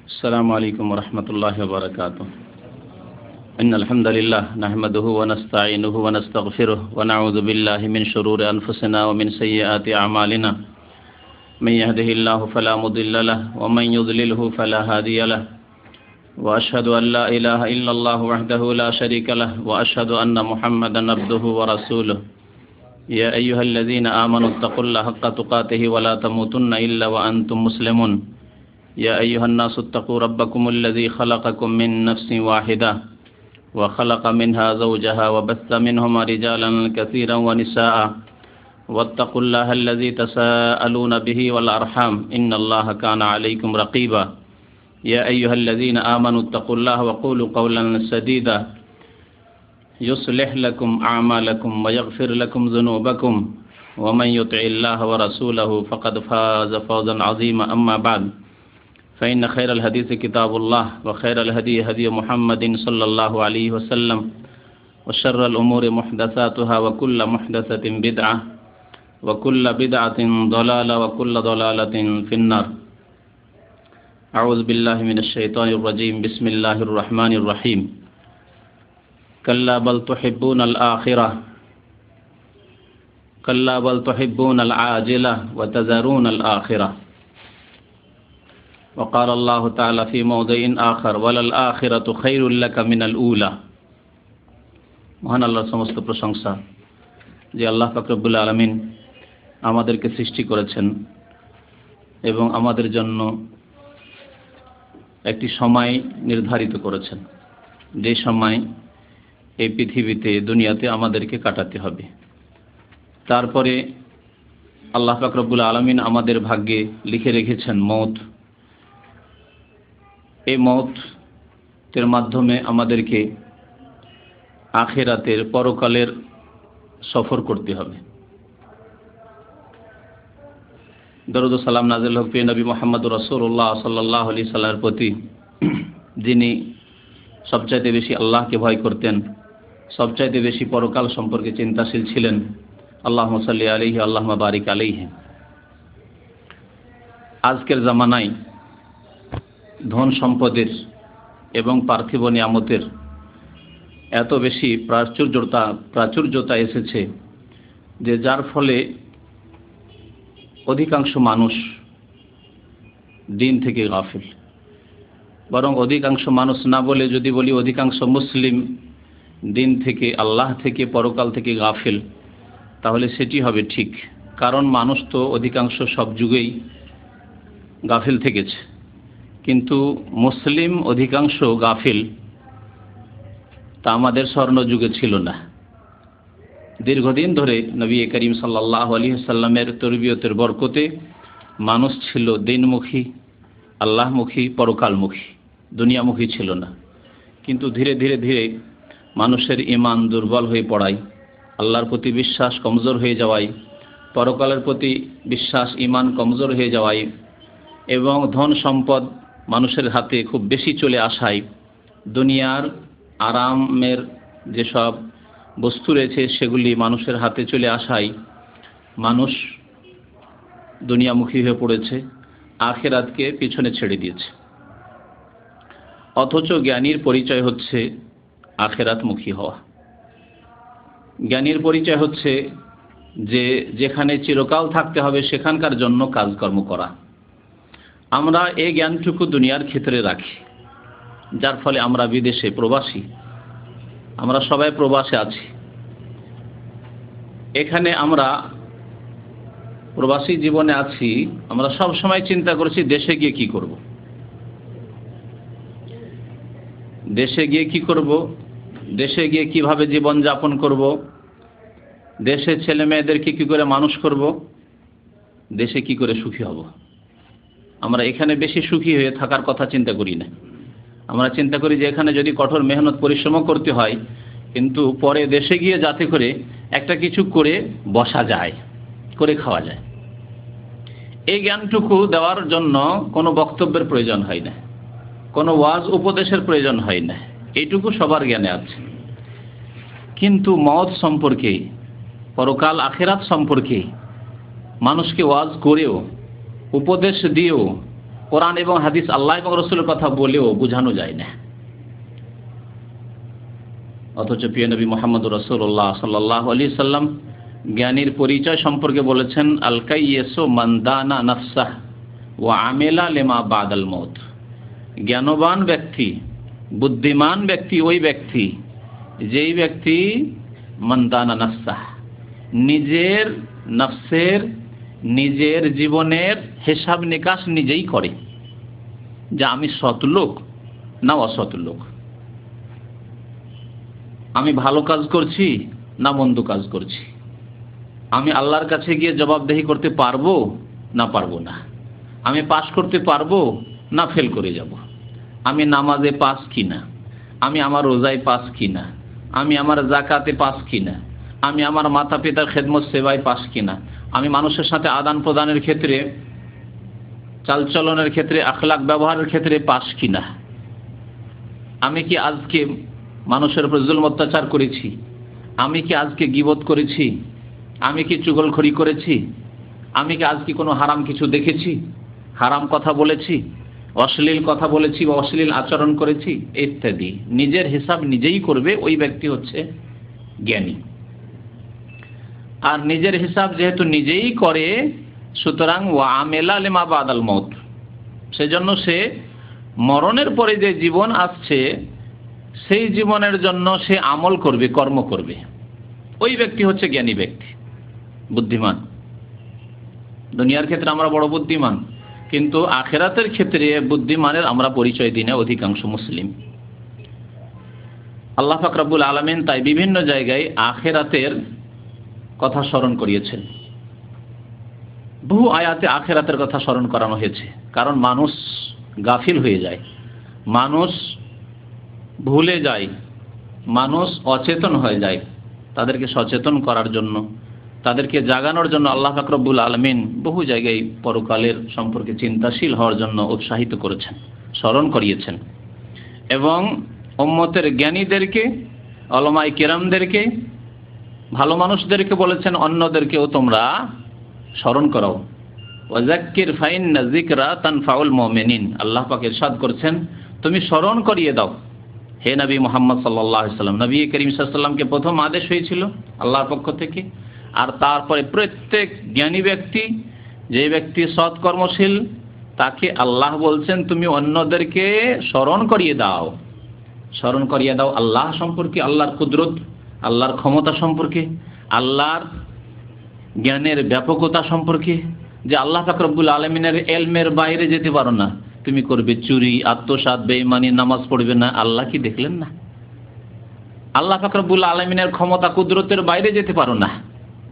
السلام عليكم ورحمة الله وبركاته. إن الحمد لله نحمده ونستعينه ونستغفره ونعوذ بالله من شرور أنفسنا ومن سيئات أعمالنا. من يهده الله فلا مضل له ومن يضلله فلا هادي له. وأشهد أن لا إله إلا الله وحده لا شريك له وأشهد أن محمدا عبده ورسوله. يا أيها الذين آمنوا اتقوا الله حق تقاته ولا تموتن إلا وأنتم مسلمون. يا أيها الناس اتقوا ربكم الذي خلقكم من نفس واحدة وخلق منها زوجها وبث منهما رجالا كثيرا ونساء واتقوا الله الذي تساءلون به والأرحام إن الله كان عليكم رقيبا. يا أيها الذين آمنوا اتقوا الله وقولوا قولا سديدا يصلح لكم أعمالكم ويغفر لكم ذنوبكم ومن يطع الله ورسوله فقد فاز فوزا عظيما. أما بعد فإن خير الحديث كتاب الله وخير الهدي هدي محمد صلى الله عليه وسلم وشر الأمور محدثاتها وكل محدثة بدعة وكل بدعة ضلالة وكل ضلالة في النار. أعوذ بالله من الشيطان الرجيم. بسم الله الرحمن الرحيم. كلا بل تحبون الآخرة كلا بل تحبون العاجلة وتذرون الآخرة. وقال الله تعالى في موضع آخر وللآخرة خير لك من الأولى. মহান আল্লাহর সমস্ত প্রশংসা যে আল্লাহ পাক রব্বুল আলামিন আমাদেরকে সৃষ্টি করেছেন এবং আমাদের জন্য একটি সময় নির্ধারিত করেছেন, যে সময় এই পৃথিবীতে দুনিয়াতে আমাদেরকে কাটাতে হবে। তারপরে আল্লাহ পাক রব্বুল আলামিন আমাদের ভাগ্যে লিখে রেখেছেন মওত। এই মওতের মাধ্যমে আমাদেরকে আখিরাতের পরকালের সফর করতে হবে। দরুদ ও সালাম নাযিল হোক প্রিয় নবী মুহাম্মদুর রাসূলুল্লাহ সাল্লাল্লাহু আলাইহি সাল্লামের প্রতি, যিনি সবচাইতে বেশি আল্লাহকে ভয় করতেন, সবচাইতে বেশি পরকাল সম্পর্কে চিন্তাশীল ছিলেন। আল্লাহুম্মা সাল্লি আলাইহি আল্লাহুম্মা বারিক আলাইহি। আজকের জামানায় ধন সম্পদের এবং পার্থিব নিয়ামতের এত বেশি প্রাচুর্যতা এসেছে যে যার ফলে অধিকাংশ মানুষ দিন থেকে গাফিল। বরং অধিকাংশ মানুষ না বলে যদি বলি অধিকাংশ মুসলিম দিন থেকে, আল্লাহ থেকে, পরকাল থেকে গাফিল, তাহলে সেটি হবে ঠিক। কারণ মানুষ তো অধিকাংশ সব যুগেই গাফিল থেকেছে, কিন্তু মুসলিম অধিকাংশ গাফিল তা আমাদের স্বর্ণ যুগে ছিল না। দীর্ঘদিন ধরে নবী করিম সাল্লাল্লাহু আলাইহি ওয়াসাল্লামের তরবিয়তের বরকতে মানুষ ছিল দিনমুখী, আল্লাহমুখী, পরকালমুখী, দুনিয়ামুখী ছিল না। কিন্তু ধীরে ধীরে ধীরে মানুষের ঈমান দুর্বল হয়ে পড়ায়, আল্লাহর প্রতি বিশ্বাস কমজোর হয়ে যাওয়ায়, পরকালের প্রতি বিশ্বাস ঈমান কমজোর হয়ে যাওয়ায় এবং ধন সম্পদ মানুষের হাতে খুব বেশি চলে আসায়, দুনিয়ার আরামের যেসব বস্তু রয়েছে সেগুলি মানুষের হাতে চলে আসায় মানুষ দুনিয়ামুখী হয়ে পড়েছে, আখিরাতকে পিছনে ছেড়ে দিয়েছে। অথচ জ্ঞানীর পরিচয় হচ্ছে আখিরাতমুখী হওয়া। জ্ঞানীর পরিচয় হচ্ছে যে যেখানে চিরকাল থাকতে হবে সেখানকার জন্য কাজকর্ম করা। আমরা এই জ্ঞানটুকু দুনিয়ার ক্ষেত্রে রাখি, যার ফলে আমরা বিদেশে প্রবাসী, আমরা সবাই প্রবাসে আছি। এখানে আমরা প্রবাসী জীবনে আছি, আমরা সব সময় চিন্তা করছি দেশে গিয়ে কি করব, দেশে গিয়ে কি করব, দেশে গিয়ে কিভাবে জীবন যাপন করব, দেশে ছেলে মেয়েদেরকে কি করে মানুষ করব, দেশে কি করে সুখী হব। আমরা এখানে বেশি সুখী হয়ে থাকার কথা চিন্তা করি না। আমরা চিন্তা করি যে এখানে যদি কঠোর মেহনত পরিশ্রম করতে হয়, কিন্তু পরে দেশে গিয়ে যাতে করে একটা কিছু করে বসা যায়, করে খাওয়া যায়। এই জ্ঞানটুকু দেওয়ার জন্য কোনো বক্তব্যের প্রয়োজন হয় না, কোনো ওয়াজ উপদেশের প্রয়োজন হয় না, এইটুকু সবার জ্ঞানে আছে। কিন্তু মওত সম্পর্কে, পরকাল আখিরাত সম্পর্কে মানুষকে ওয়াজ করেও, উপদেশ দিয়েও কোরআন এবং হাদিস, আল্লাহ এবং রসুলের কথা বলেও বোঝানো যায় না। অথচ প্রিয় নবী মুহাম্মদ রাসূলুল্লাহ সাল্লাল্লাহু আলাইহি সাল্লাম জ্ঞানীর পরিচয় সম্পর্কে বলেছেন, আল কাইয়্যিসু মান দানা নাফসাহ ওয়া আমিলা লিমা বাদাল মউত। জ্ঞানবান ব্যক্তি, বুদ্ধিমান ব্যক্তি ওই ব্যক্তি যেই ব্যক্তি মান দানা নাফসাহ, নিজের নফসের, নিজের জীবনের হিসাব নিকাশ নিজেই করে, যে আমি সৎ লোক না অসৎ লোক, আমি ভালো কাজ করছি না মন্দ কাজ করছি, আমি আল্লাহর কাছে গিয়ে জবাবদেহি করতে পারবো না পারবো না, আমি পাস করতে পারবো না ফেল করে যাব, আমি নামাজে পাস কিনা, আমি আমার রোজায় পাস কিনা, আমি আমার যাকাতে পাস কিনা, আমি আমার মাতা পিতার খেদমত সেবায় পাস কিনা, আমি মানুষের সাথে আদান প্রদানের ক্ষেত্রে, চালচলনের ক্ষেত্রে, আখলাক ব্যবহারের ক্ষেত্রে পাস কিনা, আমি কি আজকে মানুষের উপর জুলম অত্যাচার করেছি, আমি কি আজকে গীবত করেছি, আমি কি চুগলখড়ি করেছি, আমি কি আজকে কোনো হারাম কিছু দেখেছি, হারাম কথা বলেছি, অশ্লীল কথা বলেছি বা অশ্লীল আচরণ করেছি ইত্যাদি। নিজের হিসাব নিজেই করবে ওই ব্যক্তি হচ্ছে জ্ঞানী। আর নিজের হিসাব যেহেতু নিজেই করে, সুতরাং ওয়া আমেলা লিমা বাদাল মউত, সেজন্য সে মরণের পরে যে জীবন আসছে সেই জীবনের জন্য সে আমল করবে, কর্ম করবে। ওই ব্যক্তি হচ্ছে জ্ঞানী ব্যক্তি, বুদ্ধিমান। দুনিয়ার ক্ষেত্রে আমরা বড় বুদ্ধিমান, কিন্তু আখেরাতের ক্ষেত্রে বুদ্ধিমানের আমরা পরিচয় দিই না অধিকাংশ মুসলিম। আল্লাহ পাক রব্বুল আলামিন তাই বিভিন্ন জায়গায় আখেরাতের কথা স্মরণ করিয়েছেন। বহু আয়াতে আখেরাতের কথা স্মরণ করানো হয়েছে, কারণ মানুষ গাফিল হয়ে যায়, মানুষ ভুলে যায়, মানুষ অচেতন হয়ে যায়। তাদেরকে সচেতন করার জন্য, তাদেরকে জাগানোর জন্য আল্লাহ পাক রব্বুল আলামিন বহু জায়গায় পরকালের সম্পর্কে চিন্তাশীল হওয়ার জন্য উৎসাহিত করেছেন, স্মরণ করিয়েছেন। এবং উম্মতের জ্ঞানীদেরকে, উলামায়ে কেরামদেরকে, ভালো মানুষদেরকে বলেছেন অন্যদেরকেও তোমরা স্মরণ করাও। ওয়াযাক্কির ফাইন্না যিকরা তানফাউল মুমিনিন, আল্লাহ পাক ইরশাদ করছেন তুমি স্মরণ করিয়ে দাও হে নবী মুহাম্মদ সাল্লাল্লাহু আলাইহি সাল্লাম। নবী করিম সাল্লাল্লাহু আলাইহি সাল্লামকে প্রথম আদেশ হয়েছিল আল্লাহর পক্ষ থেকে, আর তারপরে প্রত্যেক জ্ঞানী ব্যক্তি, যে ব্যক্তি সৎ কর্মশীল, তাকে আল্লাহ বলছেন তুমি অন্যদেরকে স্মরণ করিয়ে দাও। স্মরণ করিয়ে দাও আল্লাহ সম্পর্কে, আল্লাহর কুদরত, আল্লাহর ক্ষমতা সম্পর্কে, আল্লাহর জ্ঞানের ব্যাপকতা সম্পর্কে, যে আল্লাহ পাক রব্বুল আলামিনের ইলমের বাইরে যেতে পারো না। তুমি করবে চুরি, আত্মসাৎ, বেঈমানি, নামাজ পড়বে না, আল্লাহ কি দেখলেন না? আল্লাহ পাক রব্বুল আলামিনের ক্ষমতা কুদরতের বাইরে যেতে পারো না।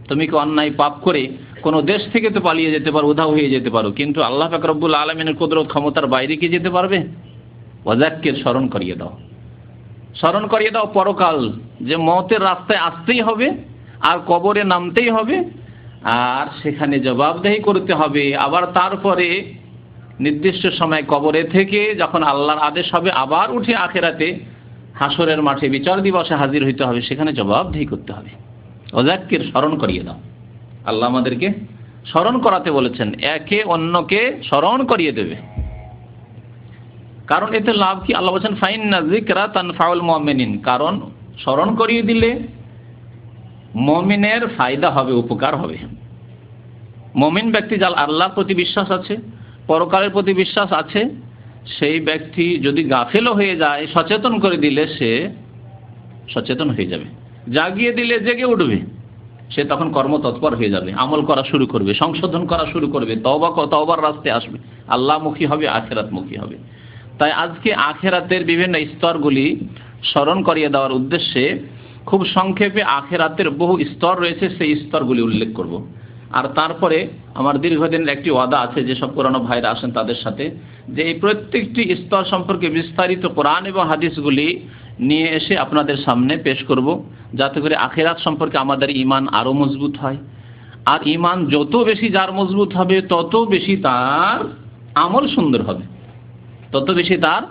তুমি কি অন্যায় পাপ করে কোনো দেশ থেকে তো পালিয়ে যেতে পারো, উধাও হয়ে যেতে পারো, কিন্তু আল্লাহ পাক রব্বুল আলামিনের কুদরত ক্ষমতার বাইরে কি যেতে পারবে? ওয়াযাক্কির, স্মরণ করিয়ে দাও, স্মরণ করিয়ে দাও পরকাল, যে মওতের রাস্তায় আসতেই হবে, আর কবরে নামতেই হবে, আর সেখানে জবাবদেহি করতে হবে। আবার তারপরে নির্দিষ্ট সময় কবরে থেকে যখন আল্লাহর আদেশ হবে আবার উঠে আখেরাতে হাসরের মাঠে বিচার দিবসে হাজির হইতে হবে, সেখানে জবাবদেহি করতে হবে। ওয়াযাক্কির, স্মরণ করিয়ে দাও। আল্লাহ আমাদেরকে স্মরণ করাতে বলেছেন, একে অন্যকে স্মরণ করিয়ে দেবে। কারণ এতে লাভ কি? আল্লাহ বলেছেন ফাইন্না যিকরা তানফাউল মুমিনিন, কারণ স্মরণ করিয়ে দিলে মুমিনের ফায়দা হবে, উপকার হবে। মুমিন ব্যক্তি যার আল্লাহর প্রতি বিশ্বাস আছে, পরকালের প্রতি বিশ্বাস আছে, সেই ব্যক্তি যদি গাফেলও হয়ে যায়, সচেতন করে দিলে সে সচেতন হয়ে যাবে, জাগিয়ে দিলে জেগে উঠবে, সে তখন কর্মতৎপর হয়ে যাবে, আমল করা শুরু করবে, সংশোধন করা শুরু করবে, তওবার রাস্তায় আসবে, আল্লাহমুখী হবে, আখিরাতমুখী হবে। তাই আজকে আখিরাতের বিভিন্ন স্তরগুলি স্মরণ করিয়ে দেওয়ার উদ্দেশ্যে খুব সংক্ষেপে আখিরাতের বহু স্তর রয়েছে, সেই স্তরগুলি উল্লেখ করব। আর তারপরে আমার দীর্ঘদিনের একটি ওয়াদা আছে, যেসব পুরানো ভাইরা আসেন তাদের সাথে, যে এই প্রত্যেকটি স্তর সম্পর্কে বিস্তারিত কোরআন এবং হাদিসগুলি নিয়ে এসে আপনাদের সামনে পেশ করব, যাতে করে আখিরাত সম্পর্কে আমাদের ঈমান আরও মজবুত হয়। আর ঈমান যত বেশি যার মজবুত হবে, তত বেশি তার আমল সুন্দর হবে, তত বেশি তার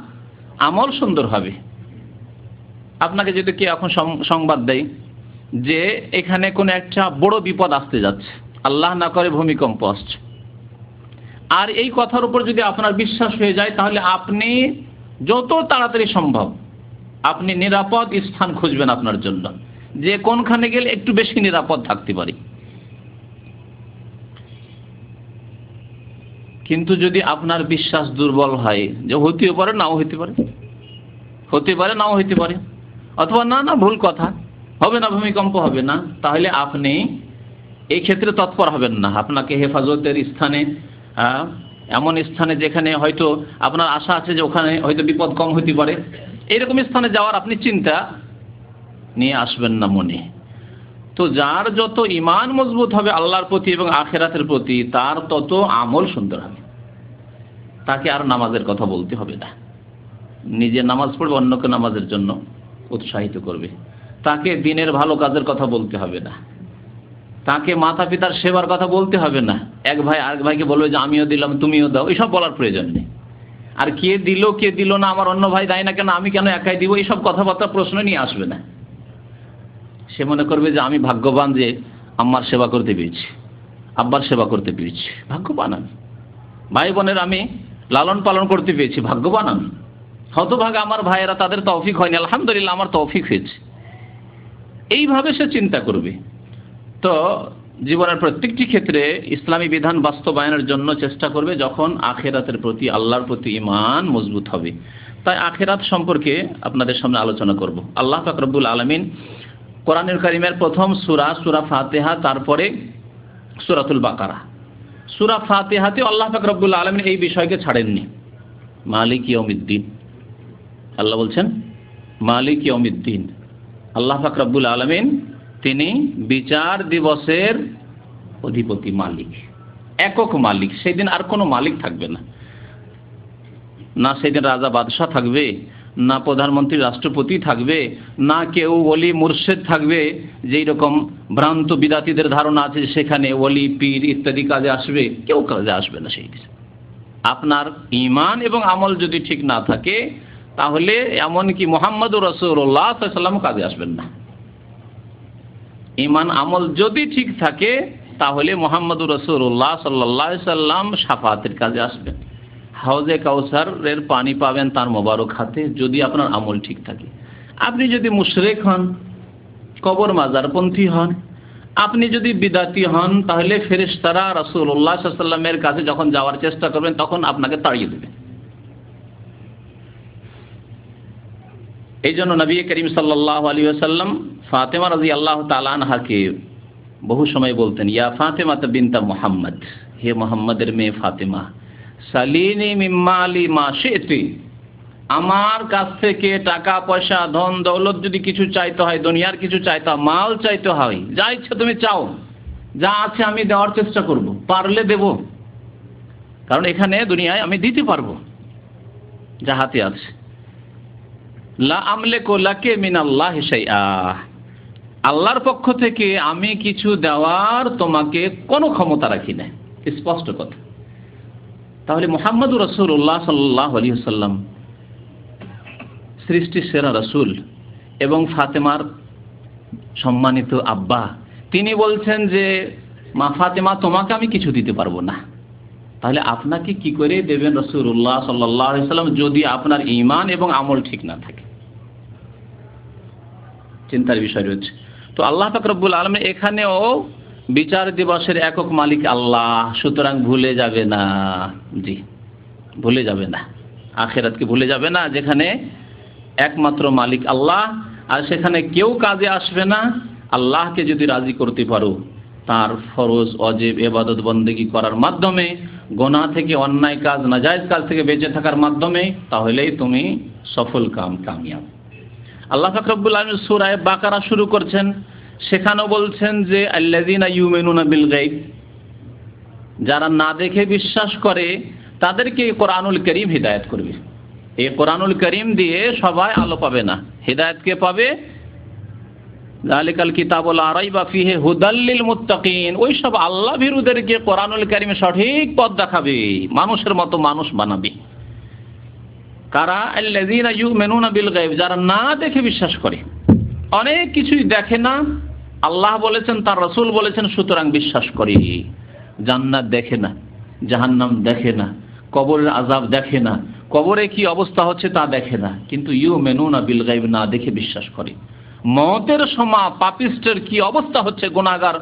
আমল সুন্দর হবে। আপনাকে যদি কেউ এখন সংবাদ দেয় যে এখানে কোনো একটা বড় বিপদ আসতে যাচ্ছে, আল্লাহ না করে ভূমিকম্প আসছে, আর এই কথার উপর যদি আপনার বিশ্বাস হয়ে যায়, তাহলে আপনি যত তাড়াতাড়ি সম্ভব আপনি নিরাপদ স্থান খুঁজবেন আপনার জন্য, যে কোনখানে গেলে একটু বেশি নিরাপদ থাকতে পারি। কিন্তু যদি আপনার বিশ্বাস দুর্বল হয়, যে হতেও পারে নাও হইতে পারে, হতে পারে নাও হইতে পারে, অথবা না না ভুল কথা, হবে না, ভূমিকম্প হবে না, তাহলে আপনি এই ক্ষেত্রে তৎপর হবেন না। আপনাকে হেফাজতের স্থানে, এমন স্থানে যেখানে হয়তো আপনার আশা আছে যে ওখানে হয়তো বিপদ কম হইতে পারে, এইরকম স্থানে যাওয়ার আপনি চিন্তা নিয়ে আসবেন না মনে। তো যার যত ঈমান মজবুত হবে আল্লাহর প্রতি এবং আখিরাতের প্রতি, তার তত আমল সুন্দর হবে। তাকে আর নামাজের কথা বলতে হবে না, নিজে নামাজ পড়বে, অন্যকে নামাজের জন্য উৎসাহিত করবে। তাকে দিনের ভালো কাজের কথা বলতে হবে না, তাকে মাতা পিতার সেবার কথা বলতে হবে না। এক ভাই আরেক ভাইকে বলবে যে আমিও দিলাম তুমিও দাও, এইসব বলার প্রয়োজন নেই। আর কে দিল কে দিল না, আমার অন্য ভাই দেয় না কেন, আমি কেন একাই দিব, এইসব কথাবার্তা প্রশ্ন নিয়ে আসবে না। সে মনে করবে যে আমি ভাগ্যবান যে আম্মার সেবা করতে পেরেছি, আব্বার সেবা করতে পেরেছি, ভাগ্যবান আমি। ভাই বোনের আমি লালন পালন করতে পেরেছি, ভাগ্যবান আমি। হতভাগা আমার ভাইয়েরা, তাদের তৌফিক হয়নি, আলহামদুলিল্লাহ আমার তৌফিক হয়েছে। এইভাবে সে চিন্তা করবে। তো জীবনের প্রত্যেকটি ক্ষেত্রে ইসলামী বিধান বাস্তবায়নের জন্য চেষ্টা করবে যখন আখিরাতের প্রতি, আল্লাহর প্রতি ঈমান মজবুত হবে। তাই আখিরাত সম্পর্কে আপনাদের সামনে আলোচনা করব। আল্লাহ পাক রব্বুল আলামিন কোরআনুল কারীমের প্রথম সূরা ফাতিহা, তারপরে সূরাতুল বাকারা। সূরা ফাতিহাতে আল্লাহ পাক রব্বুল আলামিন এই বিষয়কে ছাড়েননি। মালিক ইয়াউমিদ্দিন, আল্লাহ বলছেন মালিক ইয়াউমিদ্দিন। আল্লাহ পাক রব্বুল আলামিন তিনি বিচার দিবসের অধিপতি, মালিক, একক মালিক। সেদিন আর কোনো মালিক থাকবে না, না সেদিন রাজা বাদশাহ থাকবে, না প্রধানমন্ত্রী রাষ্ট্রপতি থাকবে, না কেউ ওলি মুর্শেদ থাকবে। যেই রকম ভ্রান্ত বিদাতীদের ধারণা আছে সেখানে ওলি পীর ইত্যাদি কাজে আসবে, কেউ কাজে আসবে না সেই দিন। আপনার ঈমান এবং আমল যদি ঠিক না থাকে, তাহলে এমনকি মুহাম্মদুর রাসূলুল্লাহ সাল্লাল্লাহু আলাইহি ওয়াসাল্লাম কাজে আসবেন না। ঈমান আমল যদি ঠিক থাকে, তাহলে মুহাম্মদুর রাসূলুল্লাহ সাল্লাল্লাহু আলাইহি ওয়াসাল্লাম শাফাআতের কাজে আসবেন, হাউজে কাউসারের পানি পাবেন তার মোবারক হাতে, যদি আপনার আমল ঠিক থাকে। আপনি যদি মুশরিক হন, কবর মাজারপন্থী হন, আপনি যদি বিদাতি হন, তাহলে ফেরেশতারা রাসূলুল্লাহ সাল্লাল্লাহু আলাইহি ওয়াসাল্লামের কাছে যখন যাওয়ার চেষ্টা করবেন, তখন আপনাকে তাড়িয়ে দেবে। এই জন্য নবী করিম সাল্লাল্লাহু আলাইহি ওয়াসাল্লাম ফাতেমা রাদিয়াল্লাহু তাআলা আনহাকে বহু সময় বলতেন, ইয়া ফাতেমা বিনতা মুহাম্মদ, হে মুহাম্মাদের মেয়ে ফাতেমা, সালিনি মিন মালি মা শি'তি, আমার কাছ থেকে টাকা পয়সা ধন দৌলত যদি কিছু চাইতে হয়, দুনিয়ার কিছু চাইতে হয়, মাল চাইতে হয়, যা ইচ্ছা তুমি চাও, যা আছে আমি দেওয়ার চেষ্টা করব, পারলে দেব, কারণ এখানে দুনিয়ায় আমি দিতে পারবো যা হাতে আছে। লা আমলিকু লাকে মিনাল্লাহি শাইআ, আল্লাহর পক্ষ থেকে আমি কিছু দেওয়ার তোমাকে কোনো ক্ষমতা রাখি না, স্পষ্ট কথা। তাহলে মুহাম্মদুর রাসূলুল্লাহ সাল্লাল্লাহু আলাইহি ওয়াসাল্লাম সৃষ্টির সেরা রাসূল এবং ফাতেমার সম্মানিত আব্বা, তিনি বলছেন যে মা ফাতেমা তোমাকে আমি কিছু দিতে পারবো না, তাহলে আপনাকে কি করে দেবেন রাসূলুল্লাহ সাল্লাল্লাহু আলাইহি ওয়াসাল্লাম, যদি আপনার ঈমান এবং আমল ঠিক না থাকে? চিন্তার বিষয় রয়েছে। তো আল্লাহ পাক রব্বুল আলামিন এখানেও বিচার দিবসের একক মালিক আল্লাহ, সুতরাং ভুলে যাবে না, জি ভুলে যাবে না, আখিরাতকে ভুলে যাবে না, যেখানে একমাত্র মালিক আল্লাহ, আর সেখানে কেউ কাজে আসবে না। আল্লাহকে যদি রাজি করতে পারো, তার ফরজ ওয়াজিব ইবাদত বন্দেগী করার মাধ্যমে, গুনাহ থেকে, অন্যায় কাজ নাজায়েজ কাজ থেকে বেঁচে থাকার মাধ্যমে, তাহলেই তুমি সফল কামিয়াব। আল্লাহ পাক রব্বুল আলামিন সূরা বাকারা শুরু করছেন, সেখানেও বলছেন যে আল্লাযীনা ইউমিনুনা বিল গায়ব, যারা না দেখে বিশ্বাস করে তাদেরকে কোরআনুল কারীম হিদায়াত করবে। এই কোরআনুল কারীম দিয়ে সবাই আলো পাবে না, হিদায়াত কে পাবে? যালিকাল কিতাবু লা রাইবা ফীহি হুদাল লিল মুত্তাকিন, ওই সব আল্লাহ ভীরুদেরকে কোরআনুল কারীম সঠিক পথ দেখাবে, মানুষের মতো মানুষ বানাবে। কারা? আল্লাযীনা ইউমিনুনা বিল গায়ব, যারা না দেখে বিশ্বাস করে, অনেক কিছুই দেখে না, আল্লাহ বলেছেন, তার রাসূল বলেছেন, সুতরাং বিশ্বাস করে। জান্নাত দেখে না, জাহান্নাম দেখে না, কবরের আযাব দেখে না, কবরে কি অবস্থা হচ্ছে তা দেখে না, কিন্তু ইউমিনুনা বিল গায়ব, না দেখে বিশ্বাস করে। মওতের সময় পাপিষ্টের কি অবস্থা হচ্ছে, গুনাহগার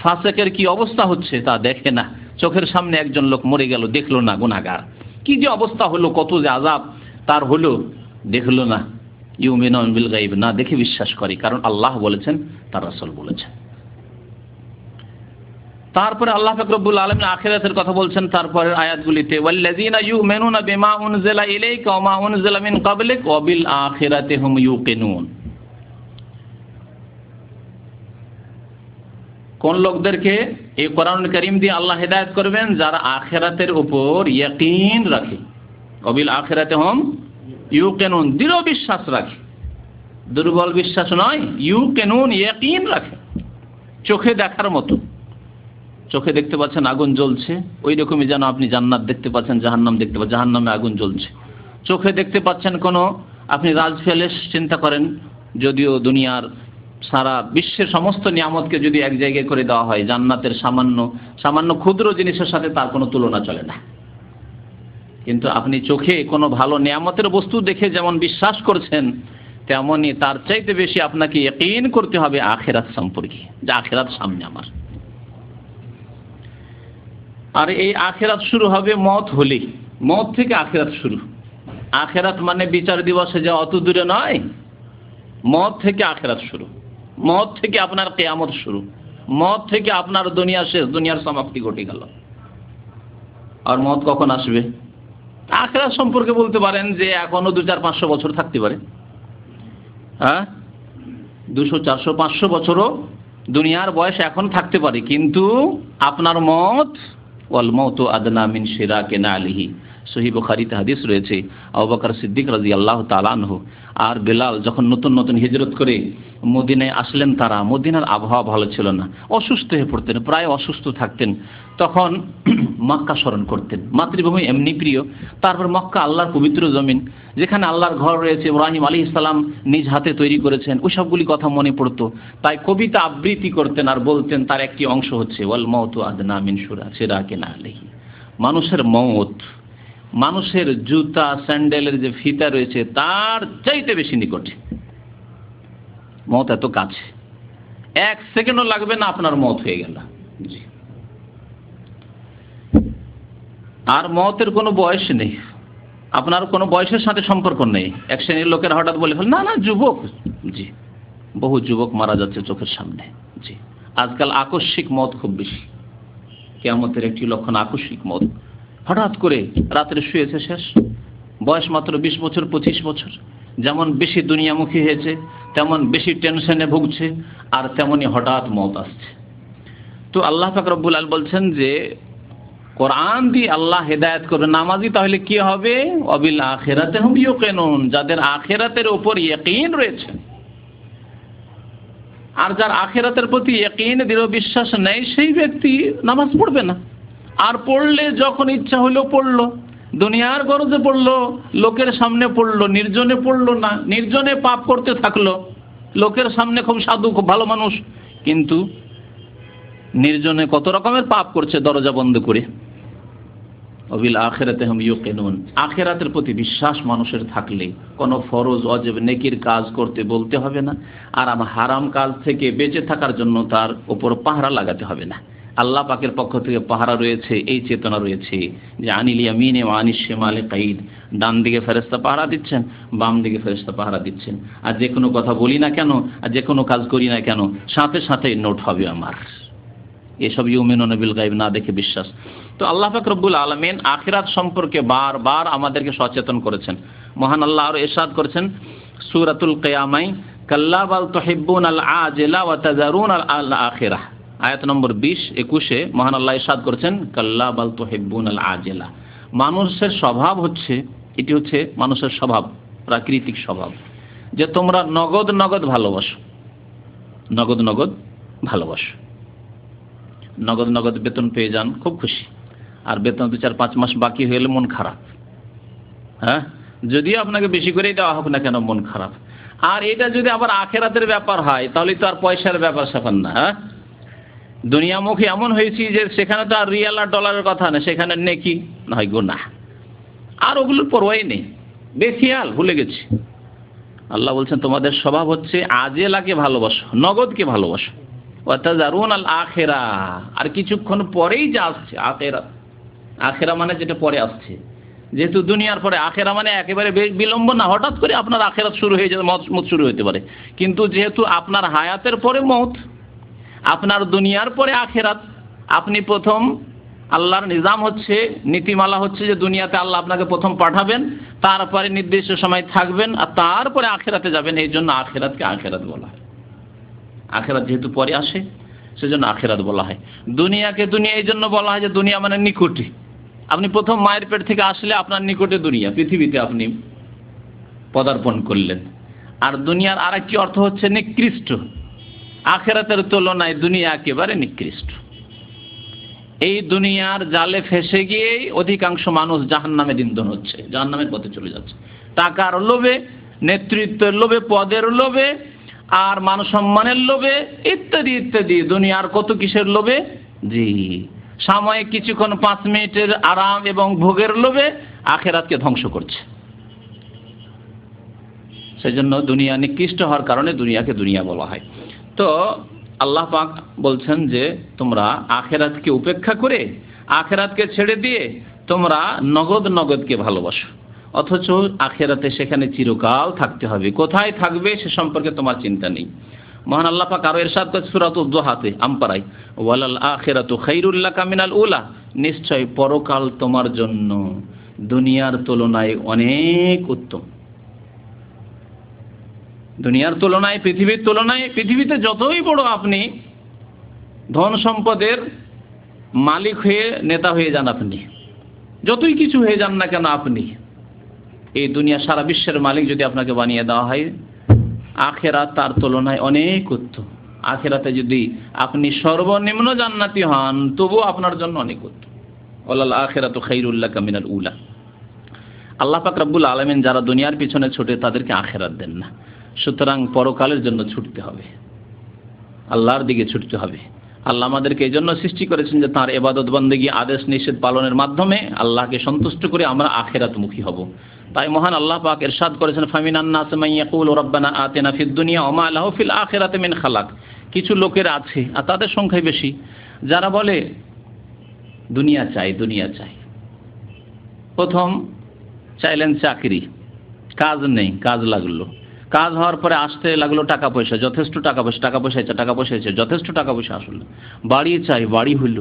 ফাসিকের কি অবস্থা হচ্ছে তা দেখে না। চোখের সামনে একজন লোক মরে গেল, দেখলো না, গুনাহগার, কি যে অবস্থা হলো, কত যে আযাব তার হলো, দেখলো না। ইউমিনুনা বিল গায়ব, না দেখে বিশ্বাস করে, কারণ আল্লাহ বলেছেন, তার রাসূল বলেছেন। তারপরে আল্লাহ পাক রব্বুল আলামিন আখিরাতের কথা বলছেন তারপরের আয়াতগুলিতে, ওয়াল্লাযিনা ইউমিনুনা বিমা উনজিলা ইলাইকা ওয়া মা উনজিলা মিন ক্বাবলিক ওয়া বিল আখিরাতি হুম ইউকিনুন। কোন লোকদেরকে এই কোরআনুল কারীম দিয়ে আল্লাহ হেদায়েত করবেন? যারা আখিরাতের উপর ইয়াকিন রাখে। ওয়া বিল আখিরাতি হুম ইউকিনুন, দৃঢ় বিশ্বাস রাখে, দুর্বল বিশ্বাস নয়। ইউকিনুন, ইয়াকিন রাখে, চোখে দেখার মতো। চোখে দেখতে পাচ্ছেন আগুন জ্বলছে, ওই রকমই যেন আপনি জান্নাত দেখতে পাচ্ছেন, জাহান্নাম দেখতে পাচ্ছেন, জাহান্নামে আগুন জ্বলছে। চোখে দেখতে পাচ্ছেন কোনো আপনি রাজ প্যালেস, চিন্তা করেন যদিও দুনিয়ার সারা বিশ্বের সমস্ত নিয়ামতকে যদি এক জায়গায় করে দেওয়া হয়, জান্নাতের সামান্য সামান্য ক্ষুদ্র জিনিসের সাথে তার কোনো তুলনা চলে না। কিন্তু আপনি চোখে কোনো ভালো নিয়ামতের বস্তু দেখে যেমন বিশ্বাস করছেন, তেমনই তার চাইতে বেশি আপনাকে ইয়াকিন করতে হবে আখিরাত সম্পর্কে, যে আখিরাত সামনে আমার। আর এই আখিরাত শুরু হবে মওত হলেই, মওত থেকে আখিরাত শুরু। আখিরাত মানে বিচার দিবসে যে অত দূরে নয়, মওত থেকে আখিরাত শুরু, মওত থেকে আপনার কিয়ামত শুরু, মওত থেকে আপনার দুনিয়া শেষ, দুনিয়ার সমাপ্তি ঘটে গেল। আর মওত কখন আসবে? আখিরাত সম্পর্কে বলতে পারেন যে এখনো 200-500 বছর থাকতে পারে। হ্যাঁ, 200, 400, 500 বছরও দুনিয়ার বয়স এখন থাকতে পারে, কিন্তু আপনার মওত, ওয়াল মাউতু আদনা মিন শিরাকি নালিহি, সহিহ বুখারীতে হাদিস রয়েছে। আবু বকর সিদ্দিক রাদিয়াল্লাহু তাআলা আনহু আর বেলাল যখন নতুন নতুন হিজরত করে মদিনায় আসলেন, তারা মদিনার আবহাওয়া ভালো ছিল না, অসুস্থ হয়ে পড়তেন, প্রায় অসুস্থ থাকতেন। তখন মক্কা স্মরণ করতেন, মাতৃভূমি এমনি প্রিয়, তারপর মক্কা আল্লাহর পবিত্র জমিন, যেখানে আল্লাহর ঘর রয়েছে, ইব্রাহিম আলাইহিস সালাম নিজ হাতে তৈরি করেছেন, ওই সবগুলি কথা মনে পড়তো। তাই কবিতা আবৃত্তি করতেন আর বলতেন, তার একটি অংশ হচ্ছে ওয়াল মাউতু আদনা মিন শিরাকি নালিহি। মানুষের মওত, মানুষের জুতা স্যান্ডেলের যে ফিতা রয়েছে তার চাইতে বেশি নিকটে। মওত এত কাছে, 1 সেকেন্ডও লাগবে না আপনার মওত হয়ে গেল। জি। আর মওতের কোনো বয়স নেই, আপনার কোনো বয়সের সাথে সম্পর্ক নেই। এক শ্রেণীর লোকের হঠাৎ বলে ফেল, না না যুবক। জি, বহু যুবক মারা যাচ্ছে চোখের সামনে। জি, আজকাল আকস্মিক মওত খুব বেশি। কিয়ামতের একটি লক্ষণ আকস্মিক মওত। হঠাৎ করে রাত্রে শুয়েছে, শেষ, বয়স মাত্র 20 বছর 25 বছর। যেমন বেশি দুনিয়ামুখী হয়েছে, তেমন বেশি টেনশনে ভুগছে, আর তেমনই হঠাৎ মওত আসছে। তো আল্লাহ পাক রব্বুল আলামিন বলছেন যে কোরআন দিয়ে আল্লাহ হেদায়েত করবে নামাজি, তাহলে কি হবে? ওয়াবিল আখিরাতি হুম ইউকিনুন, যাদের আখিরাতের উপর ইয়াকিন রয়েছে। আর যার আখিরাতের প্রতি ইয়াকিন, দৃঢ় বিশ্বাস নেই, সেই ব্যক্তি নামাজ পড়বে না। আর পড়লে যখন ইচ্ছা হলো পড়লো, দুনিয়ার গরজে পড়লো, লোকের সামনে পড়লো, নির্জনে পড়লো না, নির্জনে পাপ করতে থাকলো। লোকের সামনে খুব সাধু, খুব ভালো মানুষ, কিন্তু নির্জনে কত রকমের পাপ করছে দরজা বন্ধ করে। ওয়াবিল আখিরাতি হুম ইউকিনুন, আখিরাতের প্রতি বিশ্বাস মানুষের থাকলে কোনো ফরজ ওয়াজিব নেকির কাজ করতে বলতে হবে না, আর হারাম কাজ থেকে বেঁচে থাকার জন্য তার উপর পাহারা লাগাতে হবে না। আল্লাহ পাকের পক্ষ থেকে পাহারা রয়েছে, এই চেতনা রয়েছে যে আনিল ইয়ামিনে ওয়া আনিশ শিমালি কাঈদ, ডান দিকে ফেরেশতা পাহারা দিচ্ছেন, বাম দিকে ফেরেশতা পাহারা দিচ্ছেন। আর যে কোনো কথা বলি না কেন, আর যে কোনো কাজ করি না কেন, সাথে সাথে নোট হবে আমার। এসব ইউমিনুনা বিল গায়ব, না দেখে বিশ্বাস। তো আল্লাহ পাক রব্বুল আলামিন আখিরাত সম্পর্কে বারবার আমাদেরকে সচেতন করেছেন। মহান আল্লাহ আরো ইরশাদ করেছেন সূরাতুল কিয়ামায়, কাল্লা বাল তুহিব্বুনাল আজিলা ওয়া তাযারুনাল আখিরাহ, আয়াত নম্বর 20-21-এ মহান আল্লাহ ইরশাদ করেছেন কাল্লা বাল তুহিব্বুনাল আজিলা। মানুষের স্বভাব হচ্ছে, এটি হচ্ছে মানুষের স্বভাব, প্রাকৃতিক স্বভাব, যে তোমরা নগদ নগদ ভালোবাসো, নগদ নগদ ভালোবাসো। নগদ নগদ বেতন পেয়ে যান, খুব খুশি, আর বেতন 2-4-5 মাস বাকি হয়ে গেলে মন খারাপ। হ্যাঁ, যদিও আপনাকে বেশি করেই দেওয়া হোক না কেন, মন খারাপ। আর এটা যদি আবার আখিরাতের ব্যাপার হয়, তাহলে তো আর পয়সার ব্যাপার স্যাপার না। হ্যাঁ, দুনিয়ামুখী এমন হয়েছি যে সেখানে তো আর রিয়াল আর ডলারের কথা না, সেখানে নেকি নয় গুনাহ, আর ওগুলোর পরোয়াই নেই, বেখিয়াল, ভুলে গেছি। আল্লাহ বলছেন তোমাদের স্বভাব হচ্ছে আজেলাকে ভালোবাসো, নগদকে ভালোবাসো, ওয়াতাযারুন আল আখিরা, আর কিছুক্ষণ পরেই যা আসছে আখিরাত। আখিরা মানে যেটা পরে আসছে, যেহেতু দুনিয়ার পরে আখিরা মানে একেবারে বিলম্ব না, হঠাৎ করে আপনার আখিরাত শুরু হয়ে যাবে, মত শুরু হতে পারে, কিন্তু যেহেতু আপনার হায়াতের পরে মউত, আপনার দুনিয়ার পরে আখিরাত, আপনি প্রথম, আল্লাহর নিজাম হচ্ছে, নীতিমালা হচ্ছে যে দুনিয়াতে আল্লাহ আপনাকে প্রথম পাঠাবেন, তারপরে নির্দিষ্ট সময় থাকবেন, আর তারপরে আখিরাতে যাবেন। এই জন্য আখিরাতকে আখিরাত বলা হয়। আখিরাত যেহেতু পরে আসে সেজন্য আখিরাত বলা হয়। দুনিয়াকে দুনিয়া এই জন্য বলা হয় যে দুনিয়া মানে নিকটে। আপনি প্রথম মায়ের পেট থেকে আসলে আপনার নিকটে দুনিয়া, পৃথিবীতে আপনি পদার্পণ করলেন। আর দুনিয়ার আরেকটি অর্থ হচ্ছে নিকৃষ্ট। আখিরাতের তুলনায় দুনিয়া একেবারে নিকৃষ্ট। এই দুনিয়ার জালে ফেসে গিয়েই অধিকাংশ মানুষ জাহান্নামে নিন্দন হচ্ছে, জাহান্নামের পথে চলে যাচ্ছে, টাকার লোভে, নেতৃত্বের লোভে, পদের লোভে, আর মান সম্মানের লোভে, ইত্যাদি ইত্যাদি। দুনিয়ার কত কিসের লোভে, জি, সাময়িক কিছুক্ষণ 5 মিনিটের আরাম এবং ভোগের লোভে আখিরাতকে ধ্বংস করছে। সেজন্য দুনিয়া নিকৃষ্ট হওয়ার কারণে দুনিয়াকে দুনিয়া বলা হয়। তো আল্লাহ পাক বলছেন যে তোমরা আখিরাতকে উপেক্ষা করে, আখিরাতকে ছেড়ে দিয়ে তোমরা নগদকে ভালোবাসো, অথচ আখিরাতে সেখানে চিরকাল থাকতে হবে। কোথায় থাকবে সে সম্পর্কে তোমার চিন্তা নেই। মহান আল্লাহ পাক আরো ইরশাদ করেছেন সূরাতুদ দুহাতে, আমপারায়, ওয়ালাল আখিরাতু খায়রুল লাকা মিনাল উলা, নিশ্চয় পরকাল তোমার জন্য দুনিয়ার তুলনায় অনেক উত্তম। দুনিয়ার তুলনায়, পৃথিবীর তুলনায়, পৃথিবীতে যতই বড় আপনি ধন সম্পদের মালিক হয়ে, নেতা হয়ে যান, আপনি যতই কিছু হয়ে যান না কেন, আপনি এই দুনিয়া সারা বিশ্বের মালিক যদি আপনাকে বানিয়ে দেওয়া হয়, আখিরাত তার তুলনায় অনেক উত্তম। আখিরাতে যদি আপনি সর্বনিম্ন জান্নাতি হন, তবুও আপনার জন্য অনেক উত্তম। ওয়ালাল আখিরাতু খায়রুল লাকা মিনাল উলা। আল্লাহ পাক রব্বুল আলামিন যারা দুনিয়ার পিছনে ছুটে তাদেরকে আখিরাত দেন না। সুতরাং পরকালের জন্য ছুটতে হবে, আল্লাহর দিকে ছুটতে হবে। আল্লাহ আমাদেরকে এই জন্য সৃষ্টি করেছেন যে তাঁর ইবাদত বন্দেগী, আদেশ নিষেধ পালনের মাধ্যমে আল্লাহকে সন্তুষ্ট করে আমরা আখিরাতমুখী হব। তাই মহান আল্লাহ পাক ইরশাদ করেছেন, ফামিনান নাস মান ইয়াকুলু রাব্বানা আতিনা ফিদ দুনিয়া ওয়া মা লাহু ফিল আখিরাতি মিন খালাক। কিছু লোকের আছে, আর তাদের সংখ্যাই বেশি, যারা বলে দুনিয়া চাই, দুনিয়া চাই। প্রথম চাইলেন চাকরি, কাজ নেই, কাজ লাগলো, কাজ হওয়ার পরে আসতে লাগলো টাকা পয়সা, যথেষ্ট টাকা পয়সা, টাকা পয়সা চাই, টাকা পয়সা চাই, যথেষ্ট টাকা পয়সা আসলো। বাড়ি চাই, বাড়ি হইল।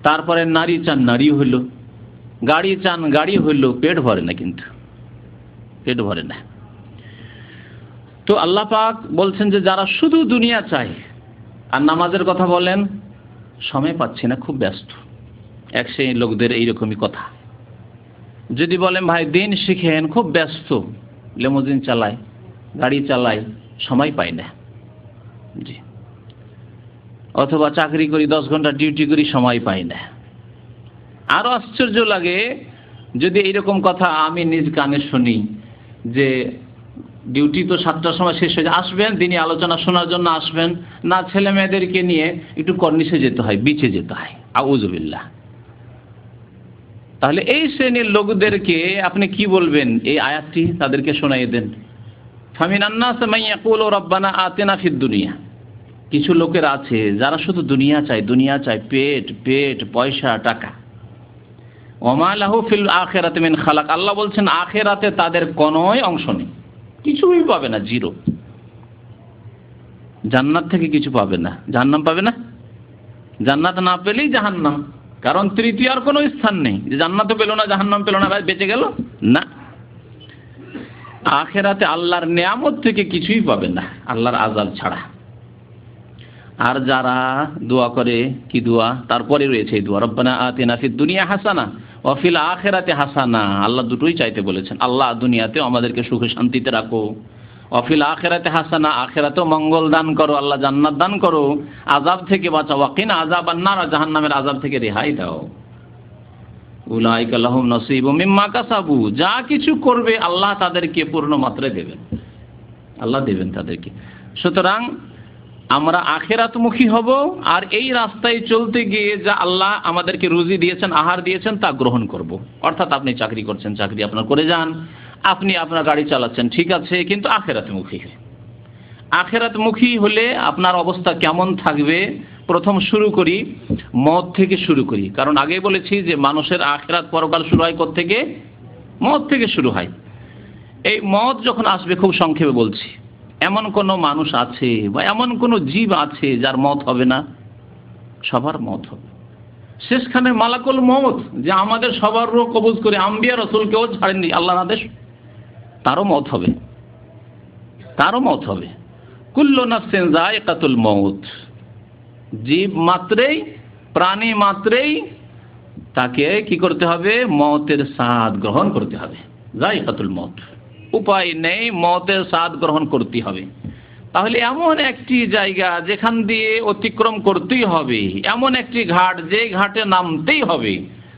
তারপরে নারী চান, নারী হইল। গাড়ি চান, গাড়ি হইল। পেট ভরে না, কিন্তু পেট ভরে না। তো আল্লাহ পাক বলছেন যে যারা শুধু দুনিয়া চায়, আর নামাজের কথা বলেন, সময় পাচ্ছি না, খুব ব্যস্ত, এক সেই লোকদের এইরকমই কথা। যদি বলেন ভাই দিন শিখেন, খুব ব্যস্ত, লিমুজিন চালায়, গাড়ি চালায়, সময় পাই না, জি। অথবা চাকরি করি, 10 ঘন্টা ডিউটি করি, সময় পাই না। আরো আশ্চর্য লাগে যদি এইরকম কথা আমি নিজ কানে শুনি যে ডিউটি তো 7টার সময় শেষ হয়ে যায়, আসবেন দিনই আলোচনা শোনার জন্য, আসবেন না, ছেলে মেয়েদেরকে নিয়ে একটু কর্নিশে যেতে হয়, বিচে যেতে হয়। আউযুবিল্লাহ। তাহলে এই শ্রেণীর লোকদেরকে আপনি কি বলবেন? এই আয়াতটি তাদেরকে শোনাই দেন, ফামিনান নাস মান ইয়াকুলু রাব্বানা আতিনা ফিদ দুনিয়া। কিছু লোকের আছে যারা শুধু দুনিয়া চায়, দুনিয়া চায়, পেট পেট, পয়সা, টাকা। ওয়া মা লাহু ফিল আখিরাতি মিন খালাক। আল্লাহ বলছেন আখিরাতে তাদের কোনোই অংশ নেই, কিছুই পাবে না, জিরো। জান্নাত থেকে কিছু পাবে না, জাহান্নাম পাবে না। জান্নাত না পেলেই জাহান্নাম, কারণ তৃতীয় আর কোনো স্থান নেই যে জান্নাতও পেল না, জাহান্নাম পেল না, বেঁচে গেল না। আখিরাতে আল্লাহর নিয়ামত থেকে কিছুই পাবে না, আল্লাহর আযাব ছাড়া। আর যারা দোয়া করে, কি দোয়া? তারপরে রয়েছে এই দোয়া, রব্বানা আতিনা ফিদ দুনিয়া হাসানা ওয়া ফিল আখিরাতি হাসানা। আল্লাহ দুটোই চাইতে বলেছেন। আল্লাহ দুনিয়াতেও আমাদেরকে সুখে শান্তিতে রাখো, ওয়া ফিল আখিরাতি হাসানা, আখিরাতেও মঙ্গল দান করো, আল্লাহ জান্নাত দান করো, আযাব থেকে বাঁচাও, ওয়া কিনা আযাবান নার, জাহান্নামের আযাব থেকে রেহাই দাও। উলাইকা লাহুম নসীবুম মিম্মা কাসাবু। যা কিছু করবে আল্লাহ তাদেরকে পূর্ণ মাত্রায় দেবেন, আল্লাহ দেবেন তাদেরকে। সুতরাং আমরা আখিরাতমুখী হব, আর এই রাস্তায় চলতে গিয়ে যা আল্লাহ আমাদেরকে রুজি দিয়েছেন, আহার দিয়েছেন, তা গ্রহণ করব। অর্থাৎ আপনি চাকরি করছেন, চাকরি আপনার করে যান, আপনি আপনার গাড়ি চালাচ্ছেন, ঠিক আছে, কিন্তু আখিরাতমুখী। আখিরাতমুখী হলে আপনার অবস্থা কেমন থাকবে? প্রথম শুরু করি মত থেকে শুরু করি, কারণ আগে বলেছি যে মানুষের আখিরাত পরকাল শুরু হয় কোত্থেকে? মত থেকে শুরু হয়। এই মত যখন আসবে, খুব সংক্ষেপে বলছি, এমন কোন মানুষ আছে বা এমন কোন জীব আছে যার মত হবে না? সবার মত হবে। শেষখানে মালাকুল মউত, যে আমাদের সবার রূহ কবজ করে আম্বিয়া রাসূলকেও ছাড়েননি আল্লাহর আদেশ, তারও মত হবে, তারও মত হবে। কুল্লু নাফসিন যায়িকাতুল মউত, জীব মাত্রেই, প্রাণী মাত্রেই তাকে কি করতে হবে? মতের স্বাদ গ্রহণ করতে হবে। যায়িকাতুল মউত, উপায় নেই, মতের স্বাদ গ্রহণ করতে হবে। তাহলে এমন একটি জায়গা যেখান দিয়ে অতিক্রম করতেই হবে, এমন একটি ঘাট যে ঘাটে নামতেই হবে,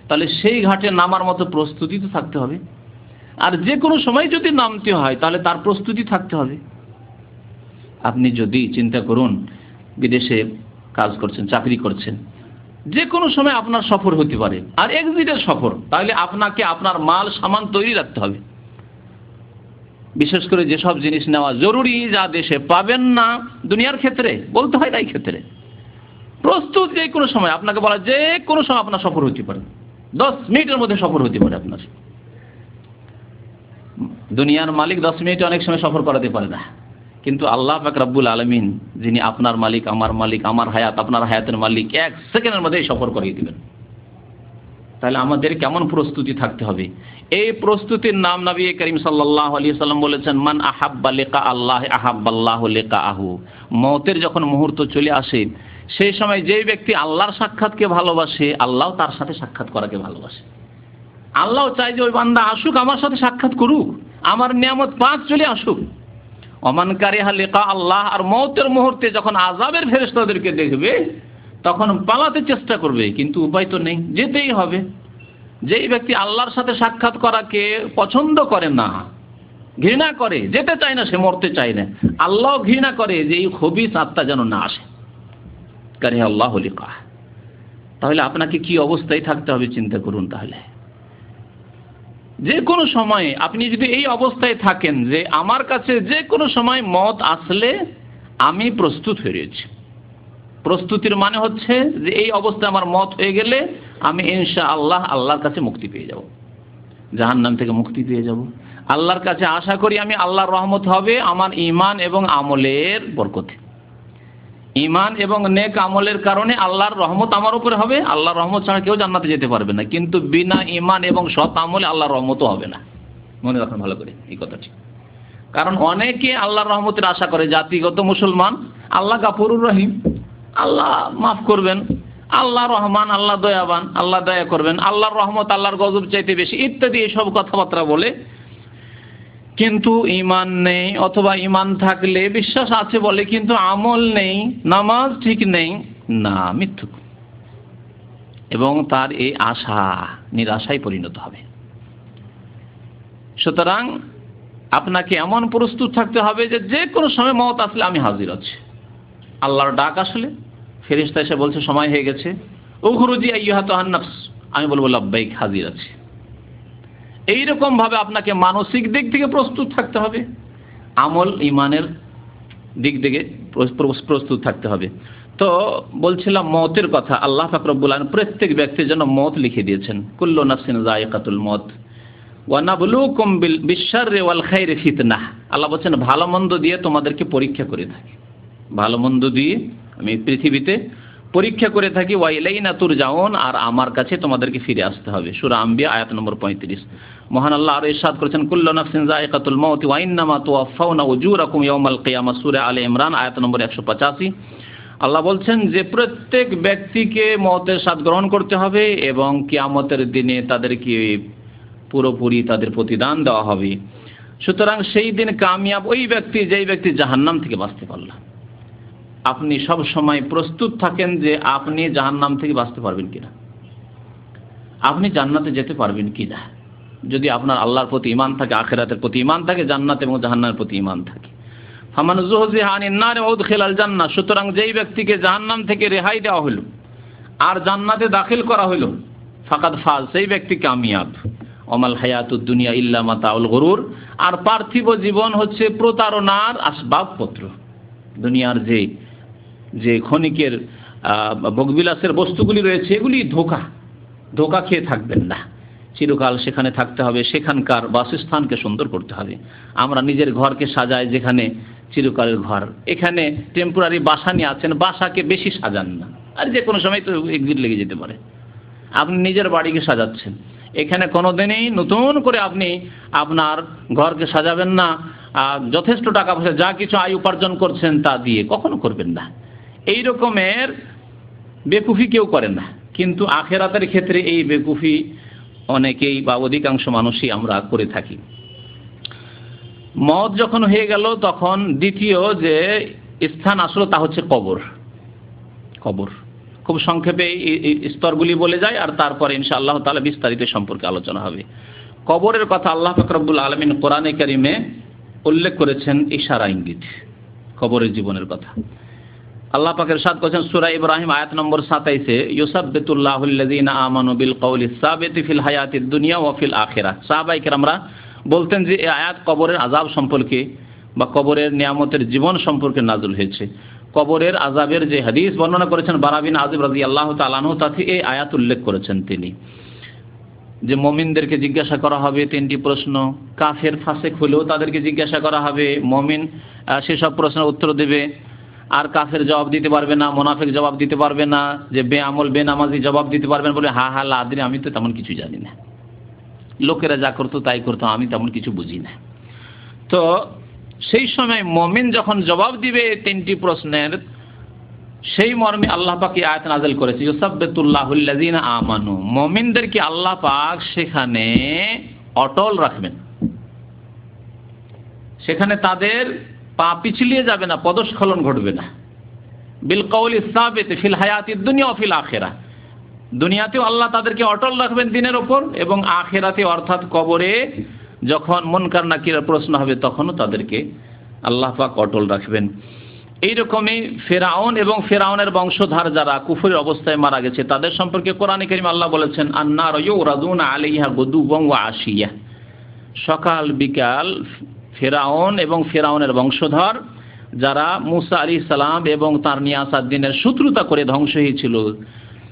তাহলে সেই ঘাটে নামার মতো প্রস্তুতি তো থাকতে হবে। আর যে কোনো সময় যদি নামতে হয় তাহলে তার প্রস্তুতি থাকতে হবে। আপনি যদি চিন্তা করুন, বিদেশে কাজ করছেন, চাকরি করছেন, যে কোনো সময় আপনার সফর হতে পারে, আর এক্সিটের সফর, তাহলে আপনাকে আপনার মাল সামান তৈরি রাখতে হবে। বিশেষ করে যেসব জিনিস নেওয়া জরুরি, যা দেশে পাবেন না, দুনিয়ার ক্ষেত্রে বলতে হয়, এই ক্ষেত্রে প্রস্তুত। যে কোনো সময় আপনাকে বলা, যে কোনো সময় আপনার সফর হতে পারে, 10 মিনিটের মধ্যে সফর হতে পারে আপনার। দুনিয়ার মালিক 10 মিনিটে অনেক সময় সফর করাতে পারে না, কিন্তু আল্লাহ পাক রব্বুল আলামিন, যিনি আপনার মালিক, আমার হায়াত, আপনার হায়াতের মালিক, 1 সেকেন্ডের মধ্যেই সফর করিয়ে দিবেন। তাহলে আমাদের কেমন প্রস্তুতি থাকতে হবে? এই প্রস্তুতির নাম নবী করিম সাল্লাল্লাহু আলাইহি সাল্লাম বলেছেন, মান আহাব্বা লিকা আল্লাহ আহাব্বাল্লাহু লিকাহু। মওতের যখন মুহূর্ত চলে আসে, সেই সময় যে ব্যক্তি আল্লাহর সাক্ষাৎকে ভালোবাসে, আল্লাহ তার সাথে সাক্ষাৎ করাকে ভালোবাসে। আল্লাহ চাই যে ওই বান্দা আসুক, আমার সাথে সাক্ষাৎ করুক, আমার নিয়ামত পাক চলে আসুক। ওমান কারিহা লিকা আল্লাহ, আর মওতের মুহূর্তে যখন আযাবের ফেরেশতাদেরকে দেখবে, তখন পালাতে চেষ্টা করবে, কিন্তু উপায় তো নেই, যেতেই হবে। যেই ব্যক্তি আল্লাহর সাথে সাক্ষাৎ করাকে পছন্দ করে না, ঘৃণা করে, যেতে চায় না, সে মরতে চায় না। আল্লাহ ঘৃণা করে যে এই খবিস আত্মা যেন না আসে। কারিহা আল্লাহু লিকা। তাহলে আপনাকে কি অবস্থায় থাকতে হবে চিন্তা করুন। তাহলে যে কোনো সময় আপনি যদি এই অবস্থায় থাকেন যে আমার কাছে যে কোনো সময় মত আসলে আমি প্রস্তুত হয়ে রয়েছি। প্রস্তুতির মানে হচ্ছে যে এই অবস্থায় আমার মত হয়ে গেলে আমি ইনশাআল্লাহ আল্লাহর কাছে মুক্তি পেয়ে যাব, জাহান্নাম থেকে মুক্তি পেয়ে যাব। আল্লাহর কাছে আশা করি আমি আল্লাহর রহমত হবে আমার ঈমান এবং আমলের বরকতে। ঈমান এবং নেক আমলের কারণে আল্লাহর রহমত আমার উপরে হবে। আল্লাহর রহমত ছাড়া কেউ জান্নাতে যেতে পারবে না, কিন্তু বিনা ঈমান এবং সৎ আমলে আল্লাহর রহমতও হবে না। মনে রাখুন ভালো করে এই কথাটি। কারণ অনেকে আল্লাহর রহমতের আশা করে, জাতিগত মুসলমান, আল্লাহ গাফুরুর রহিম, আল্লাহ মাফ করবেন, আল্লাহ রহমান, আল্লাহ দয়াবান, আল্লাহ দয়া করবেন, আল্লাহর রহমত আল্লাহর গজব চাইতে বেশি, ইত্যাদি এইসব কথাবার্তা বলে, কিন্তু ঈমান নেই, অথবা ঈমান থাকলে বিশ্বাস আছে বলে কিন্তু আমল নেই, নামাজ ঠিক নেই, না, মিথ্যুক। এবং তার এই আশা নিরাশায় পরিণত হবে। সুতরাং আপনাকে এমন প্রস্তুত থাকতে হবে যে যে কোনো সময় মওত আসলে আমি হাজির আছি। আল্লাহর ডাক আসলে ফেরেশতা এসে বলছে সময় হয়ে গেছে, উখরুজি আইয়ুহাতুহান নাফস, আমি বলবো লাব্বাইক, হাজির আছি। এইরকম ভাবে আপনাকে মানসিক দিক থেকে প্রস্তুত থাকতে হবে, আমল ঈমানের দিক থেকে প্রস্তুত থাকতে হবে। তো বলছিলাম মওতের কথা। আল্লাহ পাক রব্বুল আলামিন প্রত্যেক ব্যক্তির জন্য মওত লিখে দিয়েছেন। কুল্লু নাফসিন যায়িকাতুল মওত ওয়া নাবলুকুম বিশ-শাররি ওয়াল খাইরি ফিতনাহ। আল্লাহ বলেন ভালো মন্দ দিয়ে তোমাদেরকে পরীক্ষা করে থাকি, ভালো মন্দ দিয়ে আমি পৃথিবীতে পরীক্ষা করে থাকি। ওয়া ইলাইনা তুরজাউন, আর আমার কাছে তোমাদেরকে ফিরে আসতে হবে। সূরা আম্বিয়া আয়াত নম্বর 35। মহান আল্লাহ আরো ইরশাদ করেছেন, কুল্লু নাফসিন যায়িকাতুল মওত ওয়া ইন্নামা তুওয়াফাউনা উজুরাকুম ইয়াওমাল কিয়ামাহ, সূরা আলে ইমরান আয়াত নম্বর 185। আল্লাহ বলছেন যে প্রত্যেক ব্যক্তিকে মওতের স্বাদ গ্রহণ করতে হবে এবং কিয়ামতের দিনে তাদেরকে পুরোপুরি তাদের প্রতিদান দেওয়া হবে। সুতরাং সেই দিন কামিয়াব ওই ব্যক্তি যেই ব্যক্তি জাহান্নাম থেকে বাঁচতে পারল। আপনি সব সময় প্রস্তুত থাকেন যে আপনি জাহান্নাম থেকে বাঁচতে পারবেন কিনা, আপনি জান্নাতে যেতে পারবেন কিনা। যদি আপনার আল্লাহর প্রতি ঈমান থাকে, আখিরাতের প্রতি ঈমান থাকে, জান্নাত এবং জাহান্নামের প্রতি ঈমান থাকে। ফামান যুহজিহা আনিন নার ওয়া উদখিলাল জান্নাহ, সুতরাং যেই ব্যক্তিকে জাহান্নাম থেকে রেহাই দেওয়া হলো আর জান্নাতে দাখিল করা হলো, ফাকাদ ফাজ, সেই ব্যক্তি কামিয়াব। ওমাল হায়াতুদ দুনিয়া ইল্লা মাতাউল গুরুর, আর পার্থিব জীবন হচ্ছে প্রতারণার আসবাবপত্র। দুনিয়ার যে ক্ষণিকের ভোগবিলাসের বস্তুগুলি রয়েছে এগুলি ধোঁকা খেয়ে থাকবেন না। চিরকাল সেখানে থাকতে হবে, সেখানকার বাসস্থানকে সুন্দর করতে হবে। আমরা নিজের ঘরকে সাজাই, যেখানে চিরকালের ঘর, এখানে টেম্পোরারি বাসা নিয়ে আছেন, বাসাকে বেশি সাজান না, আর যে কোনো সময় তো এক্সিট লেগে যেতে পারে। আপনি নিজের বাড়িকে সাজাচ্ছেন, এখানে কোনোদিনই নতুন করে আপনি আপনার ঘরকে সাজাবেন না। যথেষ্ট টাকা পয়সা যা কিছু আয় উপার্জন করছেন তা দিয়ে কখনো করবেন না। এই রকমের বেকুফি কেউ করেন না, কিন্তু আখেরাতের ক্ষেত্রে এই বেকুফি অনেকেই বা অধিকাংশ মানুষই আমরা করে থাকি। মওত যখন হয়ে গেল তখন দ্বিতীয় যে স্থান আসলো তা হচ্ছে কবর। খুব সংক্ষেপে এই স্তরগুলি বলে যায়, আর তারপরে ইনশাআল্লাহ তাআলা বিস্তারিত সম্পর্কে আলোচনা হবে। কবরের কথা আল্লাহ পাক রব্বুল আলামিন কোরআনে কারীমে উল্লেখ করেছেন ইশারা ইঙ্গিত, কবরের জীবনের কথা। আল্লাহ পাক ইরশাদ করেছেন সূরা ইব্রাহিম আয়াত নম্বর 27-এ, ইউসাব্বিতুল্লাহুল্লাযীনা আমানু বিল কওলি সাবিতি ফিল হায়াতিদ দুনিয়া ওয়া ফিল আখিরাহ। সাহাবায়ে কেরামরা বলতেন যে এই আয়াত কবরের আযাব সম্পর্কে বা কবরের নিয়ামতের জীবন সম্পর্কে নাযিল হয়েছে। কবরের আযাবের যে হাদিস বর্ণনা করেছেন বারা বিন আযিব রাদিয়াল্লাহু তাআলা আনহু, তাতে এই আয়াত উল্লেখ করেছেন তিনি, যে মুমিনদেরকে জিজ্ঞাসা করা হবে 3টি প্রশ্ন। কাফের ফাসিক হলেও তাদেরকে জিজ্ঞাসা করা হবে, মুমিন সেসব প্রশ্নের উত্তর দেবে, আর কাফের জবাব দিতে পারবে না, মুনাফিক জবাব দিতে পারবে না, যে বেআমল বেনামাজি জবাব দিতে পারবেন বলে হা লা আদরি, আমি তো তেমন কিছু জানি না, লোকেরা যা করতো তাই করতো, আমি তেমন কিছু বুঝি না। তো সেই সময় মুমিন যখন জবাব দিবে 3টি প্রশ্নের, সেই মর্মে আল্লাহ পাক এই আয়াত নাযিল করেছে, ইউসাব্বিতুল্লাহুল্লাযীনা আমানু, মুমিনদেরকে আল্লাহ পাক সেখানে অটল রাখবেন, সেখানে তাদের পা পিছলিয়ে যাবে না, পদস্খলন ঘটবে না। বিল কওলি সাবিত ফিল হায়াতিদ দুনিয়া ওয়া ফিল আখিরাহ, দুনিয়াতেও আল্লাহ তাদেরকে অটল রাখবেন দিনের ওপর, এবং আখিরাতে অর্থাৎ কবরে যখন মুনকার নাকিরের প্রশ্ন হবে তখনও তাদেরকে আল্লাহ পাক অটল রাখবেন। এইরকমই ফেরাউন এবং ফেরাউনের বংশধর যারা কুফরের অবস্থায় মারা গেছে তাদের সম্পর্কে কোরআনে কারীমে আল্লাহ বলেছেন, আন্নার ইউরাদুনা আলাইহা গুদুওয়ান ওয়া আশিয়া, সকাল বিকাল ফেরাউন এবং ফেরাউনের বংশধর যারা মুসা আলাইহিস সালাম এবং তার নিয়ে আসা দিনের শত্রুতা করে ধ্বংস হয়েছিল,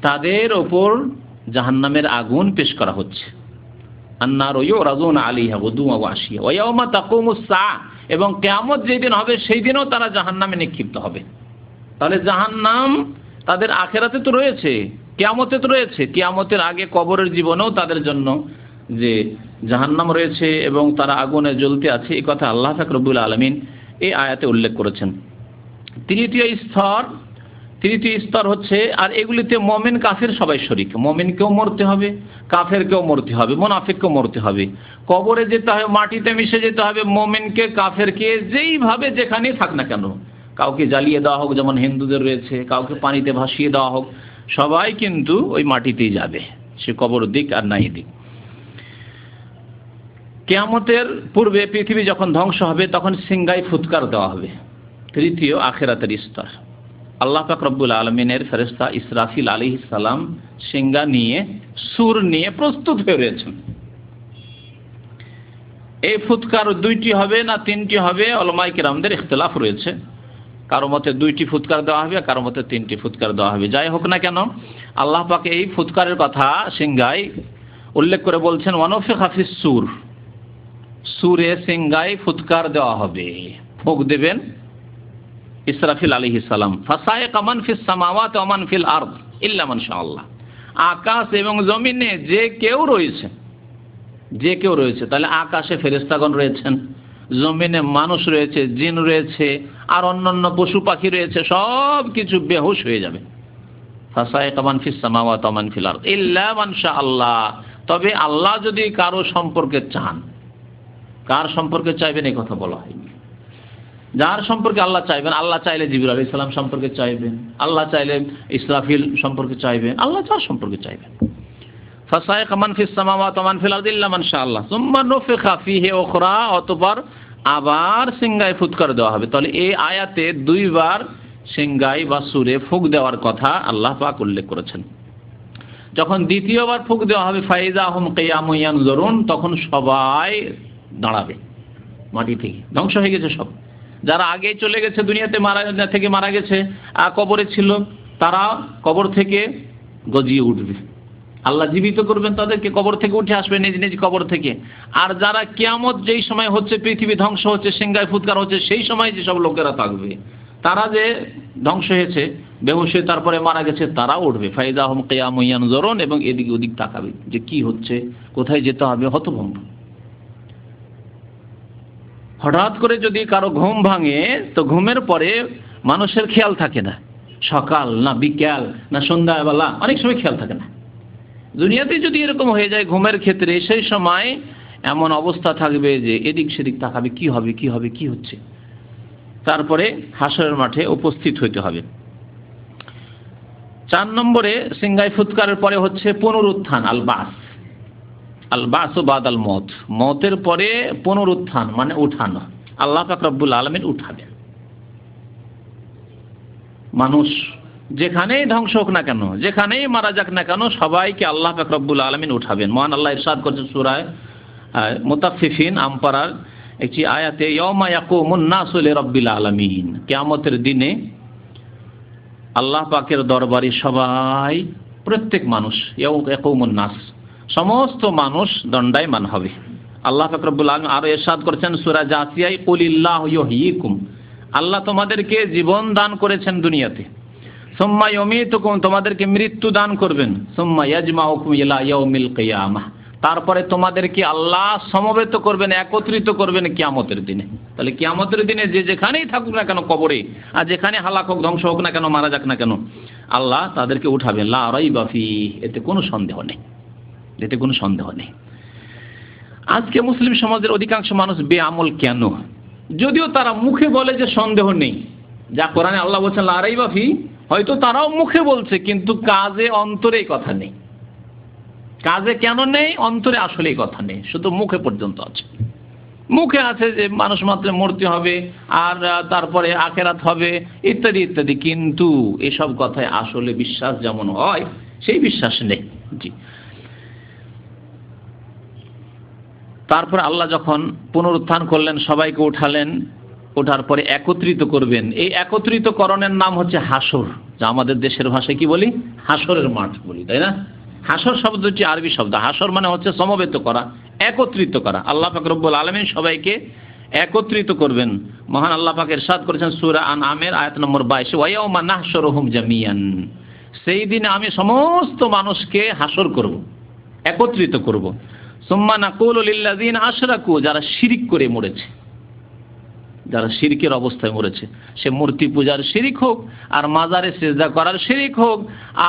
তাদের ওপর জাহান্নামের আগুন পেশ করা হচ্ছে। আন্নার ইউরাদুনা আলাইহা গুদুওয়ান ওয়া আশিয়া ওয়া ইয়াওমা তাকুমুস সাআহ, এবং কিয়ামত যেদিন হবে সেই দিনও তারা জাহান্নামে নিক্ষিপ্ত হবে। তাহলে জাহান্নাম তাদের আখিরাতে তো রয়েছে, কিয়ামতে তো রয়েছে, কিয়ামতের আগে কবরের জীবনেও তাদের জন্য যে জাহান্নাম রয়েছে এবং তারা আগুনে জ্বলতে আছে, এই কথা আল্লাহ পাক রব্বুল আলামিন এই আয়াতে উল্লেখ করেছেন। তৃতীয় স্তর হচ্ছে, আর এগুলিতে মুমিন কাফের সবাই শরীক, মুমিনকেও মরতে হবে, কাফেরকেও মরতে হবে, মুনাফিককেও মরতে হবে, কবরে যেতে হবে, মাটিতে মিশে যেতে হবে, মুমিনকে কাফেরকে যেইভাবে যেখানে থাক না কেন, কাউকে জ্বালিয়ে দেওয়া হোক যেমন হিন্দুদের রয়েছে, কাউকে পানিতে ভাসিয়ে দেওয়া হোক, সবাই কিন্তু ওই মাটিতেই যাবে, সে কবর দিক আর নাই দিক। কিয়ামতের পূর্বে পৃথিবী যখন ধ্বংস হবে তখন সিংহায় ফুৎকার দেওয়া হবে। তৃতীয় আখিরাতের স্তর, আল্লাহ পাক রব্বুল আলামিনের ফেরেশতা ইসরাফিল আলাইহিস সালাম সিংহা নিয়ে সুর নিয়ে প্রস্তুত হয়ে রয়েছেন। এই ফুৎকার 2টি হবে না 3টি হবে, উলামায়ে কিরামদের ইখতিলাফ রয়েছে, কারো মতে 2টি ফুৎকার দেওয়া হবে, কারো মতে 3টি ফুৎকার দেওয়া হবে। যাই হোক না কেন, আল্লাহ পাক এই ফুৎকারের কথা সিংহায় উল্লেখ করে বলছেন, ওয়ানফিখা ফিস সূর, সূরে সিংহায় ফুৎকার দেওয়া হবে, ফুঁক দেবেন ইসরাফিল আলাইহিস সালাম, ফাসাইকা মান ফিস সামাওয়াতি ওয়া মান ফিল আরদ ইল্লা মান শাআল্লাহ, আকাশ এবং জমিনে যে কেউ রয়েছে, তাহলে আকাশে ফেরেশতাগণ রয়েছেন, জমিনে মানুষ রয়েছে, জিন রয়েছে, আর অন্যান্য পশু পাখি রয়েছে, সব কিছু বেহুশ হয়ে যাবে। ফাসাইকা মান ফিস সামাওয়াতি ওয়া মান ফিল আরদ ইল্লা মান শাআল্লাহ, তবে আল্লাহ যদি কারো সম্পর্কে চান, কার সম্পর্কে চাইবেন এই কথা বলা হয়নি, যার সম্পর্কে আল্লাহ চাইবেন, আল্লাহ চাইলে জিবরাইল আলাইহিস সালাম সম্পর্কে চাইবেন, আল্লাহ চাইলে ইসরাফিল সম্পর্কে চাইবেন, আল্লাহ যার সম্পর্কে চাইবেন। ফাসাইকা মান ফিস সামাওয়াতি ওয়া মান ফিল আরদি ইল্লা মান শাআল্লাহ সুম্মা নুফিখা ফীহি উখরা, অতঃপর আবার সিংগায় ফুৎকার দেওয়া হবে। তাহলে এই আয়াতে দুইবার সিংগায় বা সুরে ফুঁক দেওয়ার কথা আল্লাহ পাক উল্লেখ করেছেন। যখন দ্বিতীয়বার ফুঁক দেওয়া হবে ফাইজা হুম কিয়ামুন ইয়ানজুরুন, তখন সবাই দাঁড়াবে, মাটি থেকে ধ্বংস হয়ে গেছে সব। যারা আগে চলে গেছে দুনিয়াতে মারা গেছে, কবরে ছিল, তারা কবর থেকে গজিয়ে উঠবে, আল্লাহ জীবিত করবেন তাদেরকে, কবর থেকে উঠে আসবে নিজ নিজ কবর থেকে। আর যারা কিয়ামত যেই সময় হচ্ছে, পৃথিবী ধ্বংস হচ্ছে, সিংগায় ফুৎকার হচ্ছে, সেই সময় যেসব লোকেরা থাকবে, তারা যে ধ্বংস হয়েছে, বেহুশ হয়ে তারপরে মারা গেছে, তারাও উঠবে। ফাইজা হুম কিয়ামুন ইয়ানজুরুন, এবং এদিক ওদিক তাকাবে যে কি হচ্ছে, কোথায় যেতে হবে, হতভম্ব। হঠাৎ করে যদি কারো ঘুম ভাঙে, তো ঘুমের পরে মানুষের খেয়াল থাকে না, সকাল না বিকাল না সন্ধ্যাবেলা, অনেক সময় খেয়াল থাকে না। দুনিয়াতে যদি এরকম হয়ে যায় ঘুমের ক্ষেত্রে, সেই সময় এমন অবস্থা থাকবে যে এদিক সেদিক তাকাবে, কি হবে কি হবে কি হচ্ছে। তারপরে হাসরের মাঠে উপস্থিত হইতে হবে। 4 নম্বরে সিংগায় ফুৎকারের পরে হচ্ছে পুনরুত্থান, আল বাস। আল বাস বাদাল মত, মতের পরে পুনরুত্থান মানে উঠানো। আল্লাহ পাক রব্বুল আলামিন উঠাবেন মানুষ, যেখানেই ধ্বংস হোক না কেন, যেখানেই মারা যাক না কেন, সবাইকে আল্লাহ পাক রব্বুল আলামিন উঠাবেন। মহান আল্লাহ ইরশাদ করেছেন সূরা মুতাফফিফিন আমপারার একটি আয়াতে, ইয়াউমা ইয়াকুমুন নাসু লিরাব্বিল আলামিন, কিয়ামতের দিনে আল্লাহ পাকের দরবারে সবাই, প্রত্যেক মানুষ, ইয়াকুমুন নাস, সমস্ত মানুষ দণ্ডায়মান হবে। আল্লাহ পাক রব্বুল আলামিন আরো ইরশাদ করেছেন সূরা জাসিয়ায়, কুলিল্লাহু ইউহয়িকুম, আল্লাহ তোমাদেরকে জীবন দান করেছেন দুনিয়াতে, সুম্মা ইউমীতুকুম, তোমাদেরকে মৃত্যু দান করবেন, সুম্মা ইয়াজমাউকুম ইলা ইয়াউমিল কিয়ামাহ, তারপরে তোমাদেরকে আল্লাহ সমবেত করবেন, একত্রিত করবেন কিয়ামতের দিনে। তাহলে কিয়ামতের দিনে যে যেখানেই থাকুক না কেন কবরে, আর যেখানে হালাক হোক, ধ্বংস হোক না কেন, মারা যাক না কেন, আল্লাহ তাদেরকে উঠাবেন। লা রাইবা ফিহি, এতে কোনো সন্দেহ নেই, এতে কোনো সন্দেহ নেই। আজকে মুসলিম সমাজের অধিকাংশ মানুষ বেআমল কেন? যদিও তারা মুখে বলে যে সন্দেহ নেই, যা কোরআনে আল্লাহ বলছেন লা রাইবা ফিহি, হয়তো তারাও মুখে বলছে, কিন্তু কাজে অন্তরে এই কথা নেই। কাজে কেন নেই? অন্তরে আসলে এই কথা নেই, শুধু মুখে পর্যন্ত আছে। মুখে আছে যে মানুষ মাত্র মরতে হবে, আর তারপরে আখেরাত হবে, ইত্যাদি ইত্যাদি, কিন্তু এসব কথায় আসলে বিশ্বাস যেমন হয় সেই বিশ্বাস নেই। জি। তারপর আল্লাহ যখন পুনরুত্থান করলেন, সবাইকে উঠালেন, ওঠার পরে একত্রিত করবেন। এই একত্রিতকরণের নাম হচ্ছে হাসর, যা আমাদের দেশের ভাষায় কি বলি, হাসরের মাঠ বলি, তাই না? হাসর শব্দটি আরবি শব্দ, হাসর মানে হচ্ছে সমবেত করা, একত্রিত করা। আল্লাহ পাক রব্বুল আলামিন সবাইকে একত্রিত করবেন। মহান আল্লাহ পাক ইরশাদ করেছেন সূরা আনআমের আয়াত নম্বর 22, ওয়া ইয়াউমা নাহশুরুহুম জামিয়ান, সেই দিনে আমি সমস্ত মানুষকে হাসর করব, একত্রিত করব। সুম্মা নাকুলু লিল্লাযিনা আশরাকু, যারা শিরক করে মরেছে, যারা শিরকের অবস্থায় মরেছে, সে মূর্তি পূজার শিরিক হোক, আর মাজারে সিজদা করার শিরিক হোক,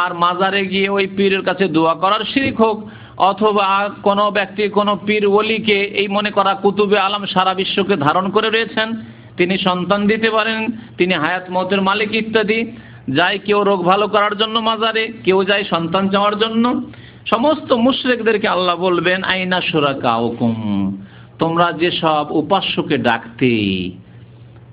আর মাজারে গিয়ে ওই পীরের কাছে দোয়া করার শিরিক হোক, অথবা কোনো ব্যক্তি কোনো পীর ওলিকে এই মনে করা কুতুবে আলম সারা বিশ্বকে ধারণ করে রয়েছেন, তিনি সন্তান দিতে পারেন, তিনি হায়াত মওতের মালিক ইত্যাদি, যায় কেউ রোগ ভালো করার জন্য মাজারে, কেউ যায় সন্তান চাওয়ার জন্য। সমস্ত মুশরিকদেরকে আল্লাহ বলবেন, আইনা শুরাকাউকুম, তোমরা যে সব উপাস্যকে ডাকতে,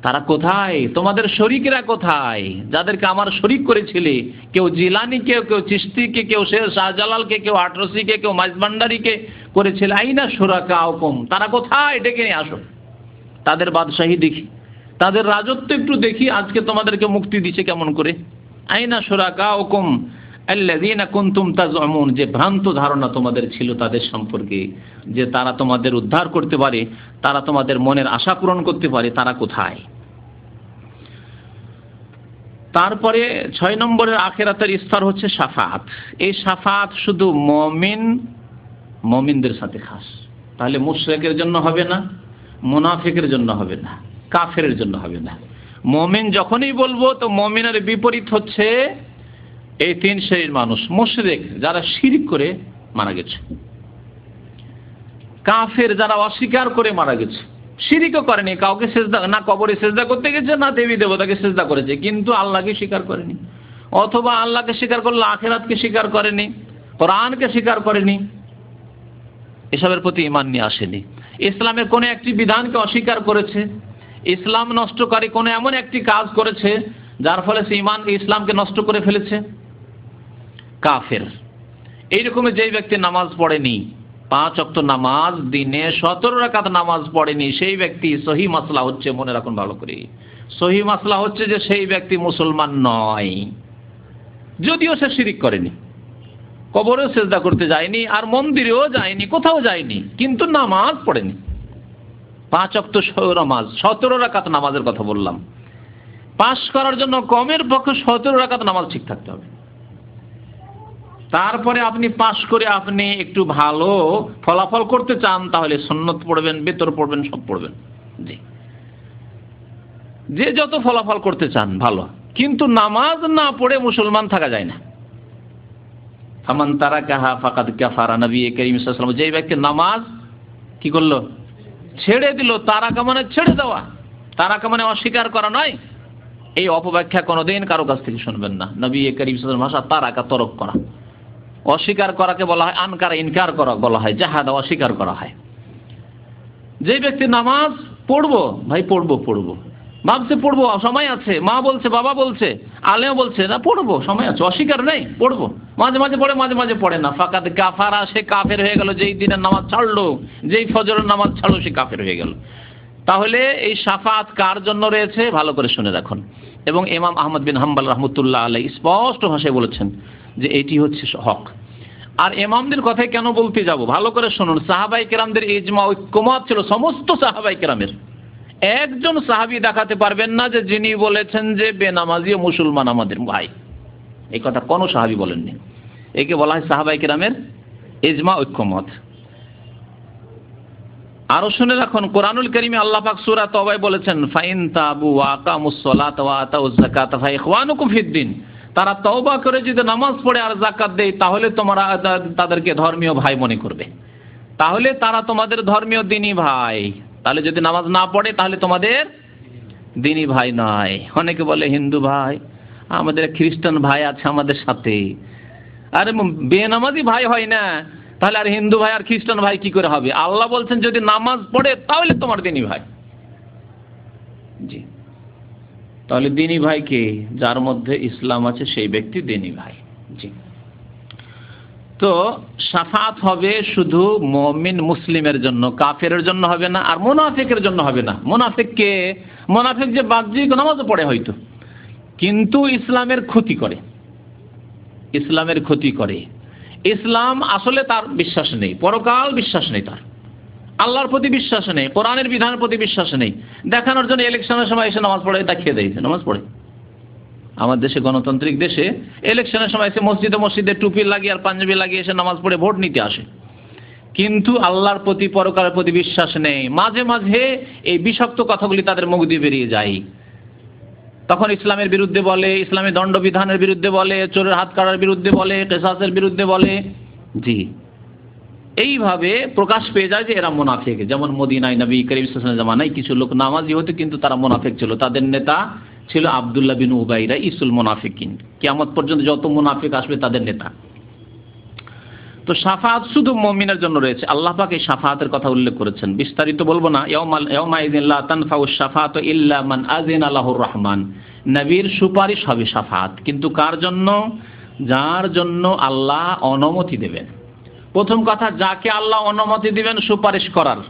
তারা কোথায়? তোমাদের শরীকরা কোথায়, যাদেরকে আমার শরীক করেছিলে? কেউ জিলানিকে, কেউ চিশতিকে, কেউ শেখ শাহজালালকে, কেউ আটরসিকে, কেউ মাইজভান্ডারিকে করেছিল। আইনা শুরাকাউকুম, তারা কোথায়? ডেকে নিয়ে আসো, তাদের বাদশাহী দেখি, তাদের রাজত্ব একটু দেখি, আজকে তোমাদেরকে মুক্তি দিচ্ছে কেমন করে। আইনা শুরাকাউকুম আল্লাযীনা কুনতুম তাজউমুন, যে ভ্রান্ত ধারণা তোমাদের ছিল তাদের সম্পর্কে, যে তারা তোমাদের উদ্ধার করতে পারে, তারা তোমাদের মনের আশা পূরণ করতে পারে, তারা কোথায়? তারপরে 6 নম্বরের আখিরাতের স্তর হচ্ছে শাফাআত। এই শাফাআত শুধু মুমিনদের সাথে খাস, তাহলে মুশরিকের জন্য হবে না, মুনাফিকের জন্য হবে না, কাফেরের জন্য হবে না। মুমিন যখনই বলবো, তো মুমিনের বিপরীত হচ্ছে এই 3 শ্রেণীর মানুষ। মুশরিক, যারা শিরক করে মারা গেছে; কাফের, যারা অস্বীকার করে মারা গেছে, শিরকও করেনি, কাউকে সিজদা না, কবরে সিজদা করতে গেছে না, দেবী দেবতাকে সিজদা করেছে, কিন্তু আল্লাহকে স্বীকার করেনি, অথবা আল্লাহকে স্বীকার করলে আখিরাতকে স্বীকার করেনি, কোরআনকে স্বীকার করেনি, এসবের প্রতি ঈমান নিয়ে আসেনি। ইসলামের কোনো একটি বিধানকে অস্বীকার করেছে, ইসলাম নষ্টকারী কোনো এমন একটি কাজ করেছে যার ফলে সে ইসলামকে নষ্ট করে ফেলেছে, কাফের। এইরকমের যেই ব্যক্তি নামাজ পড়েনি, 5 ওয়াক্ত নামাজ, দিনে 17 রাকাত নামাজ পড়েনি, সেই ব্যক্তি সহি মাসলা হচ্ছে, মনে রাখুন ভালো করে, সহি মাসলা হচ্ছে যে সেই ব্যক্তি মুসলমান নয়, যদিও সে শিরিক করেনি, কবরেও সেজদা করতে যায়নি, আর মন্দিরেও যায়নি, কোথাও যায়নি, কিন্তু নামাজ পড়েনি। 5 ওয়াক্ত নামাজ, 17 রাকাত নামাজের কথা বললাম। পাস করার জন্য কমের পক্ষে 17 রাকাত নামাজ ঠিক থাকতে হবে। তারপরে আপনি পাস করে আপনি একটু ভালো ফলাফল করতে চান, তাহলে সুন্নত পড়বেন, বেতর পড়বেন, সব পড়বেন। জি, যে যত ফলাফল করতে চান ভালো, কিন্তু নামাজ না পড়ে মুসলমান থাকা যায় না। ফামান তারাকাহা ফাকাদ কাফারা, নবী করিম সাল্লাল্লাহু আলাইহি ওয়াসাল্লাম যেই ব্যক্তি নামাজ কি করলো, ছেড়ে দিল, তারাকা মানে ছেড়ে দেওয়া, তারাকা মানে অস্বীকার করা নয়। এই অপব্যাখ্যা কোনোদিন কারো কাছ থেকে শুনবেন না। নবী করিম সাল্লাল্লাহু আলাইহি ওয়াসাল্লাম ভাষা তারাকা, তরক করা, অস্বীকার করাকে বলা হয় আনকার, ইনকার করা বলা হয়, জাহাদা, অস্বীকার করা হয়। যে ব্যক্তি নামাজ পড়বো, ভাই পড়বো, ভাবছে পড়বো, সময় আছে, মা বলছে, বাবা বলছে, আলেম বলছে, না পড়বো, সময় আছে, অস্বীকার নেই, পড়বো, মাঝে মাঝে পড়ে, মাঝে মাঝে পড়ে না, ফাকাদ কাফারা, সে কাফের হয়ে গেল। যেই দিনের নামাজ ছাড়লো, যেই ফজরের নামাজ ছাড়লো, সে কাফের হয়ে গেল। তাহলে এই শাফাত কার জন্য রয়েছে, ভালো করে শুনে রাখুন। এবং ইমাম আহমদ বিন হাম্বল রাহমাতুল্লাহ আলাইহি স্পষ্ট ভাষায় বলেছেন যে এটি হচ্ছে হক। আর ইমামদের কথাই কেন বলতে যাব, ভালো করে শুনুন। সাহাবায়ে কেরামদের ইজমা, ঐক্যমত ছিল সমস্ত সাহাবায়ে কেরামের। একজন সাহাবী দেখাতে পারবেন না যে যিনি বলেছেন যে বেনামাজি মুসলমান আমাদের ভাই, এই কথা কোনো সাহাবী বলেননি। একে বলা হয় সাহাবায়ে কেরামের ইজমা, ঐক্যমত। আরো শুনে রাখুন, কোরআনুল কারীমে আল্লাহ পাক সূরা তাওবায় বলেছেন, ফাইন তাবু ওয়া আকামুস সালাতা ওয়া আতাউজ যাকাতা ফা ইখওয়ানুকুম ফিদ্দিন। তারা তওবা করে যদি নামাজ পড়ে আর যাকাত দেয়, তাহলে তোমরা তাদেরকে ধর্মীয় ভাই মনে করবে, তাহলে তারা তোমাদের ধর্মীয় দ্বীনি ভাই। তাহলে যদি নামাজ না পড়ে তাহলে তোমাদের দ্বীনি ভাই নয়। অনেকে বলে হিন্দু ভাই, আমাদের খ্রিস্টান ভাই আছে আমাদের সাথে। আরে বেনামাজি ভাই হয় না, তাহলে আর হিন্দু ভাই আর খ্রিস্টান ভাই কি করে হবে? আল্লাহ বলছেন যদি নামাজ পড়ে তাহলে তোমার দ্বীনি ভাই। জি, তাহলে দ্বীনি ভাই কে? যার মধ্যে ইসলাম আছে সেই ব্যক্তি দ্বীনি ভাই। জি, তো শাফাত হবে শুধু মুমিন মুসলিমের জন্য, কাফেরের জন্য হবে না, আর মুনাফিকের জন্য হবে না। মুনাফিক কে? মুনাফিক যে বাহ্যিক নামাজও পড়ে হয়তো, কিন্তু ইসলামের ক্ষতি করে, ইসলামের ক্ষতি করে। ইসলাম আসলে তার বিশ্বাস নেই, পরকাল বিশ্বাস নেই, তার আল্লাহর প্রতি বিশ্বাস নেই, কোরআনের বিধানের প্রতি বিশ্বাস নেই। দেখানোর জন্য ইলেকশনের সময় এসে নামাজ পড়ে দেখিয়ে দেয় নামাজ পড়ে। আমার দেশে, গণতান্ত্রিক দেশে, ইলেকশনের সময় এসে মসজিদে টুপি লাগিয়ে আর পাঞ্জাবি লাগিয়ে এসে নামাজ পড়ে ভোট নিতে আসে, কিন্তু আল্লাহর প্রতি, পরকালের প্রতি বিশ্বাস নেই। মাঝে মাঝে এই বিষাক্ত কথাগুলি তাদের মুখ দিয়ে বেরিয়ে যায়, তখন ইসলামের বিরুদ্ধে বলে, ইসলামের দণ্ডবিধানের বিরুদ্ধে বলে, চোরের হাত কাটার বিরুদ্ধে বলে, কিসাসের বিরুদ্ধে বলে। জি, এইভাবে প্রকাশ পেয়ে যায় যে এরা মুনাফিক। যেমন মদিনায় নবী করিম সাল্লাল্লাহু আলাইহি ওয়াসাল্লামের জামানায় কিছু লোক নামাজি হতো, কিন্তু তারা মুনাফিক ছিল। তাদের নেতা ছিল আব্দুল্লাহ বিন উবাই, রাইসুল মুনাফিকিন। কিয়ামত পর্যন্ত যত মুনাফিক আসবে তাদের নেতা। তো শাফাআত শুধু মুমিনের জন্য রয়েছে। আল্লাহ পাক এই শাফাআতের কথা উল্লেখ করেছেন, বিস্তারিত বলবো না। ইয়াউমা ইযিন লা তানফাউশ শাফাআতু ইল্লা মান আযিনা লাহুর রহমান। নবীর সুপারিশ হবে শাফাআত, কিন্তু কার জন্য? যার জন্য আল্লাহ অনুমতি দেবেন। প্রথম কথা, যাকে আল্লাহ অনুমতি দিবেন সুপারিশ করার,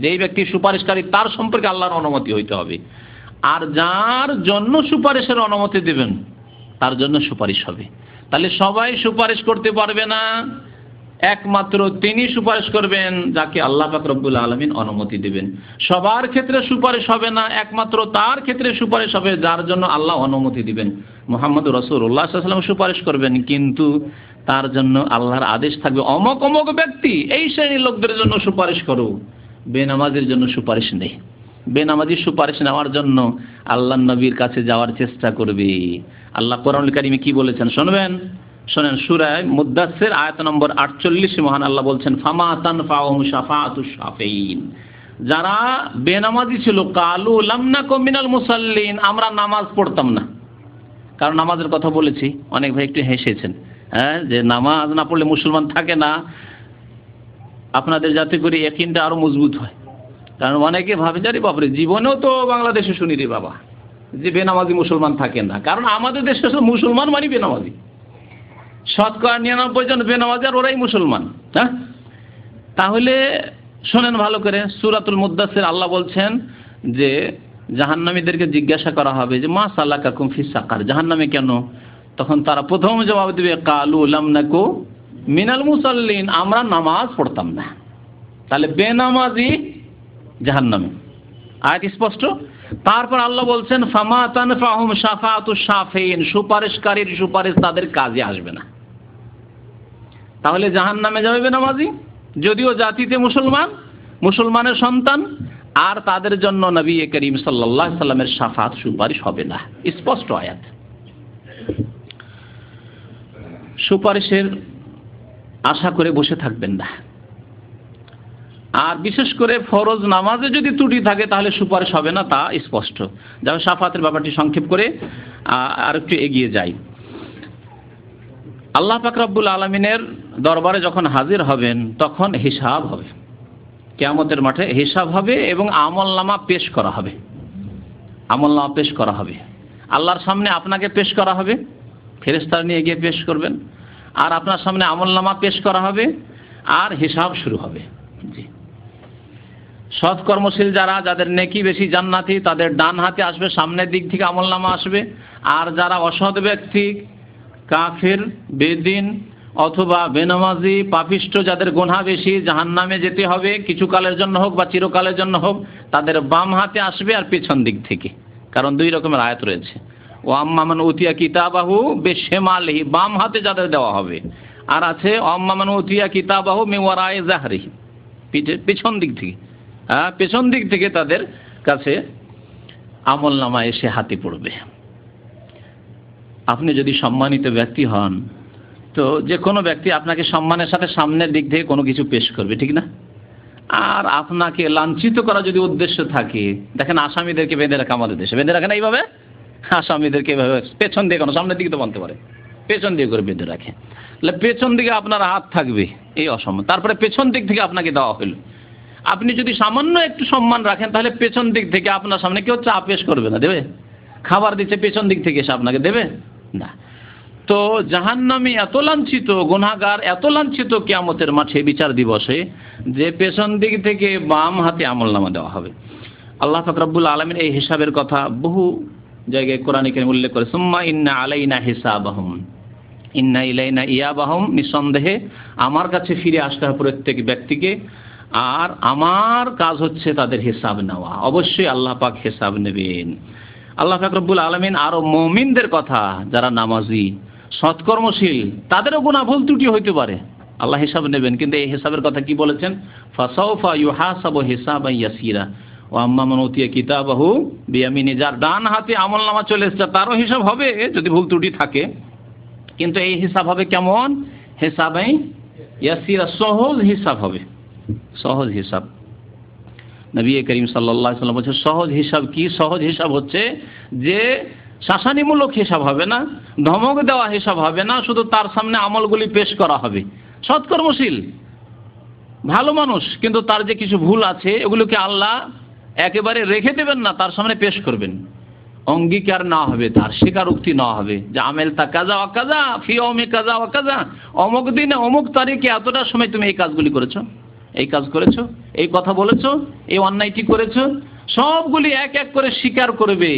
যেই ব্যক্তি সুপারিশকারী তার সম্পর্কে আল্লাহর অনুমতি হইতে হবে। আর যার জন্য সুপারিশের অনুমতি দিবেন তার জন্য সুপারিশ হবে। তাহলে সবাই সুপারিশ করতে পারবে না, একমাত্র তিনি সুপারিশ করবেন যাকে আল্লাহ পাক রব্বুল আলামিন অনুমতি দিবেন। সবার ক্ষেত্রে সুপারিশ হবে না, একমাত্র তার ক্ষেত্রে সুপারিশ হবে যার জন্য আল্লাহ অনুমতি দিবেন। মুহাম্মদুর রাসূলুল্লাহ সাল্লাল্লাহু আলাইহি ওয়াসাল্লাম সুপারিশ করবেন, কিন্তু তার জন্য আল্লাহর আদেশ থাকবে, অমুক অমুক ব্যক্তি এই শ্রেণীর লোকদের জন্য সুপারিশ করো। বেনামাজির জন্য সুপারিশ নেই। বেনামাজি সুপারিশ নেওয়ার জন্য আল্লাহর নবীর কাছে যাওয়ার চেষ্টা করবে। আল্লাহ কোরআনুল কারীমে কি বলেছেন শুনবেন? শোনেন, সূরা মুদ্দাসসির আয়াত নম্বর 48 মহান আল্লাহ বলছেন, ফামা তানফাউহুম শাফাআতুশ শাফিঈন। যারা বেনামাজি ছিল, কালু লাম নাকুম মিনাল মুসাল্লিন, আমরা নামাজ পড়তাম না। কারণ নামাজের কথা বলেছি, অনেক ভাই একটু হেসেছেন, হ্যাঁ, যে নামাজ না পড়লে মুসলমান থাকে না। আপনাদের যাতে করে ইয়াকিনটা আরো মজবুত হয়। কারণ অনেকে ভাবে যে বাপরে, জীবনেও তো বাংলাদেশে শুনি রে বাবা যে বেনামাজি মুসলমান থাকে না। কারণ আমাদের দেশে মুসলমান মানে বেনামাজি, 99% বেনামাজি, আর ওরাই মুসলমান। হ্যাঁ, তাহলে শোনেন ভালো করে, সূরাতুল মুদ্দাসসির আল্লাহ বলছেন যে জাহান্নামীদেরকে জিজ্ঞাসা করা হবে যে মা সালাকাকুম ফিস সাকার, জাহান্নামে কেন? তখন তারা প্রথম জবাব দিবে কালু লাম নাকু মিনাল মুসাল্লিন, আমরা নামাজ পড়তাম না। তাহলে বেনামাজি জাহান্নামে, আয়াত স্পষ্ট। তারপর আল্লাহ বলছেন ফামা তানফাহুম শাফাআতুশ শাফিঈন, সুপারিশকারীর সুপারিশ তাদের কাজে আসবে না। তাহলে জাহান্নামে যাবে বেনামাজি, যদিও জাতিতে মুসলমান, মুসলমানের সন্তান, আর তাদের জন্য নবী করিম সাল্লাল্লাহু আলাইহি সাল্লামের শাফাত সুপারিশ হবে না। স্পষ্ট আয়াত। সুপারিশের আশা করে বসে থাকবেন না। আর বিশেষ করে ফরজ নামাজে যদি ত্রুটি থাকে তাহলে সুপারিশ হবে না, তা স্পষ্ট। যাবে শাফাতের ব্যাপারটি সংক্ষেপ করে আর একটু এগিয়ে যাই। আল্লাহ পাক রব্বুল আলামিনের দরবারে যখন হাজির হবেন তখন হিসাব হবে, কিয়ামতের মাঠে হিসাব হবে এবং আমলনামা পেশ করা হবে। আমলনামা পেশ করা হবে, আল্লাহর সামনে আপনাকে পেশ করা হবে, ফেরেশতারা নিয়ে গিয়ে পেশ করবেন, আর আপনার সামনে আমলনামা পেশ করা হবে, আর হিসাব শুরু হবে। জি, সৎ কর্মশীল যারা, যাদের নেকি বেশি, জান্নাতি, তাদের ডান হাতে আসবে, সামনের দিক থেকে আমলনামা আসবে। আর যারা অসৎ ব্যক্তি, কাফির, বেদিন অথবা বেনামাজি, পাপিষ্ঠ, যাদের গুনাহ বেশি, জাহান্নামে যেতে হবে, কিছুকালের জন্য হোক বা চিরকালের জন্য হোক, তাদের বাম হাতে আসবে আর পেছন দিক থেকে। কারণ দুই রকমের আয়াত রয়েছে, ও আম্মামান উতিয়া কিতাবাহু বিশিমালিহি, বাম হাতে যাদের দেওয়া হবে, আর আছে আম্মামান উতিয়া কিতাবাহু মিন ওয়ারাই যাহরিহি, পেছন দিক থেকে। হ্যাঁ, পেছন দিক থেকে তাদের কাছে আমলনামা এসে হাতে পড়বে। আপনি যদি সম্মানিত ব্যক্তি হন, তো যে কোনো ব্যক্তি আপনাকে সম্মানের সাথে সামনের দিক থেকে কোনো কিছু পেশ করবে, ঠিক না? আর আপনাকে লাঞ্ছিত করা যদি উদ্দেশ্য থাকে, দেখেন আসামিদেরকে বেঁধে রাখে আমাদের দেশে, বেঁধে রাখে না এইভাবে, আসামিদেরকে এইভাবে পেছন দিয়ে, কোনো সামনের দিকে তো বানতে পারে, পেছন দিয়ে করে বেঁধে রাখে। তাহলে পেছন দিকে আপনার হাত থাকবে, এই অসম্মান। তারপরে পেছন দিক থেকে আপনাকে দেওয়া হলো, আপনি যদি সামান্য একটু সম্মান রাখেন তাহলে পেছন দিক থেকে আপনার সামনে কেউ চা পেশ করবে না, দেবে? খাবার দিচ্ছে, পেছন দিক থেকে এসে আপনাকে দেবে না। তো জাহান্নামী এত লাঞ্ছিত, গুনাহগার এত লাঞ্ছিত কিয়ামতের মাঠে বিচার দিবসে, যে পেছন দিক থেকে বাম হাতে আমলনামা দেওয়া হবে। আল্লাহ পাক রব্বুল আলামিন এই হিসাবের কথা বহু জায়গায় কোরআনে কারীমে উল্লেখ করে, সুম্মা ইন্না আলাইনা হিসাবাহুম ইন্না ইলাইনা ইয়াবাহুম, নিঃসন্দেহে আমার কাছে ফিরে আসতে হবে প্রত্যেক ব্যক্তিকে, আর আমার কাজ হচ্ছে তাদের হিসাব নেওয়া। অবশ্যই আল্লাহ পাক হিসাব নেবেন। আল্লাহ পাক রব্বুল আলামিন আরো মুমিনদের কথা, যারা নামাজি, সৎকর্মশীল, তাদেরও গুনাহ ভুল ত্রুটি হইতে পারে, আল্লাহ হিসাব নেবেন। কিন্তু এই হিসাবের কথা কি বলেছেন? ফাসাউফা ইউহাসাবু হিসাবান ইয়াসিরা ওয়া আম্মা মান উতিয়া কিতাবাহু বিয়ামিনি, যার ডান হাতে আমলনামা চলে এসেছে তারও হিসাব হবে যদি ভুল ত্রুটি থাকে। কিন্তু এই হিসাব হবে কেমন? হিসাবান ইয়াসিরা, সহজ হিসাব হবে, সহজ হিসাব। নবী করিম সাল্লাল্লাহু আলাইহি ওয়াসাল্লাম বলেছেন সহজ হিসাব কি? সহজ হিসাব হচ্ছে যে শাসানিমূলক হিসাব হবে না, ধমক দেওয়া হিসাব হবে না, শুধু তার সামনে আমলগুলি পেশ করা হবে। সৎকর্মশীল ভালো মানুষ, কিন্তু তার যে কিছু ভুল আছে এগুলোকে আল্লাহ একেবারে রেখে দেবেন না, তার সামনে পেশ করবেন। অঙ্গীকার না হবে, তার স্বীকারোক্তি না হবে যে আমেল তা কাজা ওয়া কাজা ফি ইয়াউমি কাজা ওয়া কাজা, অমুক দিনে অমুক তারিখে এতটা সময় তুমি এই কাজগুলি করেছো, এই কাজ করেছো, এই কথা বলেছো, এই অন্যায়টি করেছো, সবগুলি এক এক করে স্বীকার করবে।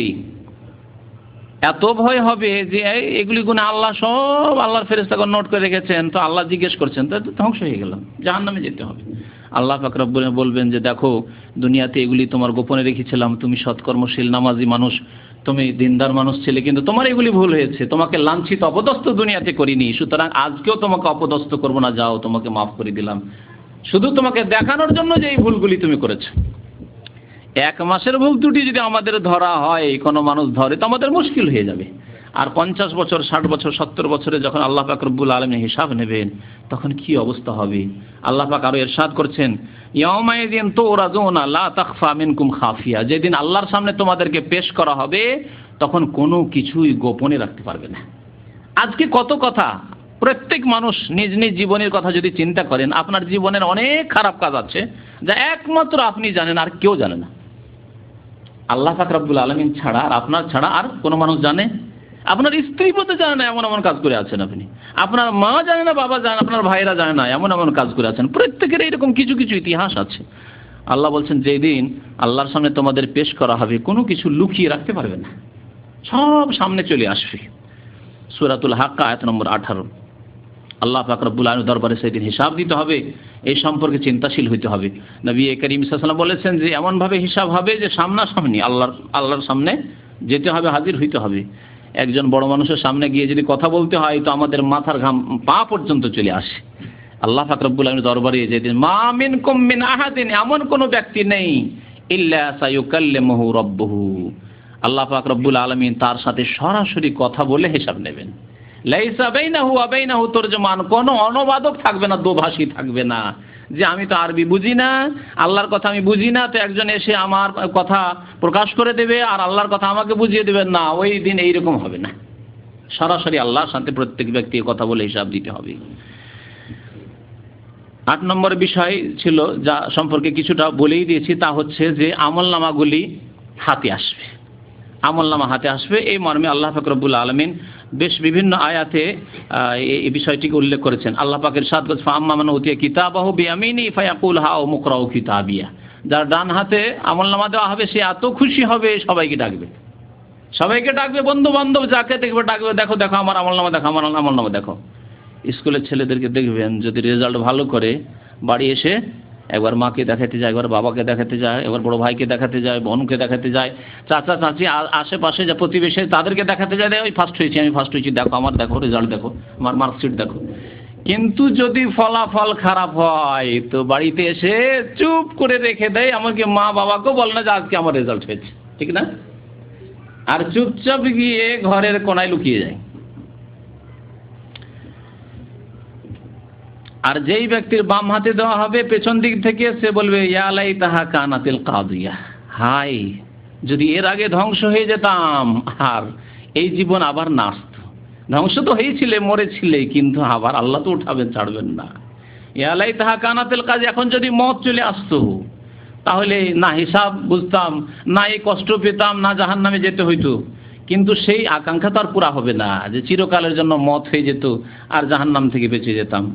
এত ভয় হবে যে এগুলি গুণে আল্লাহ সব আল্লাহর ফেরেশতাগণ নোট করে রেখেছেন, তো আল্লাহ জিজ্ঞেস করছেন, তো ধ্বংস হয়ে গেলাম, জাহান্নামে যেতে হবে। আল্লাহ পাক রব্বুল বলবেন যে দেখো, দুনিয়াতে এগুলি তোমার গোপনে রেখেছিলাম, তুমি সৎকর্মশীল নামাজি মানুষ, তুমি দিনদার মানুষ ছিলে, কিন্তু তোমার এগুলি ভুল হয়েছে, তোমাকে লাঞ্ছিত অপদস্থ দুনিয়াতে করিনি, সুতরাং আজকেও তোমাকে অপদস্থ করবো না, যাও তোমাকে মাফ করে দিলাম, শুধু তোমাকে দেখানোর জন্য যে এই ভুলগুলি তুমি করেছো। এক মাসের ভুল ত্রুটি যদি আমাদের ধরা হয়, কোনো মানুষ ধরে, তো আমাদের মুশকিল হয়ে যাবে। আর 50 বছর, 60 বছর, 70 বছরে যখন আল্লাহ পাক রব্বুল আলামিন হিসাব নেবেন, তখন কি অবস্থা হবে? আল্লাহ পাক আরো ইরশাদ করছেন, ইয়াউমাইযিন তুরাজুনা লা তাখফা মিনকুম খাফিয়া, যেদিন আল্লাহর সামনে তোমাদেরকে পেশ করা হবে তখন কোনো কিছুই গোপনে রাখতে পারবে না। আজকে কত কথা প্রত্যেক মানুষ নিজ নিজ জীবনের কথা যদি চিন্তা করেন, আপনার জীবনের অনেক খারাপ কাজ আছে যা একমাত্র আপনি জানেন, আর কেউ জানে না। আল্লাহ পাক রব্বুল আলামিন ছাড়া আর আপনার ছাড়া আর কোনো মানুষ জানে? আপনার স্ত্রী পর্যন্ত জানে না এমন এমন কাজ করে আছেন আপনি, আপনার মা জানে না, বাবা জানে, আপনার ভাইরা জানে না এমন এমন কাজ করে আছেন। প্রত্যেকের এইরকম কিছু কিছু ইতিহাস আছে। আল্লাহ বলছেন যেদিন আল্লাহর সামনে তোমাদের পেশ করা হবে, কোনো কিছু লুকিয়ে রাখতে পারবে না, সব সামনে চলে আসবে। সূরাতুল হাক্কা আয়াত নম্বর 18। আল্লাহ পাক রব্বুল আলামিনের দরবারে সেদিন হিসাব দিতে হবে, এই সম্পর্কে চিন্তাশীল হইতে হবে। নবী করিম সাল্লাল্লাহু আলাইহি ওয়াসাল্লাম বলেছেন যে এমনভাবে হিসাব হবে যে সামনাসামনি আল্লাহর সামনে যেতে হবে, হাজির হইতে হবে। একজন বড় মানুষের সামনে গিয়ে যদি কথা বলতে হয় তো আমাদের মাথার ঘাম পা পর্যন্ত চলে আসে। আল্লাহ পাক রব্বুল আলামিনের দরবারে যেদিন মা মিনকুম মিন আহাদিন, এমন কোনো ব্যক্তি নেই ইল্লা সায়ুকাল্লিমুহু রাব্বুহু, আল্লাহ পাক রব্বুল আলামিন তার সাথে সরাসরি কথা বলে হিসাব নেবেন। লাইসা বাইনাহু ওয়া বাইনাহু তরজমান, কোনো অনুবাদক থাকবে না, দোভাষী থাকবে না, যে আমি তো আরবি বুঝি না, আল্লাহর কথা আমি বুঝি না, তো একজন এসে আমার কথা প্রকাশ করে দেবে আর আল্লাহর কথা আমাকে বুঝিয়ে দেবেন না। ওই দিন এইরকম হবে না, সরাসরি আল্লাহর সাথে প্রত্যেক ব্যক্তি কথা বলে হিসাব দিতে হবে। 8 নম্বর বিষয় ছিল যা সম্পর্কে কিছুটা বলেই দিয়েছি, তা হচ্ছে যে আমলনামাগুলি হাতে আসবে, আমলনামা হাতে আসবে। এই মর্মে আল্লাহ পাক রব্বুল আলামিন বেশ বিভিন্ন আয়াতে এই বিষয়টিকে উল্লেখ করেছেন। আল্লাহ পাকের ইরশাদ করেছেন ফাআম্মা মান উতিয়া কিতাবাহু বিয়ামিনি ফায়াকুল হাউ মুকরাউ কিতাবিয়া, যার ডান হাতে আমলনামা দেওয়া হবে সে এত খুশি হবে সবাইকে ডাকবে, সবাইকে ডাকবে, বন্ধু বান্ধব যাকে দেখবে ডাকবে, দেখো দেখো আমার আমলনামা দেখো, আমার আমলনামা দেখো। স্কুলের ছেলেদেরকে দেখবেন যদি রেজাল্ট ভালো করে বাড়ি এসে একবার মাকে দেখাতে যায়, একবার বাবাকে দেখাতে যায়, একবার বড় ভাইকে দেখাতে যায়, বোনকে দেখাতে যায়, চাচা চাচি আশেপাশে যা প্রতিবেশী তাদেরকে দেখাতে যায়, ওই ফার্স্ট হয়েছি, আমি ফার্স্ট হয়েছি, দেখো আমার, দেখো রেজাল্ট দেখো, আমার মার্কশিট দেখো। কিন্তু যদি ফলাফল খারাপ হয় তো বাড়িতে এসে চুপ করে রেখে দেয়, এমনকি মা বাবাকেও বলে না যে আজকে আমার রেজাল্ট হয়েছে, ঠিক না? আর চুপচাপ গিয়ে ঘরের কোনায় লুকিয়ে যায়। আর যেই ব্যক্তির বাম হাতে দেওয়া হবে পেছন দিক থেকে, সে বলবে ইয়া লাইতাহা কানাতিল কাদিয়া, হাই যদি এর আগে ধ্বংস হয়ে যেতাম আর এই জীবন আবার না আসতো। ধ্বংস তো হয়েছিলে, মরেছিলে, কিন্তু আবার আল্লাহ তো উঠাবেন, ছাড়বেন না। ইয়া লাইতাহা কানাতিল কাদিয়া, এখন যদি মত চলে আসতো তাহলে না হিসাব বুঝতাম, না এই কষ্ট পেতাম, না জাহান্নামে যেতে হইতো। কিন্তু সেই আকাঙ্ক্ষা তো আর পুরা হবে না যে চিরকালের জন্য মত হয়ে যেত আর জাহান্নাম থেকে বেঁচে যেতাম।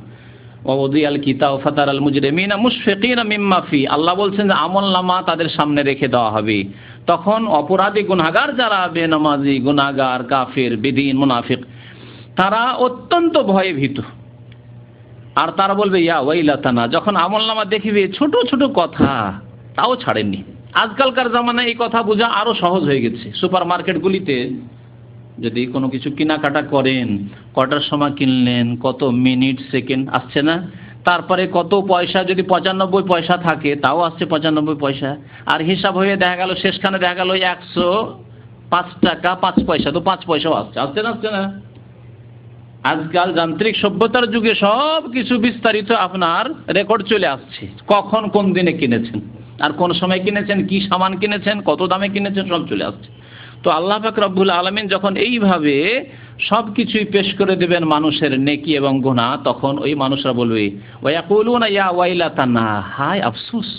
ওয়াদিয়াল কিতাব ফাতারাল মুজরিমিনা মুশফিকিনা মিম্মা ফি, আল্লাহ বলছেন যে আমলনামা তাদের সামনে রেখে দেওয়া হবে। তখন অপরাধী গুনাহগার যারা বেনামাজি, গুনাহগার, কাফির, বেদিন, মুনাফিক, তারা অত্যন্ত ভয়ে ভীত। আর তারা বলবে ইয়া ওয়াইলাতানা, যখন আমলনামা দেখবে ছোট ছোট কথা তাও ছাড়েননি। আজকালকার জামানায় এই কথা বোঝা আরো সহজ হয়ে গেছে। সুপার মার্কেটগুলিতে যদি কোনো কিছু কেনাকাটা করেন, কটার সময় কিনলেন, কত মিনিট সেকেন্ড আসছে না, তারপরে কত পয়সা, যদি 95 পয়সা থাকে তাও আসছে 95 পয়সা। আর হিসাব হয়ে দেখা গেল শেষখানে দেখা গেল 105 টাকা 5 পয়সা, তো 5 পয়সাও আসছে, আসছে না, আসছে না? আজকাল যান্ত্রিক সভ্যতার যুগে সব কিছু বিস্তারিত আপনার রেকর্ড চলে আসছে, কখন কোন দিনে কিনেছেন আর কোন সময় কিনেছেন, কি সামান কিনেছেন, কত দামে কিনেছেন, সব চলে আসছে। তো আল্লাহ পাক রব্বুল আলামিন যখন এইভাবে সব কিছুই পেশ করে দেবেন মানুষের নেকি এবং গুনাহ, তখন ওই মানুষরা বলবে ওয়ায়াকুলুনা ইয়া ওয়াইলাতানা, হায় আফসোস,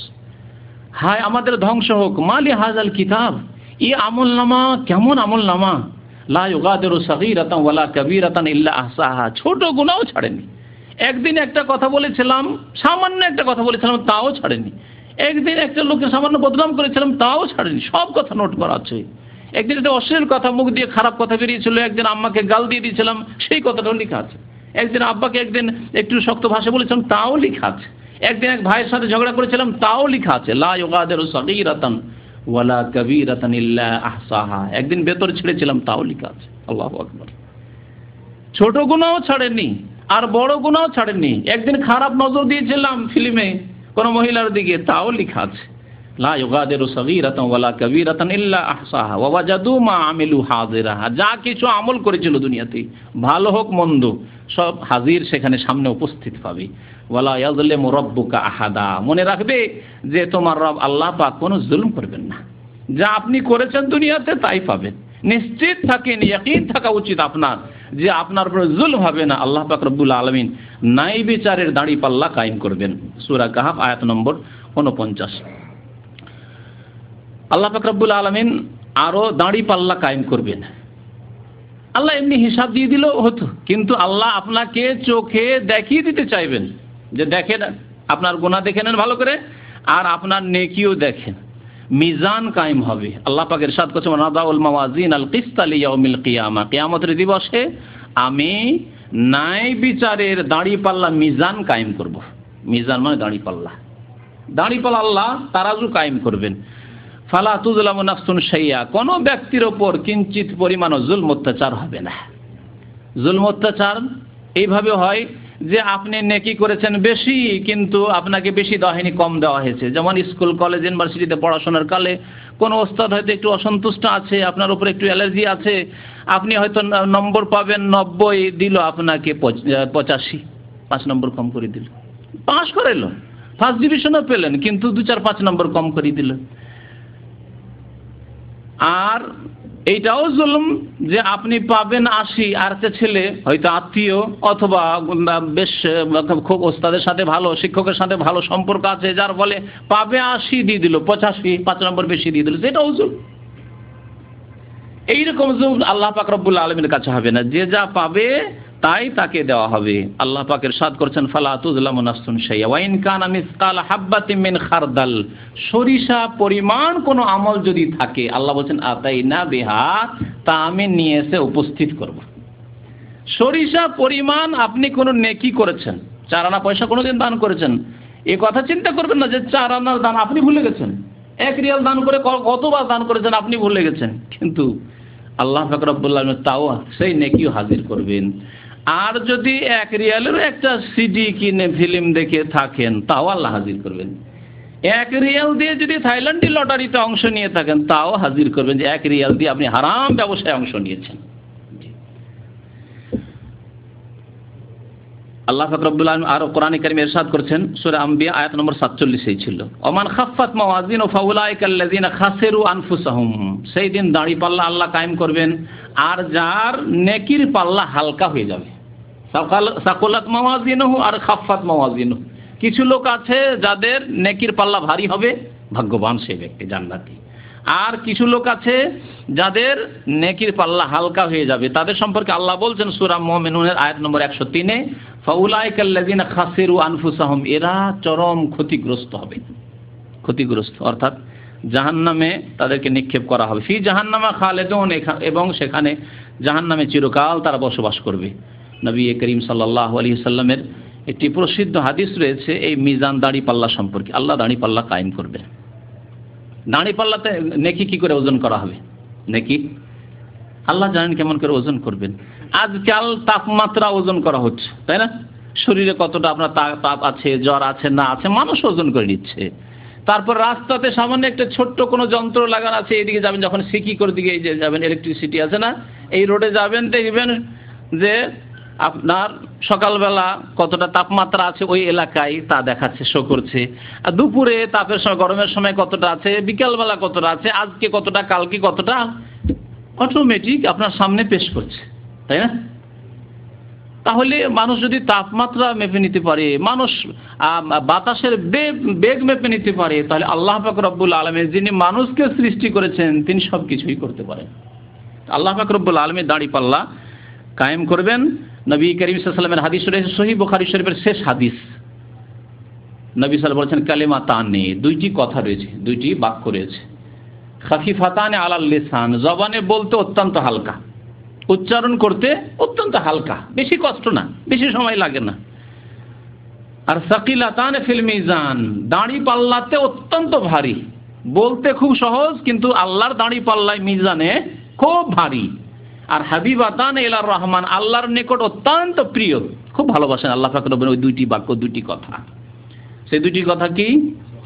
হায় আমাদের ধ্বংস হোক, মালি হাযাল কিতাব, এই আমলনামা কেমন আমলনামা, লা ইউগাদিরু সাগীরাতান ওয়ালা কাবীরাতান ইল্লা আহসাহা, ছোট গুনাহও ছাড়েনি। একদিন একটা কথা বলেছিলাম, সামান্য একটা কথা বলেছিলাম, তাও ছাড়েনি। একদিন একটা লোকের সামান্য বদনাম করেছিলাম, তাও ছাড়েনি, সব কথা নোট করা আছে। একদিন একটা অশ্লীল কথা, মুখ দিয়ে খারাপ কথা বেরিয়েছিল, একদিন আম্মাকে গাল দিয়ে দিয়েছিলাম, সেই কথাটাও লেখা আছে। একদিন আব্বাকে একদিন একটু শক্ত ভাষা বলেছিলাম, তাও লেখা আছে। একদিন এক ভাইয়ের সাথে ঝগড়া করেছিলাম, তাও লেখা আছে। লা ইউগাদিরু সাগীরাতান ওয়ালা কাবীরাতান ইল্লা আহসাহা, একদিন বেতর ছেড়েছিলাম, তাও লেখা আছে। আল্লাহু আকবার। ছোট গুনাহও ছাড়েননি আর বড় গুনাহও ছাড়েননি। একদিন খারাপ নজর দিয়েছিলাম ফিল্মে কোন মহিলার দিকে, তাও লেখা আছে। লা ইউগাদিরু সাগীরাতান ওয়ালা কাবীরাতান ইল্লা আহসাহা ওয়া ওয়াজাদু মা আমিলু হাজিরা, যা কিছু আমল করেছিল দুনিয়াতে, ভালো হোক মন্দ, সব হাজির সেখানে সামনে উপস্থিত পাবে। ওয়ালা ইয়াযলিমু রাব্বুকা আহাদা, মনে রাখবে যে তোমার রব আল্লাহ পাক কোনো জুলুম করবেন না, যা আপনি করেছেন দুনিয়াতে তাই পাবেন। নিশ্চিত থাকেন, ইয়াকিন থাকা উচিত আপনার যে আপনার উপরে জুলম হবে না, আল্লাহ পাক রব্বুল আলামিন ন্যায় বিচারের দাঁড়িপাল্লা কায়েম করবেন। সূরা কাহফ আয়াত নম্বর 49। আল্লাহ পাক রব্বুল আলামিন আরো দাঁড়িপাল্লা কায়েম করবেন। আল্লাহ এমনি হিসাব দিয়ে দিলেও হতো, কিন্তু আল্লাহ আপনাকে চোখে দেখিয়ে দিতে চাইবেন যে দেখেন, আপনার গুনাহ দেখে নেন ভালো করে, আর আপনার নেকিও দেখেন। মিজান কায়েম হবে। আল্লাহ পাক ইরশাদ করেছেন, নাদাউল মাওয়াজিন আল কিসতা লিয়াউমিল কিয়ামা, কিয়ামতের দিবসে আমি ন্যায় বিচারের দাঁড়িপাল্লা মিজান কায়েম করব। মিজান মানে দাঁড়িপাল্লা, দাঁড়িপাল্লা আল্লাহ তারাজু কায়েম করবেন। ফালা তুযলামু নাফসুন শাইআ, কোন ব্যক্তির ওপর কিঞ্চিত পরিমাণও জুলম অত্যাচার হবে না। জুলম অত্যাচার এইভাবে হয় যে আপনি নেকি করেছেন বেশি, কিন্তু আপনাকে বেশি দেওয়া হয়নি, কম দেওয়া হয়েছে। যেমন স্কুল কলেজ ইউনিভার্সিটিতে পড়াশোনার কালে কোনো ওস্তাদ হয়তো একটু অসন্তুষ্ট আছে, আপনার উপর একটু অ্যালার্জি আছে, আপনি হয়তো নম্বর পাবেন 90, দিল আপনাকে 85, 5 নম্বর কম করে দিল। পাস করাইলো, ফার্স্ট ডিভিশনও পেলেন, কিন্তু 2-4-5 নম্বর কম করে দিল। আর এইটাও জুলুম যে আপনি পাবেন 80, আর একটা ছেলে হয়তো আত্মীয় অথবা বেশ খুব ওস্তাদের সাথে ভালো, শিক্ষকের সাথে ভালো সম্পর্ক আছে, যার ফলে পাবে 80 দিয়ে দিল 85, 5 নম্বর বেশি দিয়ে দিল, সেটাও জুলুম। এইরকম জুলুম আল্লাহ পাক রব্বুল আলামিনের কাছে হবে না। যে যা পাবে তাই তাকে দেওয়া হবে। আল্লাহ পাক ইরশাদ করেছেন, ফালা তুযলামু নাফসুন শাইআ ওয়া ইন কানা মিসকালা হাববাতিন মিন খারদাল, সরিষা পরিমাণ কোনো আমল যদি থাকে, আল্লাহ বলেন আতাইনা বিহা, তা আমি নিয়ে এসে উপস্থিত করব। সরিষা পরিমাণ আপনি কোনো নেকি করেছেন, 4 আনা পয়সা কোনোদিন দান করেছেন, এই কথা চিন্তা করবেন না যে 4 আনার দান আপনি ভুলে গেছেন। 1 রিয়াল দান করে কতবার দান করেছেন আপনি ভুলে গেছেন, কিন্তু আল্লাহ পাক রব্বুল আলামিন তাও সেই নেকিও হাজির করবেন। আর যদি 1 রিয়ালের একটা সিডি কিনে ফিল্ম দেখে থাকেন, তাও আল্লাহ হাজির করবেন। 1 রিয়াল দিয়ে যদি থাইল্যান্ডি লটারিতে অংশ নিয়ে থাকেন, তাও হাজির করবেন যে 1 রিয়াল দিয়ে আপনি হারাম ব্যবসায় অংশ নিয়েছেন। আল্লাহ পাক রব্বুল আলামিন আর কোরআনে কারীমে ইরশাদ করেছেন, সূরা আম্বিয়া আয়াত নম্বর 47 ছিল, ওমান খাফফাত মাওয়াজিনু ফাউলাইকাল্লাযিনা খাসিরু আনফুসাহুম, সেই দিন দাঁড়িপাল্লা আল্লাহ কায়েম করবেন, আর যার নেকির পাল্লা হালকা হয়ে যাবে। সাকুলাত মাওয়াজিনুহু আর খাফফাত মাওয়াজিনুহু, কিছু লোক আছে যাদের নেকির পাল্লা ভারী হবে, ভাগ্যবান সেই ব্যক্তি জান্নাতি। আর কিছু লোক আছে যাদের নেকির পাল্লা হালকা হয়ে যাবে, তাদের সম্পর্কে আল্লাহ বলছেন সূরা মুমিনুনের আয়াত নম্বর 103, ফাউলাইকাল্লাযিনা খাসিরু আনফুসাহুম, এরা চরম ক্ষতিগ্রস্ত হবে। ক্ষতিগ্রস্ত অর্থাৎ জাহান্নামে তাদেরকে নিক্ষেপ করা হবে। ফি জাহান্নামা খালিদুন, এবং সেখানে জাহান্নামে চিরকাল তারা বসবাস করবে। নবী করিম সাল্লাল্লাহু আলাইহি সাল্লামের একটি প্রসিদ্ধ হাদিস রয়েছে এই মিজান দাঁড়িপাল্লা সম্পর্কে। আল্লাহ দাঁড়িপাল্লা কায়েম করবে। দাঁড়িপাল্লাতে নেকি কি করে ওজন করা হবে? নেকি আল্লাহ জানেন কেমন করে ওজন করবেন। আজকাল তাপমাত্রা ওজন করা হচ্ছে, তাই না? শরীরে কতটা আপনার তাপ আছে, জ্বর আছে না আছে, মানুষ ওজন করে নিচ্ছে। তারপর রাস্তাতে সামান্য একটা ছোট্ট কোনো যন্ত্র লাগানো আছে, এদিকে যাবেন যখন সিকিকোর দিকে এই যে যাবেন, ইলেকট্রিসিটি আছে না, এই রোডে যাবেন, দেখবেন যে আপনার সকালবেলা কতটা তাপমাত্রা আছে ওই এলাকায় তা দেখাচ্ছে, শো করছে। আর দুপুরে তাপের সময়, গরমের সময় কতটা আছে, বিকালবেলা কতটা আছে, আজকে কতটা, কালকে কতটা, অটোমেটিক আপনার সামনে পেশ করছে, তাই না? তাহলে মানুষ যদি তাপমাত্রা মেপে নিতে পারে, মানুষ বাতাসের বেগ মেপে নিতে পারে, তাহলে আল্লাহ পাক রব্বুল আলামিন যিনি মানুষকে সৃষ্টি করেছেন তিনি সব কিছুই করতে পারেন। আল্লাহ পাক রব্বুল আলামিন দাঁড়িপাল্লা কায়েম করবেন। নবী করিম সাল্লাল্লাহু আলাইহি ওয়াসাল্লামের হাদিস রয়েছে, সহিহ বুখারী শরীফের শেষ হাদিস। নবী সাল্লাল্লাহু বলেছেন, কালিমাতানি, 2টি কথা রয়েছে, 2টি বাক্য রয়েছে, খাফিফাতানি আলাল লিসান, জবানে বলতে অত্যন্ত হালকা, উচ্চারণ করতে অত্যন্ত হালকা, বেশি কষ্ট না, বেশি সময় লাগে না। আর সাকিলাতানি ফিল মিজান, দাঁড়িপাল্লাতে অত্যন্ত ভারী, বলতে খুব সহজ, কিন্তু আল্লাহর দাঁড়িপাল্লায় মিজানে খুব ভারী। আর হাবিবাতান ইলার রহমান, আল্লাহর নিকট অত্যন্ত প্রিয়, খুব ভালোবাসেন আল্লাহ পাক রব্বুল। ওই 2টি বাক্য, 2টি কথা, সেই 2টি কথা কি?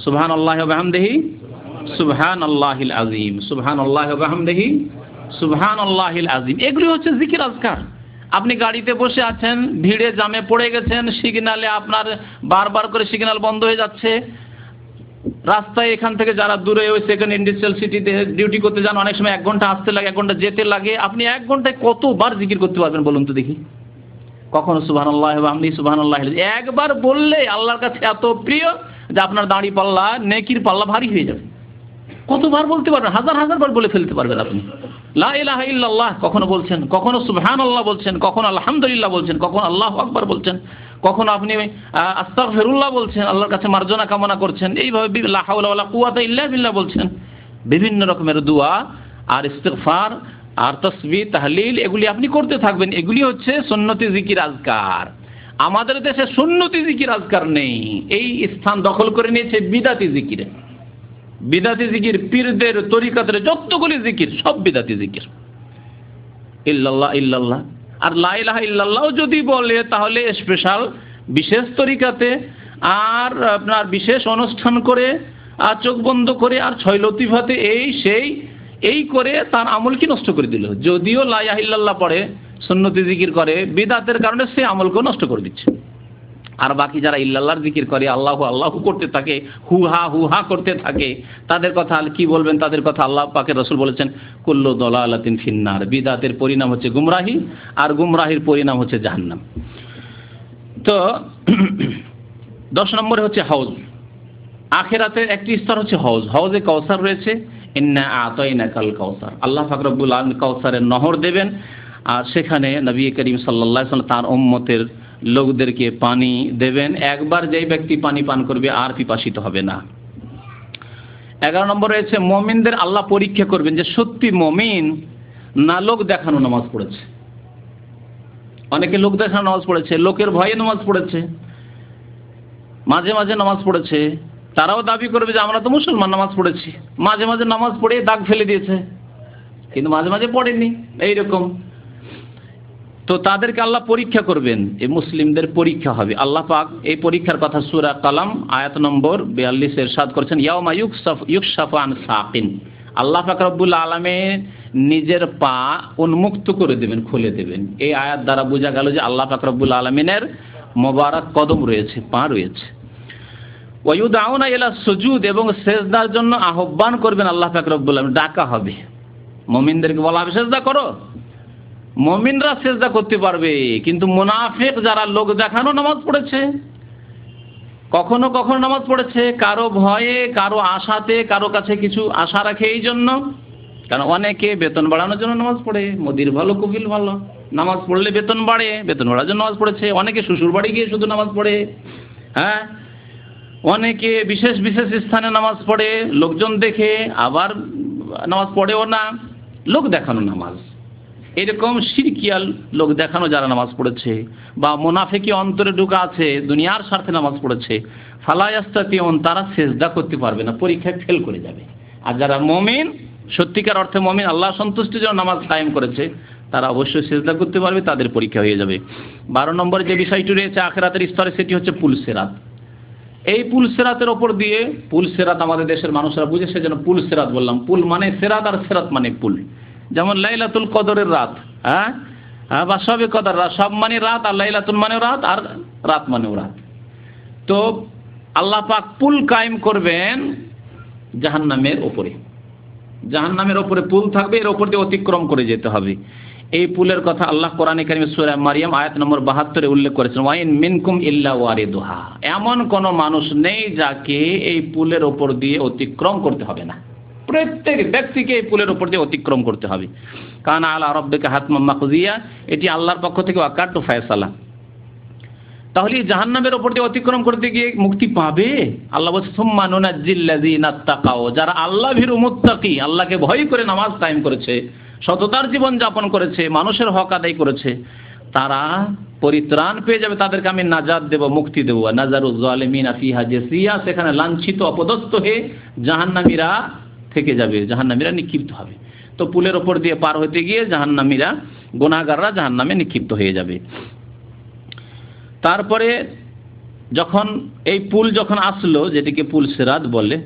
সুবহানাল্লাহি ওয়া বিহামদিহি সুবহানাল্লাহিল আযীম, সুবহানাল্লাহি ওয়া বিহামদিহি সুবহানাল্লাহিল আযীম। এগুলি হচ্ছে জিকির আজকার। আপনি গাড়িতে বসে আছেন, ভিড়ে জামে পড়ে গেছেন, সিগন্যালে আপনার বারবার করে সিগন্যাল বন্ধ হয়ে যাচ্ছে, রাস্তায় এখান থেকে যারা দূরে ওই সেকেন্ড ইন্ডাস্ট্রিয়াল সিটিতে ডিউটি করতে যান, অনেক সময় 1 ঘন্টা আসতে লাগে, 1 ঘন্টা যেতে লাগে। আপনি 1 ঘন্টায় কতবার জিকির করতে পারবেন বলুন তো দেখি? কখনো সুবহানাল্লাহ ওয়া বিহামদিহি সুবহানাল্লাহ একবার বললে আল্লাহর কাছে এত প্রিয় যে আপনার দাড়ি পাল্লা, নেকির পাল্লা ভারী হয়ে যাবে। কতবার বলতে পারবেন? হাজার হাজার বার বলে ফেলতে পারবেন আপনি। লা ইলাহা ইল্লাল্লাহ কখনো বলছেন, কখনো সুবহানাল্লাহ বলছেন, কখনো আলহামদুলিল্লাহ বলছেন, কখনো আল্লাহু আকবার বলছেন, কখনো আপনি আস্তাগফিরুল্লাহ বলছেন, আল্লাহর কাছে মার্জনা কামনা করছেন, এইভাবে লা হাওলা ওয়ালা কুওয়াতা ইল্লা বিল্লাহ বলছেন। বিভিন্ন রকমের দোয়া আর ইস্তিগফার আর তাসবিহ তাহলিল এগুলি আপনি করতে থাকবেন। এগুলি হচ্ছে সুন্নতি জিকির আজকার। আমাদের দেশে সুন্নতি জিকির আজকার নেই, এই স্থান দখল করে নিয়েছে বিদাতি জিকিরে। বিদাতি জিকির, পীরদের তরিকাতের যতগুলি জিকির সব বিদাতি জিকির। ইল্লাল্লাহ ইল্লাল্লাহ আর লা ইলাহা ইল্লাল্লাহ যদি বলে তাহলে স্পেশাল বিশেষ তরিকাতে আর আপনার বিশেষ অনুষ্ঠান করে আর চোখ বন্ধ করে আর 6 লতিফাতে এই সেই এই করে তার আমলকে নষ্ট করে দিল। যদিও লা ইলাহা ইল্লাল্লাহ পড়ে, সুন্নতি জিকির করে, বিদাতের কারণে সে আমলকে নষ্ট করে দিচ্ছে। আর বাকি যারা ইল্লাল্লাহর জিকির করে, আল্লাহু আল্লাহু করতে থাকে, হুহা করতে থাকে, তাদের কথা কি বলবেন? তাদের কথা আল্লাহ পাকের রাসূল বলেছেন কুল্লু দালালাতিন ফিন্নার। বিদাতের পরিণাম হচ্ছে গুমরাহি, আর গুমরাহির পরিণাম হচ্ছে জাহান্নাম। তো 10 নম্বরে হচ্ছে হাউজ। আখিরাতের একটি স্তর হচ্ছে হাউজ। হাউজে কাউসার রয়েছে। ইন্না আতাইনাকাল কাউসার। আল্লাহ পাক রব্বুল আলামিন কাউসারের নহর দেবেন, আর সেখানে নবী করিম সাল্লাল্লাহু আলাইহি ওয়াসাল্লাম তার উম্মতের লোকদেরকে পানি দেবেন। একবার যেই ব্যক্তি পানি পান করবে আর পিপাসিত হবে না। 11 নম্বর রয়েছে মুমিনদের আল্লাহ পরীক্ষা করবেন যে সত্যি মুমিন না লোক দেখানো নামাজ পড়েছে। অনেকে লোক দেখানো নামাজ পড়েছে, লোকের ভয়ে নামাজ পড়েছে, মাঝে মাঝে নামাজ পড়েছে। তারাও দাবি করবে যে আমরা তো মুসলমান, নামাজ পড়েছি। মাঝে মাঝে নামাজ পড়ে দাগ ফেলে দিয়েছে, কিন্তু মাঝে মাঝে পড়েনি, এইরকম। তো তাদেরকে আল্লাহ পরীক্ষা করবেন, এই মুসলিমদের পরীক্ষা হবে। আল্লাহ পাক এই পরীক্ষার কথা সূরা কালাম আয়াত নম্বর 42 ইরশাদ করেছেন, ইয়াউমা ইউকশাফু আন সাকিন। আল্লাহ পাক রব্বুল আলামিন নিজের পা উন্মুক্ত করে দেবেন, খুলে দেবেন। এই আয়াত দ্বারা বোঝা গেল যে আল্লাহ পাক রব্বুল আলামিনের মোবারক কদম রয়েছে, পা রয়েছে। ওয়ায়ুদাউনা ইলা সুজুদ, এবং সেজদার জন্য আহ্বান করবেন আল্লাহ পাক রব্বুল আলামিন, ডাকা হবে। মুমিনদেরকে বলা হবে সেজদা করো। মুমিনরা সেজদা করতে পারবে, কিন্তু মুনাফিক যারা লোক দেখানো নামাজ পড়েছে, কখনো কখনো নামাজ পড়েছে কারো ভয়ে, কারো আশাতে, কারো কাছে কিছু আশা রাখে, এই জন্য। কারণ অনেকে বেতন বাড়ানোর জন্য নামাজ পড়ে, মোদির ভালো কফিল ভালো, নামাজ পড়লে বেতন বাড়ে, বেতন বাড়ার জন্য নামাজ পড়েছে। অনেকে শ্বশুর বাড়ি গিয়ে শুধু নামাজ পড়ে, হ্যাঁ। অনেকে বিশেষ বিশেষ স্থানে নামাজ পড়ে লোকজন দেখে, আবার নামাজ পড়েও না, লোক দেখানো নামাজ। এরকম শিরকিয়াল লোক দেখানো যারা নামাজ পড়েছে, বা মুনাফিকি অন্তরে ঢুকা আছে, দুনিয়ার স্বার্থে নামাজ পড়েছে, ফালা ইয়াস্তাতিউন, তারা সেজদা করতে পারবে না, পরীক্ষায় ফেল করে যাবে। আর যারা মুমিন, সত্যিকার অর্থে মুমিন, আল্লাহ সন্তুষ্টির জন্য নামাজ কায়েম করেছে, তারা অবশ্যই সেজদা করতে পারবে, তাদের পরীক্ষা হয়ে যাবে। 12 নম্বরে যে বিষয়টি রয়েছে আখিরাতের স্তরে, সেটি হচ্ছে পুল সিরাত। এই পুল সিরাতের ওপর দিয়ে, পুল সিরাত আমাদের দেশের মানুষরা বুঝে সেজন্য পুল সিরাত বললাম। পুল মানে সিরাত, আর সিরাত মানে পুল। যেমন লাইলাতুল কদরের রাত, হ্যাঁ, বা সবে কদর রাত, সব মানে রাত, আর লাইলাতুল মানে রাত, আর রাত মানেও রাত। তো আল্লাহ পাক পুল কায়েম করবেন জাহান্নামের ওপরে। জাহান্নামের ওপরে পুল থাকবে, এর ওপর দিয়ে অতিক্রম করে যেতে হবে। এই পুলের কথা আল্লাহ কোরআনে কারিমে সূরা মারিয়াম আয়াত নম্বর 72 উল্লেখ করেছেন, ওয়াইন মিনকুম ইল্লা ওয়ারিদুহা। এমন কোন মানুষ নেই যাকে এই পুলের ওপর দিয়ে অতিক্রম করতে হবে না। প্রত্যেক ব্যক্তিকে এই পুলের উপর দিয়ে অতিক্রম করতে হবে। কানা আলা রাব্বিকা হাতমান মাকদিয়া, এটি আল্লাহর পক্ষ থেকে ওয়াকাত ফায়সালা। তাহলে জাহান্নামের উপর দিয়ে অতিক্রম করতে গিয়ে মুক্তি পাবে। আল্লাহ বলছে সুম্মা নুনাজ্জিল্লাযিনা তাকাও, যারা আল্লাহ ভীরু মুত্তাকি, আল্লাহকে ভয় করে নামাজ কায়েম করেছে, সততার জীবন যাপন করেছে, মানুষের হক আদায় করেছে, তারা পরিত্রাণ পেয়ে যাবে, তাদেরকে আমি নাজাত দেব, মুক্তি দেব। নাজারুজ জালিমিনা ফিহা জাসিয়া, সেখানে লাঞ্ছিত অপদস্থ হয়ে জাহান্নামীরা থেকে যাবে, জাহান্নামীরা নিক্ষিপ্ত হবে। তো পুলের ওপর দিয়ে পার হতে গিয়ে জাহান্নামীরা, গুনাহগাররা জাহান্নামে নিক্ষিপ্ত হয়ে যাবে। তারপরে যখন এই পুল যখন আসলো, যেটিকে পুল সিরাত বলে,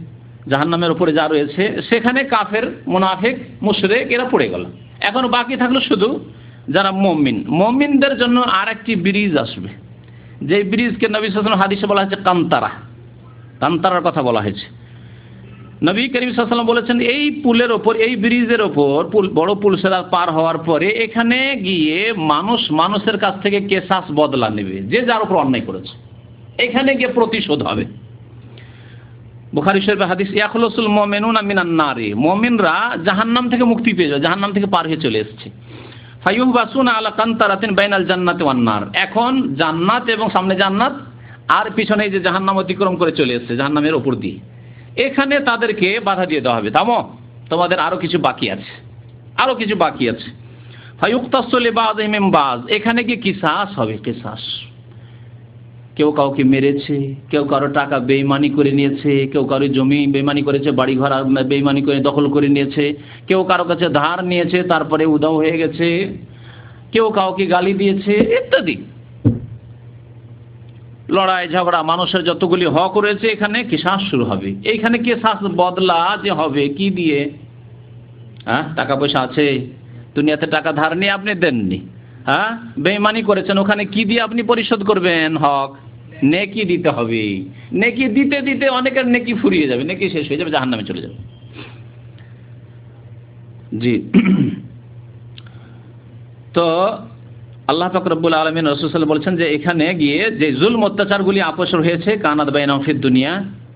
জাহান্নামের উপরে যা রয়েছে, সেখানে কাফের, মুনাফিক, মুশরিক এরা পড়ে গেল। এখন বাকি থাকলো শুধু যারা মুমিন। মুমিনদের জন্য আর একটি ব্রিজ আসবে, যে ব্রিজকে নবী সাল্লাল্লাহু আলাইহি ওয়াসাল্লাম হাদিসে বলা হয়েছে কান্তারা। কান্তারার কথা বলা হয়েছে। নবী করিম সাল্লাল্লাহু আলাইহি ওয়াসাল্লাম বলেছেন এই পুলের ওপর, এই ব্রিজের ওপর, বড় পুল সেরাত পার হওয়ার পরে এখানে গিয়ে মানুষের কাছ থেকে কেসাস বদলা নেবে, যে যার উপর অন্যায় করেছে এখানে গিয়ে প্রতিশোধ হবে। বুখারী শরীফের হাদিস, ইয়াখলুসুল মুমিনুনা মিনান নারি, মুমিনরা জাহান্নাম থেকে মুক্তি পেয়ে যায়, জাহান্নাম থেকে পার হয়ে চলে এসেছে। ফায়ুহবাসুনা আলা কান্তারাতিন বাইনাল জান্নাতি ওয়ান নার, এখন জান্নাত এবং সামনে জান্নাত আর পিছনে যে জাহান্নাম অতিক্রম করে চলে এসেছে জাহান্নামের উপর দিয়ে, এখানে তাদেরকে বাধা দিয়ে দেওয়া হবে, থামো তোমাদের আরো কিছু বাকি আছে, আরো কিছু বাকি আছে। ফায়ুক্তাসু লিবাযিহিম মিন বায, এখানে কি কিসাস হবে, কিসাস। কেউ কাউকে মেরেছে, কেউ কারো টাকা বেইমানি করে নিয়েছে, কেউ কারো জমি বেইমানি করেছে, বাড়ি ঘর বেইমানি করে দখল করে নিয়েছে, কেউ কারো কাছে ধার নিয়েছে তারপরে উধাও হয়ে গেছে, কেউ কাউকে গালি দিয়েছে ইত্যাদি। লড়াই ঝগড়া মানুষের যতগুলি হক রয়েছে এখানে কিসাস শুরু হবে। এইখানে কিসাস বদলা যে হবে কি দিয়ে? টাকা পয়সা আছে, দুনিয়াতে টাকা ধার নিয়ে আপনি দেননি, বেইমানি করেছেন, ওখানে কি দিয়ে আপনি পরিশোধ করবেন হক? নেকি দিতে হবে। নেকি দিতে দিতে অনেকের নেকি ফুরিয়ে যাবে, নেকি শেষ হয়ে যাবে, জাহান্নামে চলে যাবে। জি, তো আল্লাহ পাক রব্বুল আলামিন রাসূল সাল্লাল্লাহু আলাইহি ওয়াসাল্লাম বলেছেন যে এখানে গিয়ে যে জুলম অত্যাচারগুলি আপোষ হয়েছে কানাত বাইনাহুম ফিদ দুনিয়া,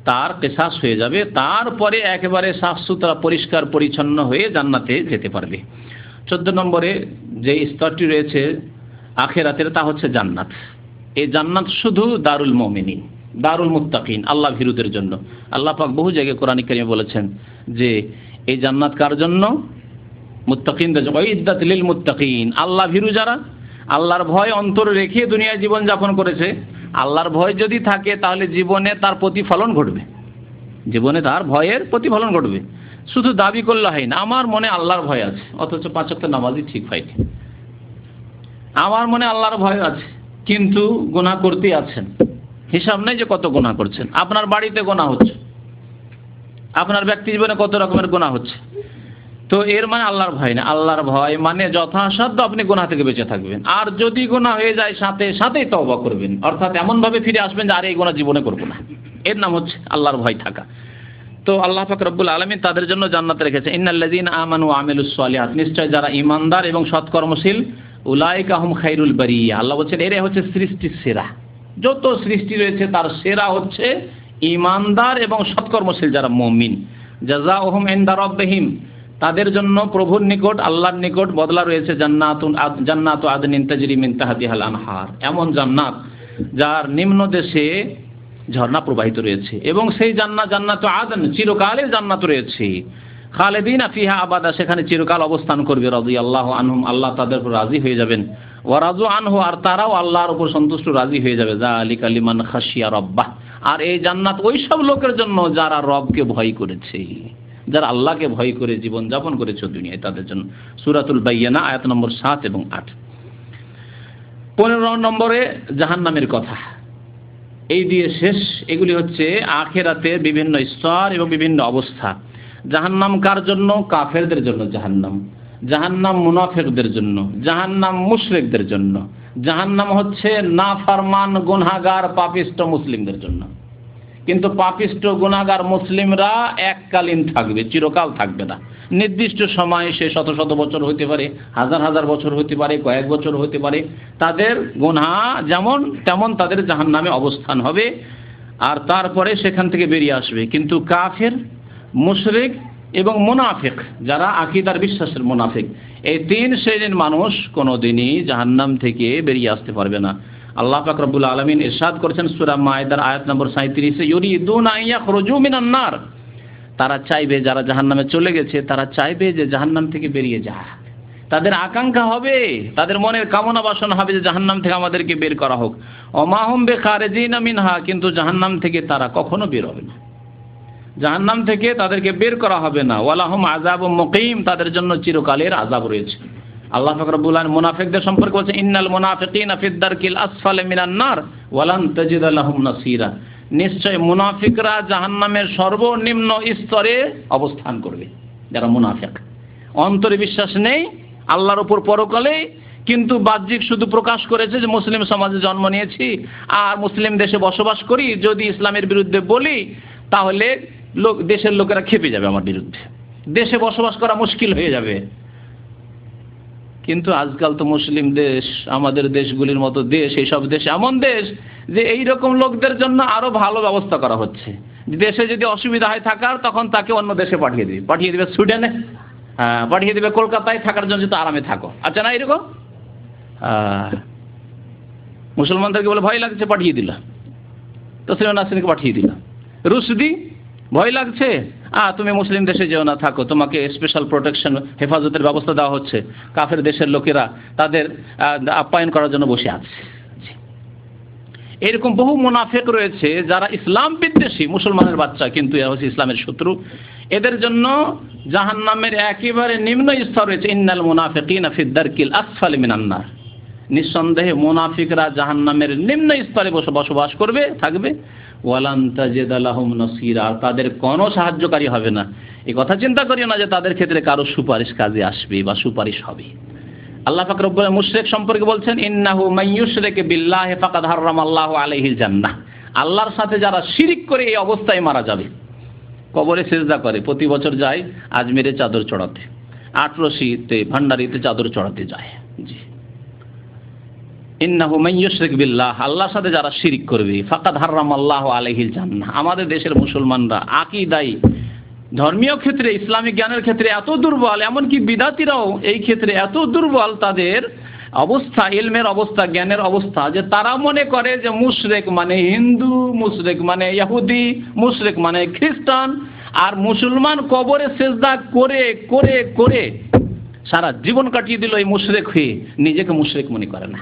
তার কিসাস হয়ে যাবে, তারপরে একেবারে সাফ সুতরা পরিষ্কার পরিচ্ছন্ন হয়ে জান্নাতে যেতে পারবে। 14 নম্বরে যে স্তরটি রয়েছে আখিরাতের, তা হচ্ছে জান্নাত। এই জান্নাত শুধু দারুল মুমিনিন, দারুল মুত্তাকিন, আল্লাহ ভীরুদের জন্য। আল্লাহ পাক বহু জায়গায় কোরআন কারিমে বলেছেন যে এই জান্নাত কার জন্য? মুত্তাকিনদের জন্য। ওয়াইদ্দাত লিল মুত্তাকিন, আল্লাহ ভীরু যারা আল্লাহর ভয় অন্তরে রেখে দুনিয়ায় জীবন যাপন করেছে, আল্লাহর ভয় যদি থাকে তাহলে জীবনে তার প্রতিফলন ঘটবে, জীবনে তার ভয়ের প্রতিফলন ঘটবে। শুধু দাবি করলে হয় না, আমার মনে আল্লাহর ভয় আছে অথচ 5 ওয়াক্ত নামাজই ঠিক হয়নি, আমার মনে আল্লাহর ভয় আছে কিন্তু গুনাহ করতে আছেন, হিসাব নেই যে কত গুনাহ করছেন। আপনার বাড়িতে গুনাহ হচ্ছে, আপনার ব্যক্তি জীবনে কত রকমের গুনাহ হচ্ছে, তো এর মানে আল্লাহর ভয় না। আল্লাহর ভয় মানে যথাসাধ্য আপনি গুনাহ থেকে বেঁচে থাকবেন, আর যদি গুনাহ হয়ে যায় সাথে সাথেই তওবা করবেন, অর্থাৎ এমন ভাবে ফিরে আসবেন যে আর এই গুনাহ জীবনে করব না। এর নাম হচ্ছে আল্লাহর ভয় থাকা। তো আল্লাহ পাক রব্বুল আলামিন তাদের জন্য জান্নাত রেখেছে। ইন্নাল্লাযীনা আমানু ওয়া আমিলুস সালিহাত, নিশ্চয় যারা ঈমানদার এবং সৎকর্মশীল, উলাইকা হুম খায়রুল বারিয়া, আল্লাহ বলেন এরাই হচ্ছে সৃষ্টির সেরা। যত সৃষ্টি রয়েছে তার সেরা হচ্ছে ঈমানদার এবং সৎকর্মশীল যারা মুমিন। জাযাউহুম ইনদা রাব্বিহিম, তাদের জন্য প্রভুর নিকট, আল্লাহর নিকট বদলা রয়েছে জান্নাতু আদনিন তাজরি মিন তাহতিহাল আনহার, এমন জান্নাত যার নিম্ন দেশে ঝর্ণা প্রবাহিত রয়েছে, এবং সেই জান্নাতু আদন চিরকালের জান্নাত রয়েছে। খালিদিনা ফিহা আবাদা, সেখানে চিরকাল অবস্থান করবে। রাদিয়াল্লাহু আনহুম, আল্লাহ তাদের উপর রাজি হয়ে যাবেন। ওয়া রাজু আনহু, আর তারাও আল্লাহর উপর সন্তুষ্ট রাজি হয়ে যাবে। যালিকা লিমান খাশিয়া রাব্বাহ, আর এই জান্নাত ওই সব লোকের জন্য যারা রবকে ভয় করেছে, যারা আল্লাহকে ভয় করে জীবন যাপন করেছে দুনিয়ায়, তাদের জন্য। সূরাতুল বাইয়িনা আয়াত নম্বর 7 এবং 8। 15 নম্বরে জাহান্নামের কথা, এই দিয়ে শেষ। এগুলি হচ্ছে আখিরাতের বিভিন্ন স্তর এবং বিভিন্ন অবস্থা। জাহান্নাম কার জন্য? কাফেরদের জন্য জাহান্নাম, জাহান্নাম মুনাফিকদের জন্য, জাহান্নাম মুশরিকদের জন্য, জাহান্নাম হচ্ছে নাফরমান গুনাহগার পাপিষ্ট মুসলিমদের জন্য। কিন্তু পাপিষ্ট গুনাহগার মুসলিমরা এককালীন থাকবে, চিরকাল থাকবে না। নির্দিষ্ট সময়, সে শত শত বছর হতে পারে, হাজার হাজার বছর হতে পারে, কয়েক বছর হতে পারে, তাদের গুনাহ যেমন তেমন তাদের জাহান্নামে অবস্থান হবে, আর তারপরে সেখান থেকে বেরিয়ে আসবে। কিন্তু কাফের, মুশরিক এবং মুনাফিক, যারা আকীদার বিশ্বাসের মুনাফিক, এই 3 শ্রেণীর মানুষ কোনোদিনই জাহান্নাম থেকে বেরিয়ে আসতে পারবে না। আল্লাহ পাক রব্বুল আলামিন ইরশাদ করেছেন সূরা মায়েদার আয়াত নম্বর 37-এ, ইউরিদুনা আন ইয়াখরুজু মিনান নার, তারা চাইবে, যারা জাহান্নামে চলে গেছে তারা চাইবে যে জাহান্নাম থেকে বেরিয়ে যাক। তাদের আকাঙ্ক্ষা হবে, তাদের মনের কামনা বাসনা হবে যে জাহান্নাম থেকে আমাদেরকে বের করা হোক। ওমা হুম বিখারিজিনা মিনহা, কিন্তু জাহান্নাম থেকে তারা কখনো বের হবে না, জাহান্নাম থেকে তাদেরকে বের করা হবে না। ওয়ালাহুম আযাবুম মুকিম, তাদের জন্য চিরকালের আযাব রয়েছে। আল্লাহ পাক রব্বুল আলামিন মুনাফিকদের সম্পর্কে বলেছেন, ইন্নাল মুনাফিকিনা ফিদ দারকিল আসফালি মিনান নার ওয়ালান তাজিদা লাহুম নাসীরা, নিশ্চয় মুনাফিকরা জাহান্নামের সর্বনিম্ন স্তরে অবস্থান করবে। যারা মুনাফিক, অন্তরে বিশ্বাস নেই আল্লাহর উপর পরকালে, কিন্তু বাহ্যিক শুধু প্রকাশ করেছে যে মুসলিম সমাজে জন্ম নিয়েছি আর মুসলিম দেশে বসবাস করি, যদি ইসলামের বিরুদ্ধে বলি তাহলে দেশের লোকেরা খেপে যাবে আমার বিরুদ্ধে, দেশে বসবাস করা মুশকিল হয়ে যাবে। কিন্তু আজকাল তো মুসলিম দেশ, আমাদের দেশগুলির মতো দেশ, এইসব দেশ এমন দেশ যে এইরকম লোকদের জন্য আরো ভালো ব্যবস্থা করা হচ্ছে। দেশে যদি অসুবিধা হয় থাকার, তখন তাকে অন্য দেশে পাঠিয়ে দিবে সুইডেনে, পাঠিয়ে দিবে কলকাতায় থাকার জন্য, তো আরামে থাকো। আচ্ছা না, এরকম মুসলমানদেরকে বলে ভয় লাগছে, পাঠিয়ে দিল, তসলিমা নাসরিনকে পাঠিয়ে দিল। রুশদি ভয় লাগছে, তুমি মুসলিম দেশে যেও না, থাকো, তোমাকে স্পেশাল প্রোটেকশন, হেফাজতের ব্যবস্থা দেওয়া হচ্ছে। কাফের দেশের লোকেরা তাদের আপ্যায়ন করার জন্য বসে আছে। এরকম বহু মুনাফিক রয়েছে যারা ইসলাম বিদ্বেষী, মুসলমানের বাচ্চা, কিন্তু এরা হচ্ছে ইসলামের শত্রু। এদের জন্য জাহান্নামের একেবারে নিম্ন স্তর রয়েছে, ইন্নাল মুনাফিকিনা ফিদ দারকিল আসফালি মিনান নার। নিঃসন্দেহে মুনাফিকরা জাহান্নামের নিম্ন স্তরে বসবাস করবে, থাকবে। ওয়ালান তাজিদা লাহুম নাসীরা, তাদের কোনো সাহায্যকারী হবে না। এই কথা চিন্তা করিও না যে তাদের ক্ষেত্রে কারো সুপারিশ কাজে আসবে বা সুপারিশ হবে। আল্লাহ পাক রব্বুল মুশরিক সম্পর্কে বলছেন, ইন্নাহু মাইয়ুশরিক বিল্লাহি ফাকাদ হারামাল্লাহু আলাইহিল জান্নাহ। আল্লাহর সাথে যারা শিরিক করে এই অবস্থায় মারা যাবে, কবরে সিজদা করে, প্রতি বছর যায় আজমিরে চাদর চড়াতে, আটরশিতে ভান্ডারিতে চাদর চড়াতে যায়। জি, ইন্নাহু মাইয়ুশরিক বিল্লাহ, আল্লাহর সাথে যারা শিরিক করবে, ফাকাদ হারামাল্লাহু আলাইহিল জান্নাহ। আমাদের দেশের মুসলমানরা আকীদায়, ধর্মীয় ক্ষেত্রে, ইসলামিক জ্ঞানের ক্ষেত্রে এত দুর্বল, এমনকি বিদাতিরাও এই ক্ষেত্রে এত দুর্বল তাদের অবস্থা, ইলমের অবস্থা, জ্ঞানের অবস্থা, যে তারা মনে করে যে মুশরিক মানে হিন্দু, মুশরিক মানে ইহুদি, মুশরিক মানে খ্রিস্টান। আর মুসলমান কবরে সিজদা করে করে করে সারা জীবন কাটিয়ে দিল এই মুশরিক হয়ে, নিজেকে মুশরিক মনে করে না।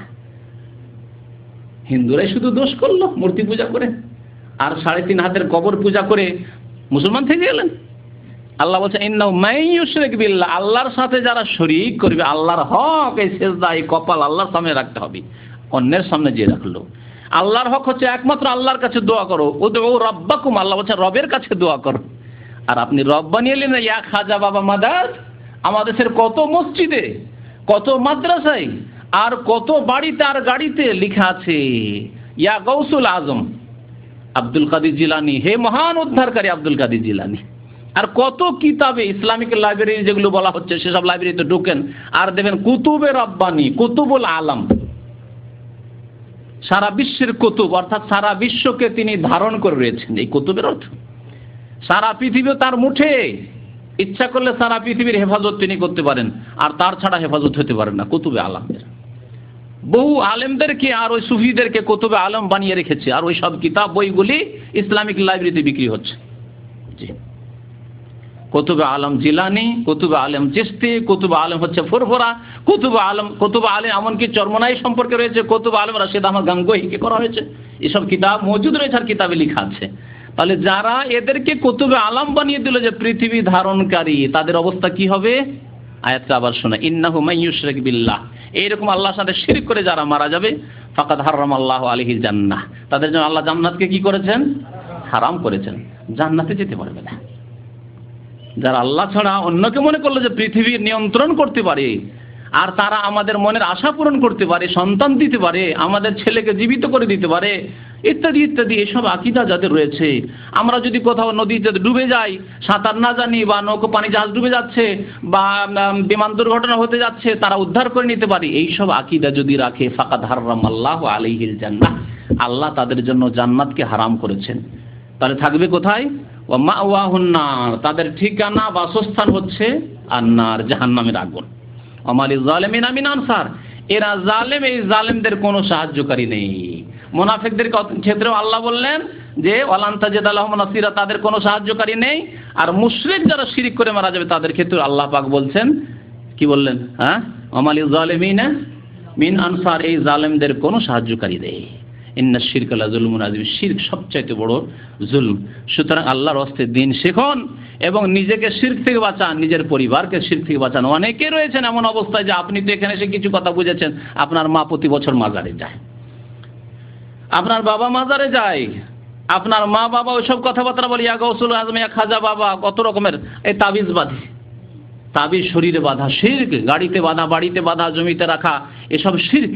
হিন্দুরাই শুধু দোষ করলো মূর্তি পূজা করে, আর 3.5 হাতের কবর পূজা করে মুসলমান থেকে গেলেন। আল্লাহ বলছে, ইন্নাহু মাইয়ুশরিক বিল্লাহ, আল্লাহর সাথে যারা শরীক করবে, আল্লাহর হক, এই সিজদা, এই কপাল আল্লাহর সামনে রাখতে হবে, অন্যের সামনে যে রাখলো। আল্লাহর হক হচ্ছে একমাত্র আল্লাহর কাছে দোয়া করো, উদউ রাব্বাকুম, আল্লাহ বলছে রবের কাছে দোয়া করো। আর আপনি রব বানিয়ে নিলেন ইয়া খাজা বাবা মাদাদ। আমাদের দেশের কত মসজিদে, কত মাদ্রাসায়, আর কত বাড়িতে আর গাড়িতে লেখা আছে ইয়া গৌসুল আজম আব্দুল কাদের জিলানী, হে মহান উদ্ধারকারী আব্দুল কাদের জিলানী। আর কত কিতাবে, ইসলামিক লাইব্রেরি যেগুলো বলা হচ্ছে, সেসব লাইব্রেরিতে ঢোকেন আর দেখবেন কুতুবে রব্বানি, কুতুবুল আলম, সারা বিশ্বের কুতুব, অর্থাৎ সারা বিশ্বকে তিনি ধারণ করে রয়েছেন। এই কুতুবের অর্থ সারা পৃথিবী তার মুঠে, ইচ্ছা করলে সারা পৃথিবীর হেফাজত তিনি করতে পারেন, আর তার ছাড়া হেফাজত হতে পারেন না কুতুবে আলমদের। বহু আলেমদেরকে আর ওই সুফিদেরকে কুতুবে আলম বানিয়ে রেখেছে, আর ওই সব কিতাব বইগুলি ইসলামিক লাইব্রেরিতে বিক্রি হচ্ছে। জি, কুতুবে আলম জিলানি, কুতুবে আলম চিশতি, কুতুবে আলম হচ্ছে ফুরফুরা, কুতুবে আলম এমনকি চরমনাই সম্পর্কে রয়েছে, কুতুবে আলম রাশিদ আহমদ গাঙ্গুহিকে করা হয়েছে। এসব কিতাব মজুদ রয়েছে আর কিতাবে লেখা আছে। তাহলে যারা এদেরকে কুতুবে আলম বানিয়ে দিল যে পৃথিবী ধারণকারী, তাদের অবস্থা কি হবে? আয়াতটা আবার শোনা, ইন্নাহু মাইয়ুশরিক বিল্লাহ, এইরকম আল্লাহর সাথে শিরক করে যারা মারা যাবে, ফাকাদ হারামাল্লাহু আলাইহিল জান্নাহ, তাদের জন্য আল্লাহ জান্নাতকে কি করেছেন? হারাম করেছেন, জান্নাতে যেতে পারবে না। যারা আল্লাহ ছাড়া অন্যকে মনে করলো যে পৃথিবীর নিয়ন্ত্রণ করতে পারে, আর তারা আমাদের মনের আশা পূরণ করতে পারে, সন্তান দিতে পারে, আমাদের ছেলেকে জীবিত করে দিতে পারে, ইত্যাদি ইত্যাদি, এসব আকীদা যাদের রয়েছে, আমরা যদি কোথাও নদীতে ডুবে যাই, সাঁতার না জানি, বা নৌকো পানি জাহাজ ডুবে যাচ্ছে, বা বিমান দুর্ঘটনা হতে যাচ্ছে, তারা উদ্ধার করে নিতে পারে, এইসব আকীদা যদি রাখে, ফাকাদ হারামাল্লাহু আলাইহিল জান্নাহ, আল্লাহ তাদের জন্য জান্নাতকে হারাম করেছেন। তাহলে থাকবে কোথায়? ওয়া মাওয়াহুন নার, তাদের ঠিকানা বাসস্থান হচ্ছে আন্নার, জাহান্নামের আগুন। ওয়ামালিজ জালিমিনা মিন আনসার, এরা জালেম, এই জালেমদের কোনো সাহায্যকারী নেই। মুনাফিকদের ক্ষেত্রেও আল্লাহ বললেন যে ওয়ালান তাজিদা লাহুম নাসীরা, তাদের কোনো সাহায্যকারী নেই। আর মুশরিক যারা শিরক করে মারা যাবে, তাদের ক্ষেত্রে আল্লাহ পাক বলছেন, কি বললেন? ওয়ামালিজ জালিমিনা মিন আনসার, এই জালেমদের কোনো সাহায্যকারী নেই। ইন্না শিরকা লাযুলমুন আযীম, শিরক সবচাইতে বড় জুলম। সুতরাং আল্লাহর রাস্তে দিন শিখুন এবং নিজেকে শিরক থেকে বাঁচান, নিজের পরিবারকে শিরক থেকে বাঁচান। অনেকে রয়েছেন এমন অবস্থায় যে আপনি তো এখানে এসে কিছু কথা বুঝেছেন, আপনার মা প্রতি বছর মাজারে যায়, আপনার বাবা মাজারে যায়, আপনার মা বাবা ওইসব কথাবার্তা বলে, ইয়া গৌসুল আজম, ইয়া খাজা বাবা, কত রকমের এই তাবিজ বাঁধে, তাবিজ শরীরে বাঁধা শিরক, গাড়িতে বাঁধা, বাড়িতে বাঁধা, জমিতে রাখা, এসব শিরক।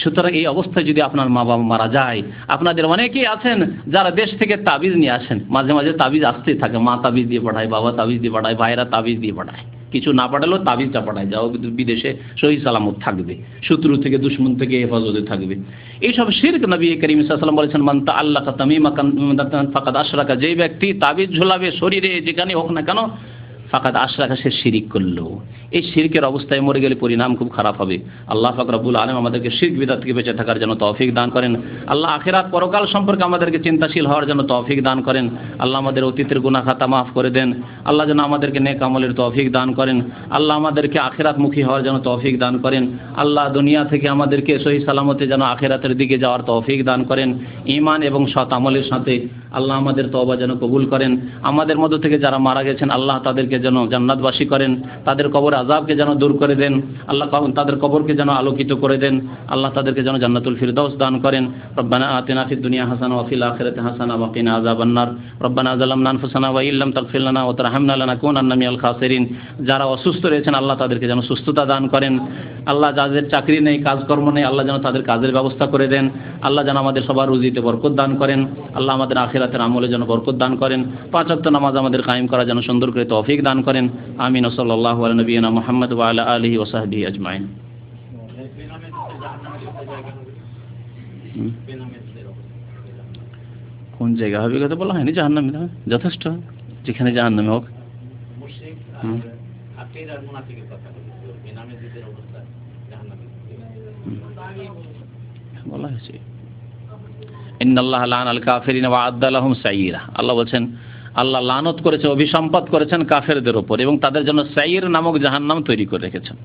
সুতরাং এই অবস্থায় যদি আপনার মা বাবা মারা যায়, আপনাদের অনেকেই আছেন যারা দেশ থেকে তাবিজ নিয়ে আসেন, মাঝে মাঝে তাবিজ আসতেই থাকে, মা তাবিজ দিয়ে পাঠায়, বাবা তাবিজ দিয়ে পাঠায়, ভাইরা তাবিজ দিয়ে পাঠায়, কিছু না পাঠালেও তাবিজটা পাঠায়, যাও বিদেশে সহি সালামত থাকবে, শত্রু থেকে দুশমন থেকে হেফাজতে থাকবে। এইসব শিরক নবী করিম সাল্লাল্লাহু আলাইহি ওয়াসাল্লাম বলেছেন, মান তাআল্লাকা তামিমাতান ফাকাদ আশরাকা, যেই ব্যক্তি তাবিজ ঝোলাবে শরীরে যেখানে হোক না কেন, ফাকাদ আশরাকা, সে শিরিক করলো। এই শিরকের অবস্থায় মরে গেলে পরিণাম খুব খারাপ হবে। আল্লাহ পাক রব্বুল আলামিন আমাদেরকে শিরক বিদআত থেকে বেঁচে থাকার জন্য তৌফিক দান করেন। আল্লাহ আখিরাত পরকাল সম্পর্কে আমাদেরকে চিন্তাশীল হওয়ার জন্য তৌফিক দান করেন। আল্লাহ আমাদের অতীতের গুনাহ খাতা মাফ করে দেন। আল্লাহ যেন আমাদেরকে নেক আমলের তৌফিক দান করেন। আল্লাহ আমাদেরকে আখিরাতমুখী হওয়ার জন্য তৌফিক দান করেন। আল্লাহ দুনিয়া থেকে আমাদেরকে সহি সালামতে যেন আখিরাতের দিকে যাওয়ার তৌফিক দান করেন। ঈমান এবং সৎ আমলের সাথে আল্লাহ আমাদের তওবা যেন কবুল করেন। আমাদের মধ্য থেকে যারা মারা গেছেন আল্লাহ তাদেরকে যেন জান্নাতবাসী করেন। তাদের কবর আযাবকে যেন দূর করে দেন। আল্লাহ তাদের কবরকে যেন আলোকিত করে দেন। আল্লাহ তাদেরকে যেন জান্নাতুল ফিরদাউস দান করেন। রব্বানা আতিনা ফিদ দুনিয়া হাসানা ওয়া ফিল আখিরাতি হাসানা ওয়া কিনা আযাবান নার। রব্বানা যালামনা আনফুসানা ওয়া ইল্লাম তাগফির লানা ওয়া তারহামনা লানাকুনান্না মিনাল খাসিরিন। যারা অসুস্থ রয়েছেন আল্লাহ তাদেরকে যেন সুস্থতা দান করেন। আল্লাহ যাদের চাকরি নেই, কাজকর্ম নেই, আল্লাহ যেন তাদের কাজের ব্যবস্থা করে দেন। আল্লাহ যেন আমাদের সবার রুজিতে বরকত দান করেন। আল্লাহ আমাদের আখিরাতের আমলে যেন বরকত দান করেন। 5 ওয়াক্ত নামাজ আমাদের কায়েম করা যেন সুন্দর করে তৌফিক দান করেন। আমিন। সাল্লাল্লাহু আলা নবিয়িনা মুহাম্মদ ওয়া আলা আলিহি ওয়া সাহবিহি আজমাইন। কোন জায়গা হবে কথা বলা হয়নি, জাহান্নামে যথেষ্ট, যেখানে জাহান্নামে হোক। বলা হয়েছে ইন্নাল্লাহা লা'নাল কাফিরিনা ওয়া আ'আদ্দা লাহুম সাইয়্যিরা। আল্লাহ বলেন আল্লাহ লানত করেছেন, অভিসম্পাত করেছেন কাফেরদের উপর এবং তাদের জন্য সাইয়্যির নামক জাহান্নাম তৈরি করে রেখেছেন।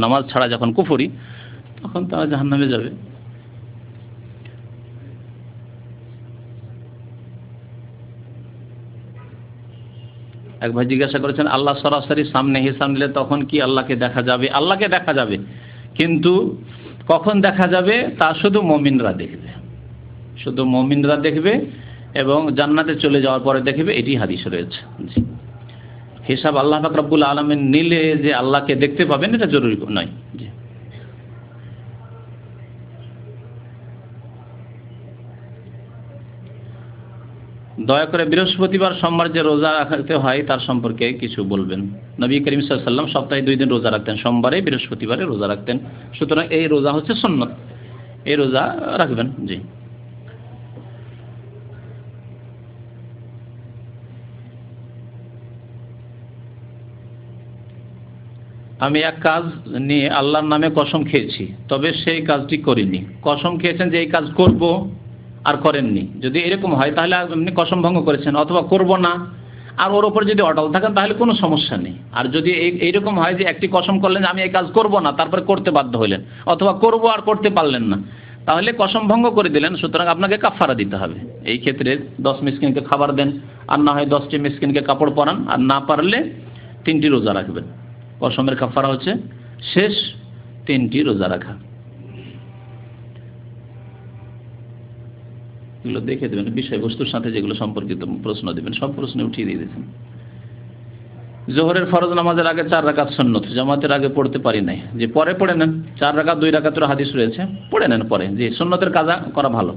নামাজ ছাড়া যখন কুফরি, তখন তারা জাহান্নামে যাবে। এক ভাই জিজ্ঞাসা করেছেন, আল্লাহ সরাসরি সামনে হিসাব নিলে তখন কি আল্লাহকে দেখা যাবে? আল্লাহকে দেখা যাবে, কিন্তু কখন দেখা যাবে তা শুধু মুমিনরা দেখবে, শুধু মুমিনরা দেখবে এবং জান্নাতে চলে যাওয়ার পরে দেখবে, এটি হাদিসে রয়েছে। জি, হিসাব আল্লাহ পাক রব্বুল আলামিন নিলে যে আল্লাহকে দেখতে পাবেন এটা জরুরি নয়। জি, দয়া করে বৃহস্পতিবার সোমবার যে রোজা রাখতে হয় তার সম্পর্কে কিছু বলবেন। নবী করিম সাল্লাল্লাহু আলাইহি ওয়াসাল্লাম সপ্তাহে 2 দিন রোজা রাখতেন, সোমবারে বৃহস্পতিবারে রোজা রাখতেন। সুতরাং এই রোজা হচ্ছে সুন্নাত, এই রোজা রাখবেন। জি, আমি এক কাজ নিয়ে আল্লাহর নামে কসম খেয়েছি, তবে সেই কাজটি করিনি। কসম খেয়েছেন যে এই কাজ করব আর করেননি, যদি এরকম হয় তাহলে আপনি কসম ভঙ্গ করেছেন, অথবা করব না আর ওর উপর যদি অটল থাকেন তাহলে কোনো সমস্যা নেই। আর যদি এইরকম হয় যে একটি কসম করলেন যে আমি এই কাজ করব না, তারপরে করতে বাধ্য হইলেন, অথবা করব আর করতে পারলেন না, তাহলে কসম ভঙ্গ করে দিলেন। সুতরাং আপনাকে কাফারা দিতে হবে। এই ক্ষেত্রে 10 মিসকিনকে খাবার দেন, আর না হয় 10টি মিসকিনকে কাপড় পরান, আর না পারলে 3টি রোজা রাখবেন। কসমের কাফারা হচ্ছে শেষ 3টি রোজা রাখা। এগুলো দেখে দেবেন, বিষয়বস্তুর সাথে যেগুলো সম্পর্কিত প্রশ্ন দেবেন সব প্রশ্নে উঠিয়ে দিয়ে দিয়েছেন। জোহরের ফরজ নামাজের আগে 4 রাকাত সুন্নত, জামাতের আগে পড়তে পারি নাই। যে পরে পড়ে নেন, 4 রাকাত 2 রাকাতের হাদিস রয়েছে, পড়ে নেন পরে। যে সুন্নতের কাজা করা ভালো।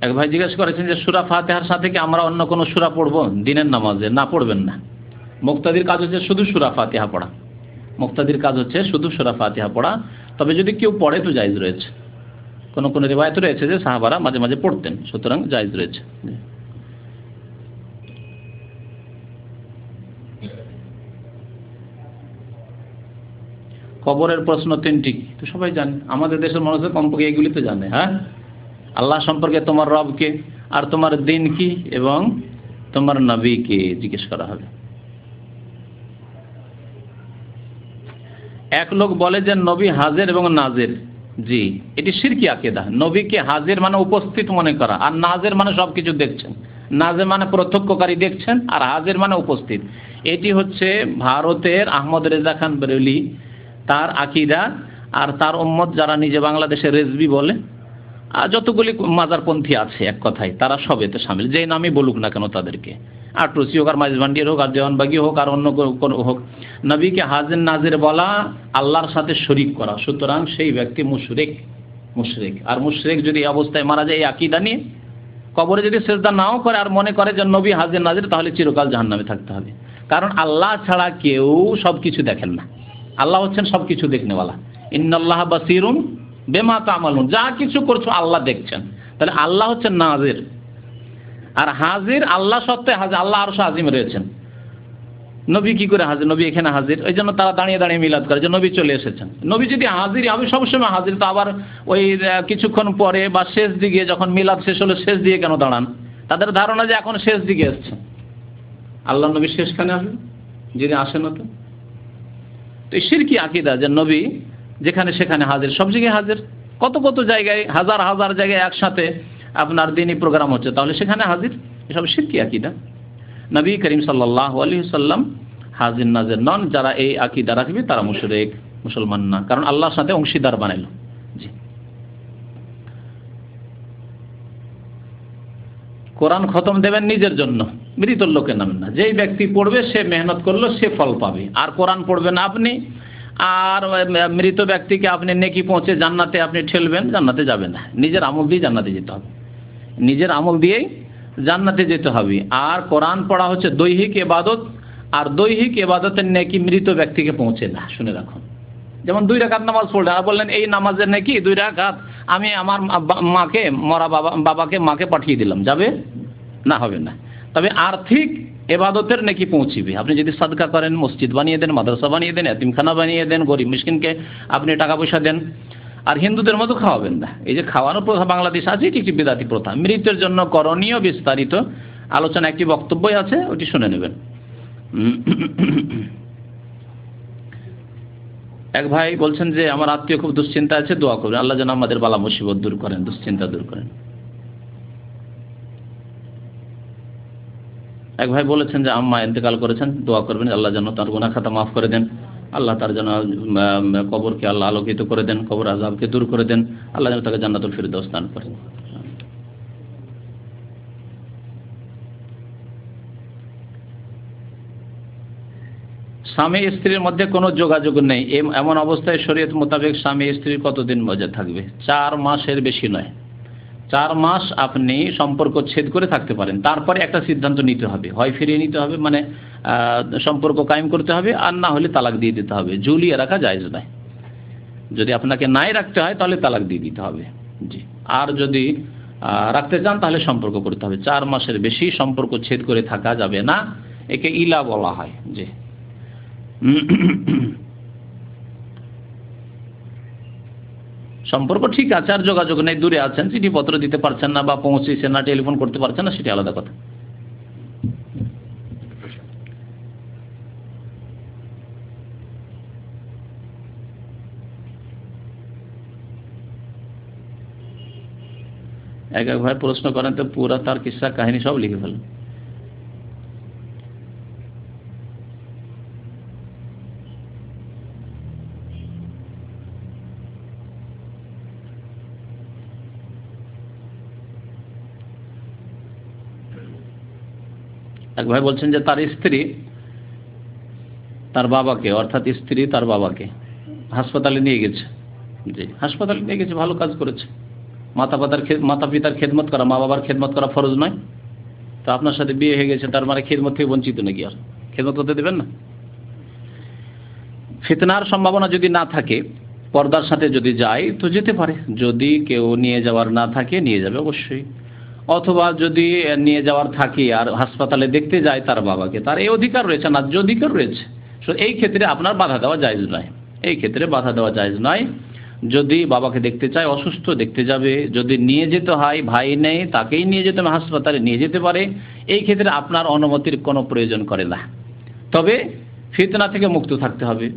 এক ভাই জিজ্ঞাসা করেছেন যে সূরা ফাতিহার সাথে কি আমরা অন্য কোনো সূরা পড়ব দিনের নামাজে? না, পড়বেন না। মুক্তাদির কাজ হচ্ছে শুধু সূরা ফাতিহা পড়া। মুক্তাদির কাজ হচ্ছে শুধু সূরা ফাতিহা পড়া। তবে যদি কেউ পড়ে তো জায়েজ রয়েছে। কোন কোন রিওয়ায়াত রয়েছে যে সাহাবারা মাঝে মাঝে পড়তেন, সুতরাং জায়েজ রয়েছে। কবরের প্রশ্ন 3টি তো সবাই জানে, আমাদের দেশের মানুষ কমপক্ষে এগুলি তো জানে। হ্যাঁ, আল্লাহ সম্পর্কে তোমার রবকে, আর তোমার দিন কি, এবং তোমার নবীকে জিজ্ঞেস করা হবে। এক লোক বলে যে নবী হাজির এবং নাজির। জি, এটি শিরকি আকীদা। নবীকে হাজির মানে উপস্থিত মনে করা, আর নাজির মানে সবকিছু দেখছেন। নাজির মানে প্রত্যক্ষকারী দেখছেন, আর হাজির মানে উপস্থিত। এটি হচ্ছে ভারতের আহমদ রেজা খান বেরেলি তার আকীদা আর তার উম্মত যারা নিজে বাংলাদেশে রেজবি বলে, আর যতগুলি মাজারপন্থী আছে এক কথায় তারা সব এতে সামিল, যেই নামই বলুক না কেন তাদেরকে, আটরসি হোক আর মাইজভান্ডির হোক আর দেওয়ানবাগি হোক আর অন্য কোনো হোক, নবীকে হাজির নাজির বলা আল্লাহর সাথে শরীক করা, সুতরাং সেই ব্যক্তি মুশরিক। আর মুশরিক যদি এই অবস্থায় মারা যায় এই আকীদা নিয়ে, কবরে যদি সিজদা নাও করে আর মনে করে যে নবী হাজির নাজির, তাহলে চিরকাল জাহান্নামে থাকতে হবে। কারণ আল্লাহ ছাড়া কেউ সবকিছু দেখেন না, আল্লাহ হচ্ছেন সবকিছু দেখনেওয়ালা। ইন্নাল্লাহা বাসীরুম বিমা তা'মালুন, যা কিছু করছো আল্লাহ দেখছেন। তাহলে আল্লাহ হচ্ছেন নাজির আর হাজির আল্লাহ সত্ত্বে হাজির, আল্লাহ আরশে আজিমে রয়েছেন। নবী কি করে হাজির? নবী এখানে হাজির, ওই জন্য তারা দাঁড়িয়ে দাঁড়িয়ে মিলাদ করে যে নবী চলে এসেছেন। নবী যদি হাজির, আমি সবসময় হাজির, তো আবার ওই কিছুক্ষণ পরে বা শেষ দিকে যখন মিলাদ শেষ হলো শেষ দিয়ে কেন দাঁড়ান? তাদের ধারণা যে এখন শেষ দিকে এসছেন, আল্লাহ নবী শেষখানে আসবেন, যদি আসেন না তো এই শিরকি আকীদা যে নবী যেখানে সেখানে হাজির, সব জায়গায় হাজির। কত কত জায়গায় হাজার হাজার জায়গায় একসাথে আপনার দিনী প্রোগ্রাম হচ্ছে, তাহলে সেখানে হাজির, এসব শিরকি আকীদা। নবী করিম সাল্লাল্লাহু আলাইহি সাল্লাম হাজির নাজির নন। যারা এই আকীদা রাখবে তারা মুশরিক, মুসলমান না, কারণ আল্লাহর সাথে অংশীদার বানাইল। জি, কোরআন খতম দেবেন নিজের জন্য, মৃত লোকের নাম না। যেই ব্যক্তি পড়বে সে মেহনত করলো, সে ফল পাবে। আর কোরআন পড়বেন আপনি, আর মৃত ব্যক্তিকে আপনি নেকি পৌঁছে জান্নাতে আপনি ঠেলবেন, জান্নাতে যাবে না। নিজের আমল দিয়ে জান্নাতে যেতে হবে, নিজের আমল দিয়েই জান্নাতে যেতে হবে। আর কোরআন পড়া হচ্ছে দৈহিক ইবাদত, আর দৈহিক ইবাদতের নেকি মৃত ব্যক্তিকে পৌঁছে না। শুনে রাখুন, যেমন 2 রাকাত নামাজ পড়লেন আর বললেন এই নামাজের নেকি 2 রাকাত আমি আমার মাকে, মরা বাবাকে মাকে পাঠিয়ে দিলাম, যাবে না? হবে না। তবে আর্থিক ইবাদতের নেকি পৌঁছিবে। আপনি যদি সাদকা করেন, মসজিদ বানিয়ে দেন, মাদ্রাসা বানিয়ে দেন, এতিমখানা বানিয়ে দেন, গরিব মিসকিনকে আপনি টাকা পয়সা দেন, আর হিন্দুদের মতো খাওয়াবেন না। এই যে খাওয়ানোর প্রথা বাংলাদেশ আছে, এটি একটি বিদাতি প্রথা। মৃতের জন্য করণীয় বিস্তারিত আলোচনা, একটি বক্তব্যই আছে, ওটি শুনে নেবেন। এক ভাই বলছেন যে আমার আত্মীয় খুব দুশ্চিন্তা আছে, দোয়া করবেন, আল্লাহ যেন আমাদের বালা মুসিবত দূর করেন, দুশ্চিন্তা দূর করেন। এক ভাই বলেছেন যে আম্মা ইন্তেকাল করেছেন, দোয়া করবেন, আল্লাহ যেন তার গুনাহ খাতা মাফ করে দেন, আল্লাহ তার যেন কবরকে আল্লাহ আলোকিত করে দেন, কবর আযাবকে দূর করে দেন, আল্লাহ যেন তাকে জান্নাতুল ফিরদাউস দান করেন। স্বামী স্ত্রীর মধ্যে কোনো যোগাযোগ নেই, এমন অবস্থায় শরীয়ত মোতাবেক স্বামী স্ত্রীর কতদিন মজা থাকবে? 4 মাসের বেশি নয়। 4 মাস আপনি সম্পর্ক ছেদ করে থাকতে পারেন, তারপরে একটা সিদ্ধান্ত নিতে হবে, হয় ফিরিয়ে নিতে হবে, মানে সম্পর্ক কায়েম করতে হবে, আর না হলে তালাক দিয়ে দিতে হবে। ঝুলিয়ে রাখা জায়েজ নয়। যদি আপনাকে নাই রাখতে হয় তাহলে তালাক দিয়ে দিতে হবে। জি, আর যদি রাখতে চান তাহলে সম্পর্ক করতে হবে। 4 মাসের বেশি সম্পর্ক ছেদ করে থাকা যাবে না, একে ইলা বলা হয়। জি, সম্পর্ক ঠিক আছে আর যোগাযোগ নেই, দূরে আছেন, চিঠিপত্র দিতে পারছেন না বা পৌঁছেছেন না, টেলিফোন করতে পারছেন না, সেটা আলাদা কথা। এক এক ভাই প্রশ্ন করেন তো পুরা তার কিসসা কাহিনী সব লিখে ফেলেন। এক ভাই বলছেন যে তার স্ত্রী তার বাবাকে, অর্থাৎ স্ত্রী তার বাবাকে হাসপাতালে নিয়ে গেছে। জি, হাসপাতালে নিয়ে গেছে, ভালো কাজ করেছে। মাতা পিতার খেদমত করা, মা বাবার খেদমত করা ফরজ নয়? তো আপনার সাথে বিয়ে হয়ে গেছে, তার মানে খেদমত থেকে বঞ্চিত নাকি? আর খেদমত করতে দেবেন না? ফিতনার সম্ভাবনা যদি না থাকে, পর্দার সাথে যদি যায় তো যেতে পারে। যদি কেউ নিয়ে যাওয়ার না থাকে নিয়ে যাবে অবশ্যই। অথবা যদি নিয়ে যাওয়ার থাকে আর হাসপাতালে দেখতে যায় তার বাবাকে, তার এই অধিকার রয়েছে, ন্যায্য অধিকার রয়েছে। এই ক্ষেত্রে আপনার বাধা দেওয়া জায়েজ নয়, এই ক্ষেত্রে বাধা দেওয়া জায়েজ নয়। যদি বাবাকে দেখতে চায়, অসুস্থ দেখতে যাবে, যদি নিয়ে যেতে হয়, ভাই নেই তাকেই নিয়ে যেতে হবে, হাসপাতালে নিয়ে যেতে পারে, এই ক্ষেত্রে আপনার অনুমতির কোনো প্রয়োজন করে না। তবে ফিতনা থেকে মুক্ত থাকতে হবে।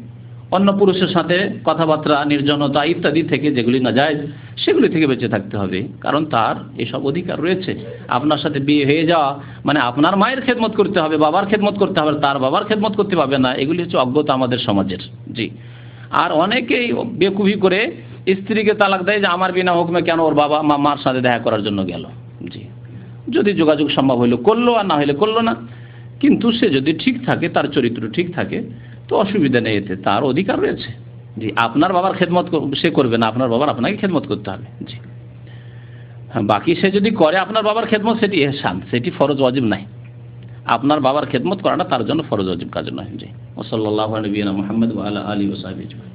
অন্য পুরুষের সাথে কথাবার্তা, নির্জনতা ইত্যাদি থেকে যেগুলি নাজায়েজ, সেগুলি থেকে বেঁচে থাকতে হবে, কারণ তার এসব অধিকার রয়েছে। আপনার সাথে বিয়ে হয়ে যাওয়া মানে আপনার মায়ের খেদমত করতে হবে, বাবার খেদমত করতে হবে, তার বাবার খেদমত করতে পারবে না, এগুলি হচ্ছে অজ্ঞতা আমাদের সমাজের। জি, আর অনেকেই বেকুফি করে স্ত্রীকে তালাক দেয় যে আমার বিনা হুকুমে কেন ওর বাবা মার সাথে দেখা করার জন্য গেল। জি, যদি যোগাযোগ সম্ভব হইলো করলো, আর না হইলে করলো না। কিন্তু সে যদি ঠিক থাকে, তার চরিত্র ঠিক থাকে, তো অসুবিধা নেই, এতে তার অধিকার রয়েছে। জি, আপনার বাবার খেদমত সে করবে না, আপনার বাবার আপনাকে খেদমত করতে হবে। জি হ্যাঁ, বাকি সে যদি করে আপনার বাবার খেদমত, সেটি ইহসান, সেটি ফরজ ওয়াজিব নাই। আপনার বাবার খেদমত করাটা তার জন্য ফরজ ওয়াজিব কাজ নয়। জি, ওয়া সাল্লাল্লাহু আলা নবিয়িনা মুহাম্মদ ওয়া আলা আলিহি ওয়া সাহবিহি।